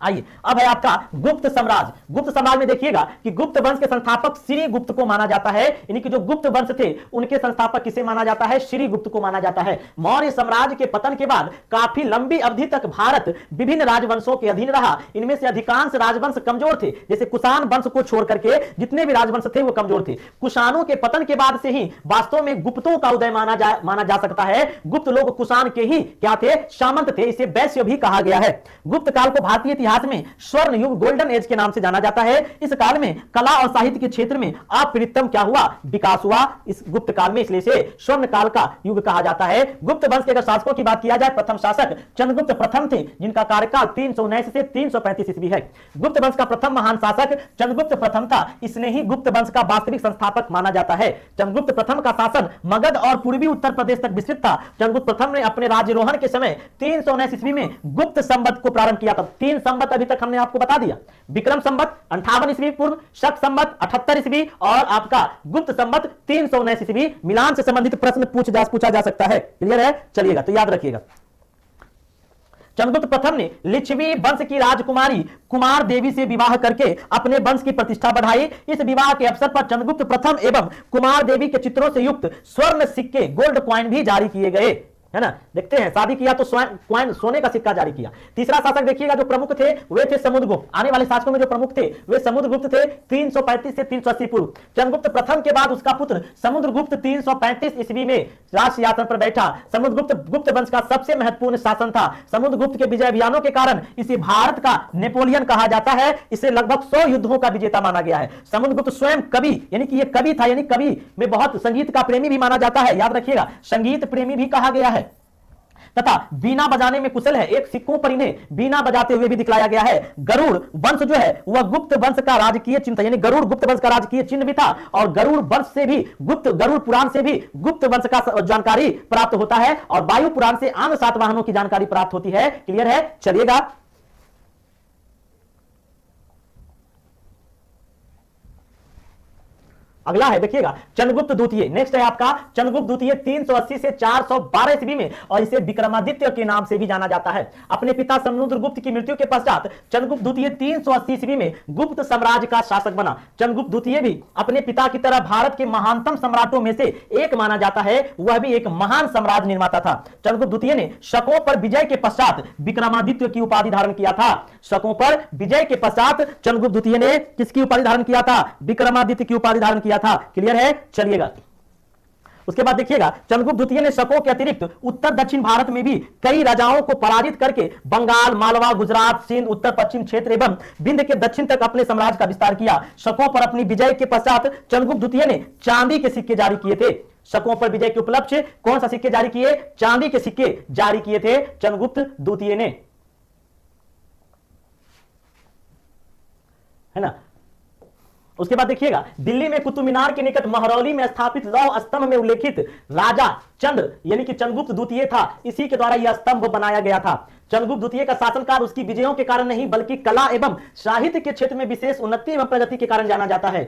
आइए, अब है आपका गुप्त साम्राज्य। गुप्त साम्राज्य में देखिएगा कि गुप्त वंश के संस्थापक श्री गुप्त को माना जाता है, यानी कि जो गुप्त वंश थे उनके संस्थापक किसे माना जाता है? श्री गुप्त को माना जाता है। मौर्य साम्राज्य के पतन के बाद काफी लंबी अवधि तक भारत विभिन्न राजवंशों के अधीन रहा। इनमें से अधिकांश राजवंश कमजोर थे, जैसे कुषाण वंश को छोड़ करके जितने भी राजवंश थे वो कमजोर थे। कुषाणों के पतन के बाद से ही वास्तव में गुप्तों का उदय माना जा सकता है। गुप्त लोग कुषाण के ही क्या थे? सामंत थे। इसे वैश्य भी कहा गया है। गुप्त काल को भारतीय इतिहास में स्वर्ण युग, गोल्डन एज के नाम से जाना जाता है। इस काल में कला और साहित्य के क्षेत्र में अप्रतिम क्या हुआ? विकास हुआ इस गुप्त काल में, इसलिए इसे स्वर्ण काल का युग कहा जाता है। गुप्त वंश के अगर शासकों की बात किया जाए, प्रथम शासक चंद्रगुप्त प्रथम थे, जिनका कार्यकाल 319 से 335 ईस्वी है। गुप्त वंश का प्रथम महान शासक चंद्रगुप्त प्रथम था। इसने ही गुप्त वंश का वास्तविक संस्थापक माना जाता है। चंद्रगुप्त प्रथम का शासन मगध और पूर्वी उत्तर प्रदेश तक विस्तृत था। चंद्रगुप्त प्रथम ने अपने राज्यारोहण के समय 319 ईस्वी में गुप्त संवत को प्रारंभ किया था। 3 संवत अभी तक हमने आपको बता दिया। विक्रम संवत 58 ईस्वी पूर्व, शक संवत 78 ईस्वी और आपका गुप्त संवत 319 ईस्वी। मिलान से संबंधित प्रश्न पूछा जा सकता है। क्लियर है? चलिएगा, तो याद रखिएगा। चंद्रगुप्त प्रथम ने लिच्छवी वंश की राजकुमारी कुमार देवी से विवाह करके अपने वंश की प्रतिष्ठा बढ़ाई। इस विवाह के अवसर पर चंद्रगुप्त प्रथम एवं कुमार देवी के चित्रों से युक्त स्वर्ण सिक्के, गोल्ड कॉइन भी जारी किए गए, है ना। देखते हैं, शादी किया तो कॉइन, सोने का सिक्का जारी किया। तीसरा शासक देखिएगा जो प्रमुख थे वे थे समुद्रगुप्त। आने वाले शासकों में जो प्रमुख थे वे समुद्रगुप्त थे, 335 से 380 पूर्व। चंद्रगुप्त प्रथम के बाद उसका पुत्र समुद्रगुप्त 335 ईस्वी में राज सिंहासन पर बैठा। समुद्रगुप्त गुप्त वंश का सबसे महत्वपूर्ण शासन था। समुद्रगुप्त के विजय अभियानों के कारण इसे भारत का नेपोलियन कहा जाता है। इसे लगभग 100 युद्धों का विजेता माना गया है। समुद्रगुप्त स्वयं कवि, यानी कि ये कवि था, यानी कवि में बहुत संगीत का प्रेमी भी माना जाता है। याद रखिएगा, संगीत प्रेमी भी कहा गया है तथा बीना बजाने में कुशल है। एक सिक्कों पर इन्हें बीना बजाते हुए भी दिखलाया गया है। गरुड़ वंश जो है वह गुप्त वंश का राजकीय चिन्ह था, यानी गरुड़ गुप्त वंश का राजकीय चिन्ह भी था। और गरुड़ वंश से भी गरुड़ पुराण से भी गुप्त वंश का जानकारी प्राप्त होता है और वायु पुराण से अन्य 7 वाहनों की जानकारी प्राप्त होती है। क्लियर है? चलिएगा, अगला है देखिएगा चंद्रगुप्त द्वितीय। नेक्स्ट है आपका चंद्रगुप्त द्वितीय 380 से 412 ईस्वी में, और इसे विक्रमादित्य के नाम से भी जाना जाता है। अपने पिता समुद्रगुप्त की मृत्यु के पश्चात चंद्रगुप्त द्वितीय 380 ईस्वी में गुप्त साम्राज्य का शासक बना। चंद्रगुप्त द्वितीय भी अपने पिता की तरह भारत के महानतम सम्राटों में से एक माना जाता है। वह भी एक महान साम्राज्य निर्माता था। चंद्रगुप्त द्वितीय ने शकों पर विजय के पश्चात विक्रमादित्य की उपाधि धारण किया था। शकों पर विजय के पश्चात चंद्रगुप्त द्वितीय ने किसकी उपाधि धारण किया था? विक्रमादित्य की उपाधि धारण किया था। क्लियर है? चलिएगा, उसके बाद देखिएगा चंद्रगुप्त द्वितीय ने शकों के अतिरिक्त उत्तर दक्षिण भारत में भी कई राजाओं को पराजित करके बंगाल, मालवा, गुजरात, सिंध, उत्तर पश्चिम क्षेत्र एवं विंध्य के दक्षिण तक अपने साम्राज्य का विस्तार किया। शकों पर अपनी विजय के पश्चात चंद्रगुप्त द्वितीय ने चांदी के सिक्के जारी किए थे। शकों पर विजय के उपलक्ष्य कौन सा सिक्के जारी किए? चांदी के सिक्के जारी किए थे चंद्रगुप्त द्वितीय ने, है ना। उसके बाद देखिएगा दिल्ली में कुतुब मीनार के निकट महरौली में स्थापित लौह स्तंभ में उल्लेखित राजा चंद्र, यानी कि चंद्रगुप्त द्वितीय था, इसी के द्वारा यह स्तंभ बनाया गया था। चंद्रगुप्त द्वितीय का शासनकाल उसकी विजयों के कारण नहीं बल्कि कला एवं साहित्य के क्षेत्र में विशेष उन्नति एवं प्रगति के कारण जाना जाता है।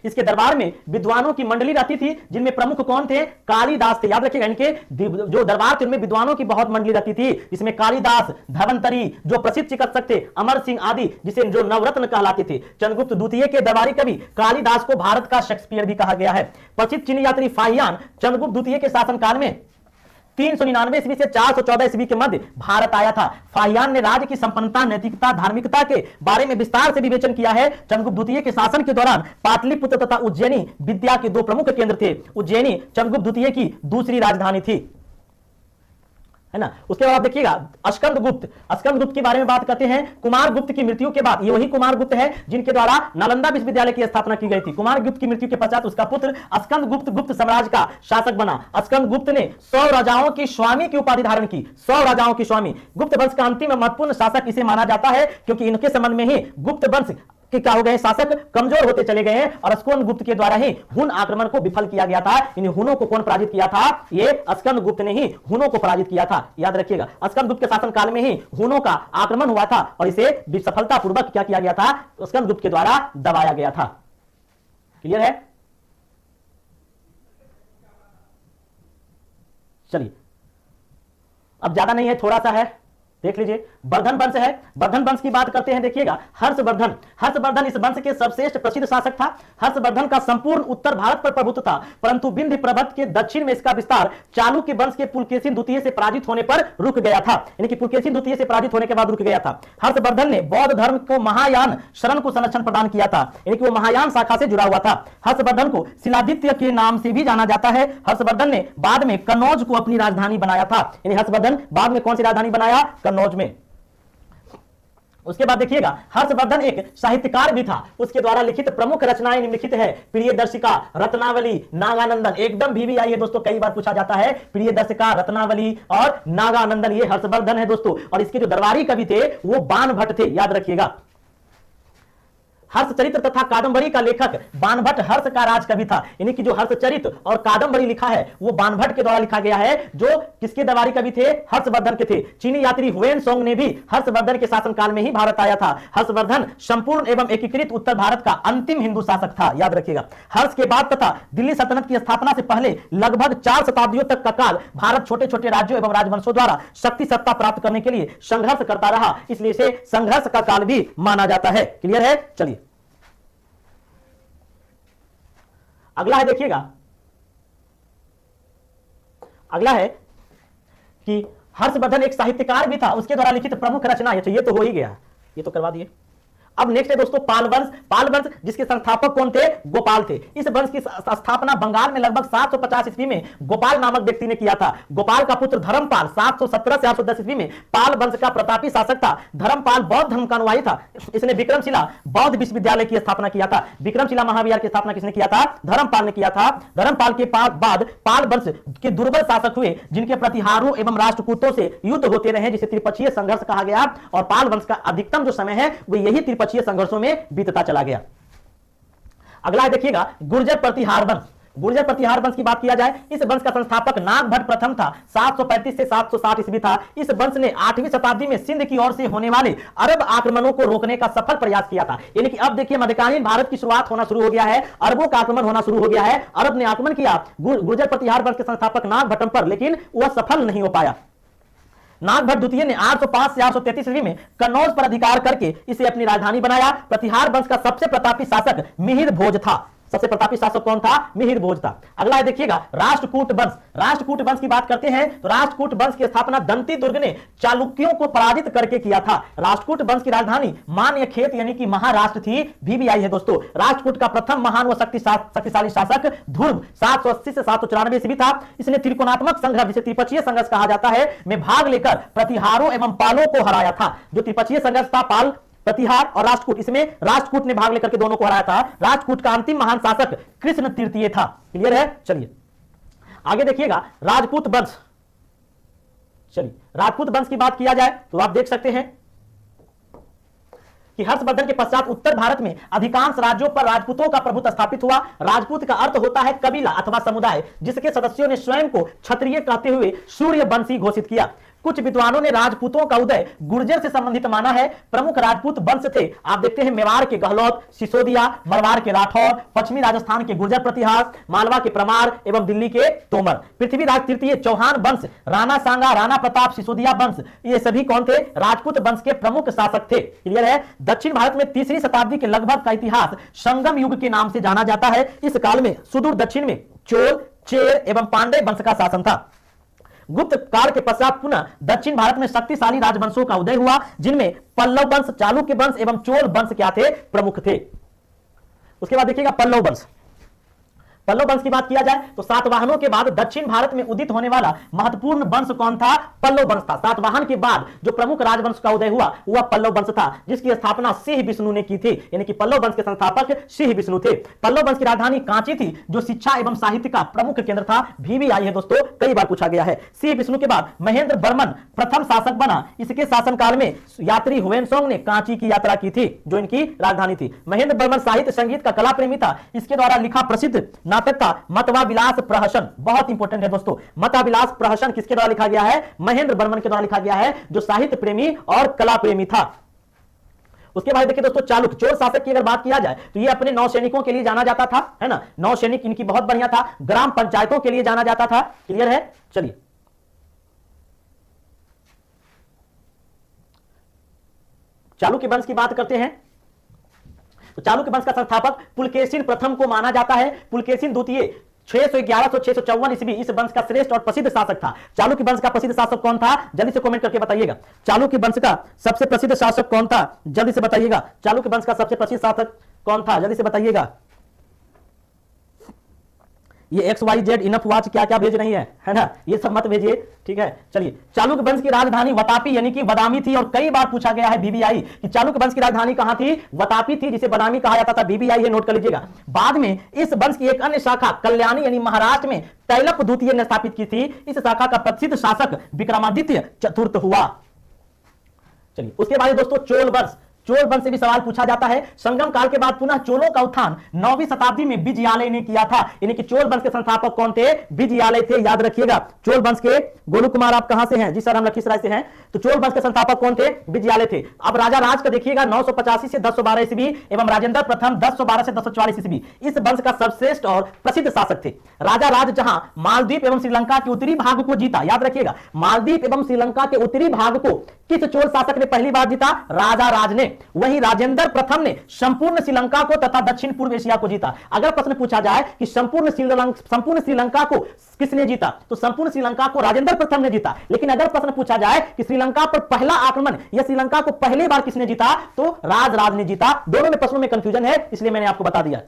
इसके दरबार में विद्वानों की मंडली रहती थी, जिनमें प्रमुख कौन थे? कालिदास थे। याद रखिएगा, इनके जो दरबार थे उनमें विद्वानों की बहुत मंडली रहती थी, जिसमें कालिदास, धवंतरी, जो प्रसिद्ध चिकित्सक थे, अमर सिंह आदि, जिसे जो नवरत्न कहलाते थे। चंद्रगुप्त द्वितीय के दरबारी कवि कालिदास को भारत का शेक्सपियर भी कहा गया है। प्रसिद्ध चीनी यात्री फाहियान चंद्रगुप्त द्वितीय के शासनकाल में 399 ईस्वी से 414 ईस्वी के मध्य भारत आया था। फाहियान ने राज्य की संपन्नता, नैतिकता, धार्मिकता के बारे में विस्तार से विवेचन किया है। चंद्रगुप्त द्वितीय के शासन के दौरान पाटलिपुत्र तथा उज्जैनी विद्या के 2 प्रमुख केंद्र थे। उज्जैनी चंद्रगुप्त द्वितीय की दूसरी राजधानी थी, है ना। उसके बाद देखिएगा अस्कंदगुप्त के बारे में बात करते हैं। कुमार गुप्त की मृत्यु के बाद, ये वही कुमार गुप्त है जिनके द्वारा नालंदा विश्वविद्यालय की स्थापना की गई थी। कुमार गुप्त की मृत्यु के पश्चात उसका पुत्र अस्कंदगुप्त गुप्त साम्राज्य का शासक बना। अस्कंदगुप्त ने 100 राजाओं की स्वामी की उपाधि धारण की। 100 राजाओं की स्वामी। गुप्त वंश का अंतिम महत्वपूर्ण शासक इसे माना जाता है, क्योंकि इनके संबंध में ही गुप्त वंश कि क्या हो गए? शासक कमजोर होते चले गए हैं और अस्कंदगुप्त के द्वारा ही हुन आक्रमण को विफल किया गया था। इन हुनों को कौन पराजित किया था? ये अस्कंदगुप्त ने ही हुनों को पराजित किया था। याद रखिएगा, अस्कंदगुप्त के शासन काल में ही हुनों का आक्रमण हुआ था और इसे सफलतापूर्वक क्या किया गया था? अस्कंदगुप्त के द्वारा दबाया गया था। क्लियर है? चलिए, अब ज्यादा नहीं है, थोड़ा सा है, देख लीजिए। वर्धन वंश है, वर्धन वंश की बात करते हैं। देखिएगा, हर्षवर्धन, हर्षवर्धन इस वंश के सर्वश्रेष्ठ प्रसिद्ध शासक था। हर्षवर्धन का संपूर्ण उत्तर भारत पर प्रभुत्व था, परंतु विंध्य पर्वत के दक्षिण में इसका विस्तार चालुक्य वंश के पुलकेशिन द्वितीय से पराजित होने पर रुक गया था, यानी कि पुलकेशिन द्वितीय से पराजित होने के बाद रुक गया था। हर्षवर्धन ने बौद्ध धर्म को महायान शरण को संरक्षण प्रदान किया था, यानी कि वो महायान शाखा से जुड़ा हुआ था। हर्षवर्धन को शिलादित्य के नाम से भी जाना जाता है। हर्षवर्धन ने बाद में कन्नौज को अपनी राजधानी बनाया था, यानी हर्षवर्धन बाद में कौन सी राजधानी बनाया? कन्नौज में। उसके बाद देखिएगा, हर्षवर्धन एक साहित्यकार भी था। उसके द्वारा लिखित प्रमुख रचनाएं निम्नलिखित है: प्रियदर्शिका, रत्नावली, नागानंदन। एकदम VVI है दोस्तों, कई बार पूछा जाता है। प्रियदर्शिका, रत्नावली और नागानंदन, ये हर्षवर्धन है दोस्तों। और इसके जो दरबारी कवि थे वो बाणभट्ट थे, याद रखिएगा। हर्षचरित्र तथा कादंबरी का लेखक बाणभट्ट हर्ष का राज कवि था, यानी कि जो हर्षचरित्र और कादंबरी लिखा है वो बाणभट्ट के द्वारा लिखा गया है, जो किसके दरबारी कवि थे? हर्षवर्धन के थे। चीनी यात्री हुएनसोंग ने भी हर्षवर्धन के शासनकाल में ही भारत आया था। हर्षवर्धन संपूर्ण एवं एकीकृत उत्तर भारत का अंतिम हिंदू शासक था, याद रखिएगा। हर्ष के बाद तथा दिल्ली सल्तनत की स्थापना से पहले लगभग 4 शताब्दियों तक का काल भारत छोटे छोटे राज्यों एवं राजवंशों द्वारा शक्ति सत्ता प्राप्त करने के लिए संघर्ष करता रहा, इसलिए इसे संघर्ष का काल भी माना जाता है। क्लियर है? चलिए, अगला है, देखिएगा, अगला है कि हर्षवर्धन एक साहित्यकार भी था। उसके द्वारा लिखित प्रमुख रचना, ये तो हो ही गया, ये तो करवा दिए। अब नेक्स्ट है दोस्तों पाल वंश। पाल वंश जिसके संस्थापक कौन थे? गोपाल थे। इस वंश की स्थापना बंगाल में लगभग 750 ईस्वी में गोपाल नामक व्यक्ति ने किया था। गोपाल का पुत्र धर्मपाल 717 से 810 ईस्वी में पाल वंश का प्रतापी शासक था। धर्मपाल बौद्ध धर्म का अनुयायी था। इसने विक्रमशिला बौद्ध विश्वविद्यालय की स्थापना किया था। विक्रमशिला महाविहार की स्थापना किसने किया था? धर्मपाल ने किया था। धर्मपाल के बाद पाल वंश के दुर्बल शासक हुए, जिनके प्रतिहारों एवं राष्ट्रकूटों से युद्ध होते रहे, जिसे त्रिपक्षीय संघर्ष कहा गया। और पाल वंश का अधिकतम जो समय है वो यही त्रिपक्षीय संघर्षों में बीतता चला गया। अगला है, देखिएगा, गुर्जर प्रतिहार वंश। गुर्जर प्रतिहार वंश की बात किया जाए, इस वंश का संस्थापक नागभट्ट प्रथम था। 735 से 760 ईस्वी था। इस वंश ने 8वीं शताब्दी में सिंध की ओर से होने वाले अरब आक्रमणों को रोकने का सफल प्रयास किया था। यानी कि अब देखिए मध्यकालीन भारत की शुरुआत होना शुरू हो गया है, अरबों का आक्रमण होना शुरू हो गया है। अरब ने आक्रमण किया गुर्जर प्रतिहार वंश के संस्थापक नागभट्ट पर, लेकिन वह सफल नहीं हो पाया। नागभट्ट द्वितीय ने 805 से 833 ईस्वी में कन्नौज पर अधिकार करके इसे अपनी राजधानी बनाया। प्रतिहार वंश का सबसे प्रतापी शासक मिहिर भोज था। सबसे प्रतापी शासक कौन था? मिहिर भोज था। अगला है, देखिएगा, राष्ट्रकूट वंश। राष्ट्रकूट वंश की बात करते हैं तो राष्ट्रकूट वंश की स्थापना दंती दुर्ग ने चालुक्यों को पराजित करके किया था। राष्ट्रकूट वंश की राजधानी मान्यखेत यानी कि महाराष्ट्र थी। VVI है दोस्तों। राष्ट्रकूट का प्रथम महान व शक्तिशाली शासक ध्रुव 780 से 794 ईस्वी था। इसने त्रिकोणात्मक संघर्ष, जिसे त्रिपक्षीय संघर्ष कहा जाता है, में भाग लेकर प्रतिहारों एवं पालों को हराया था। जो त्रिपक्षीय संघर्ष था, पाल, प्रतिहार और राष्ट्रकूट, इसमें राष्ट्रकूट ने भाग लेकर के दोनों को हराया था। राष्ट्रकूट का अंतिम महान शासक कृष्ण तृतीय था। क्लियर है? चलिए आगे देखिएगा, राजपूत वंश। चलिए, राजपूत वंश की बात किया जाए तो आप देख सकते हैं कि हर्षवर्धन के पश्चात उत्तर भारत में अधिकांश राज्यों पर राजपूतों का प्रभुत्व स्थापित हुआ। राजपूत का अर्थ होता है कबीला अथवा समुदाय, जिसके सदस्यों ने स्वयं को क्षत्रिय कहते हुए सूर्यवंशी घोषित किया। कुछ विद्वानों ने राजपूतों का उदय गुर्जर से संबंधित माना है। प्रमुख राजपूत वंश थे, आप देखते हैं, मेवाड़ के गहलोत, सिसोदिया, मरवाड़ के राठौर, पश्चिमी राजस्थान के गुर्जर प्रतिहार, मालवा के परमार एवं दिल्ली के तोमर। पृथ्वीराज तृतीय चौहान वंश, राणा सांगा, राणा प्रताप, सिसोदिया वंश, ये सभी कौन थे? राजपूत वंश के प्रमुख शासक थे। क्लियर है? दक्षिण भारत में 3री शताब्दी के लगभग का इतिहास संगम युग के नाम से जाना जाता है। इस काल में सुदूर दक्षिण में चोल, चेर एवं पांडे वंश का शासन था। गुप्त काल के पश्चात पुनः दक्षिण भारत में शक्तिशाली राजवंशों का उदय हुआ, जिनमें पल्लव वंश, चालुक्य वंश एवं चोल वंश क्या थे? प्रमुख थे। उसके बाद देखिएगा पल्लव वंश। पल्लव वंश की बात किया जाए तो सातवाहनों के बाद दक्षिण भारत में उदित होने वाला महत्वपूर्ण वंश कौन था? पल्लव वंश था। सातवाहन के बाद जो प्रमुख राजवंश का उदय हुआ वह पल्लव वंश था, जिसकी स्थापना सिंह विष्णु ने की थी। यानी कि पल्लव वंश के संस्थापक सिंह विष्णु थे। पल्लव वंश की राजधानी कांची थी, जो शिक्षा एवं साहित्य का प्रमुख केंद्र था। VVI है दोस्तों, कई बार पूछा गया है। सिंह विष्णु के बाद महेंद्र वर्मन प्रथम शासक बना। इसके शासनकाल में यात्री हुएनसोंग ने कांची की यात्रा की थी, जो इनकी राजधानी थी। महेंद्र वर्मन साहित्य संगीत का कला प्रेमी था। इसके द्वारा लिखा प्रसिद्ध नाटक था मतवा विलास प्रहसन। बहुत इंपॉर्टेंट है दोस्तों, मतवा विलास प्रहसन किसके द्वारा लिखा गया है? महेंद्र वर्मन के द्वारा लिखा गया है, जो साहित्य प्रेमी और कला प्रेमी था। उसके बाद देखिए दोस्तों चालुक्य, चोल शासक की अगर बात किया जाए तो ये अपने नौसैनिकों के लिए जाना जाता था, है ना, नौसैनिक इनकी बहुत बढ़िया था, ग्राम पंचायतों के लिए जाना जाता था। क्लियर है? चलिए चालुक्य वंश की बात करते हैं। तो चालुक्य वंश का संस्थापक पुलकेशिन प्रथम को माना जाता है। पुलकेशिन द्वितीय 611 से 654 ईस्वी इस वंश का श्रेष्ठ और प्रसिद्ध शासक था। चालुक्य वंश का प्रसिद्ध शासक कौन था? जल्दी से कमेंट करके बताइएगा। चालुक्य वंश का सबसे प्रसिद्ध शासक कौन था? जल्दी से बताइएगा। चालुक्य वंश का सबसे प्रसिद्ध शासक कौन था? जल्दी से बताइएगा। ये XYZ इनफ वॉच क्या क्या भेज रही है ना, ये सब मत भेजिए, ठीक है। चलिए चालुक्य वंश की राजधानी वतापी यानी कि बदामी थी, और कई बार पूछा गया है BBI कि चालुक्य वंश की राजधानी कहां थी? वतापी थी, जिसे बदामी कहा जाता था। BBI ये नोट कर लीजिएगा। बाद में इस वंश की एक अन्य शाखा कल्याणी यानी महाराष्ट्र में तैलप द्वितीय ने स्थापित की थी। इस शाखा का प्रसिद्ध शासक विक्रमादित्य चतुर्थ हुआ। चलिए उसके बाद दोस्तों चोल वंश, चोल वंश से भी सवाल पूछा जाता है। संगम काल के बाद पुनः चोलों का उत्थान 9वीं शताब्दी में विजयालय ने किया था। यानी कि चोल वंश के संस्थापक कौन थे? विजयालय थे, याद रखिएगा। चोल वंश के गोलू कुमार आप कहां से हैं? जी सर हम लखीसराय से हैं। तो चोल वंश के संस्थापक कौन थे? विजयालय थे। अब राजा राज का देखिएगा 985 से 1012 ईस्वी एवं राजेंद्र प्रथम 1012 से 1044 ईस्वी इस वंश का सर्वश्रेष्ठ और प्रसिद्ध शासक थे। राजा राज जहां मालदीप एवं श्रीलंका के उत्तरी भाग को जीता, याद रखिएगा, मालदीप एवं श्रीलंका के उत्तरी भाग को किस चोल शासक ने पहली बार जीता? राजा राज ने। वहीं राजेंद्र प्रथम ने संपूर्ण श्रीलंका को तथा दक्षिण पूर्व एशिया को जीता। अगर प्रश्न पूछा जाए कि संपूर्ण श्रीलंका को किसने जीता, तो संपूर्ण श्रीलंका को राजेंद्र प्रथम ने जीता। लेकिन अगर प्रश्न पूछा जाए कि श्रीलंका पर पहला आक्रमण या श्रीलंका को पहली बार किसने जीता, तो राज ने जीता। दोनों में प्रश्नों में कंफ्यूजन है, इसलिए मैंने आपको बता दिया।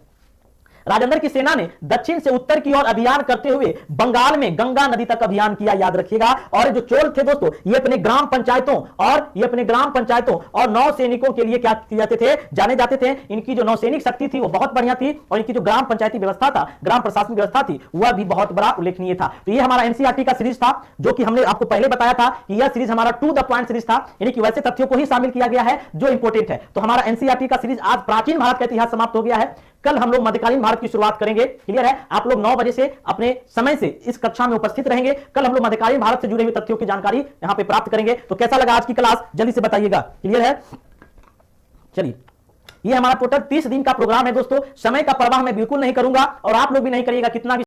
राजेंद्र की सेना ने दक्षिण से उत्तर की ओर अभियान करते हुए बंगाल में गंगा नदी तक अभियान किया, याद रखिएगा। और जो चोल थे दोस्तों, ये अपने ग्राम पंचायतों और नौसैनिकों के लिए क्या किए जाते थे? जाने जाते थे। इनकी जो नौसैनिक शक्ति थी वो बहुत बढ़िया थी, और इनकी जो ग्राम पंचायती व्यवस्था था, ग्राम प्रशासनिक व्यवस्था थी, वह भी बहुत बड़ा उल्लेखनीय था। तो ये हमारा एनसीईआरटी का सीरीज था, जो कि हमने आपको पहले बताया था कि यह सीरीज हमारा टू द पॉइंट सीरीज था, यानी कि वैसे तथ्यों को ही शामिल किया गया है जो इंपोर्टेंट है। तो हमारा एनसीईआरटी का सीरीज आज प्राचीन भारत का इतिहास समाप्त हो गया है। कल हम लोग मध्यकालीन भारत की शुरुआत करेंगे। क्लियर है? आप लोग 9 बजे से अपने समय से इस कक्षा में उपस्थित रहेंगे। कल हम लोग मध्यकालीन भारत से जुड़े हुए तथ्यों की जानकारी यहां पे प्राप्त करेंगे। तो कैसा लगा आज की क्लास? जल्दी से बताइएगा। क्लियर है? चलिए ये हमारा टोटल 30 दिन का प्रोग्राम है दोस्तों। समय का परवाह मैं बिल्कुल नहीं करूंगा, और आप लोग भी नहीं करिएगा। कितना भी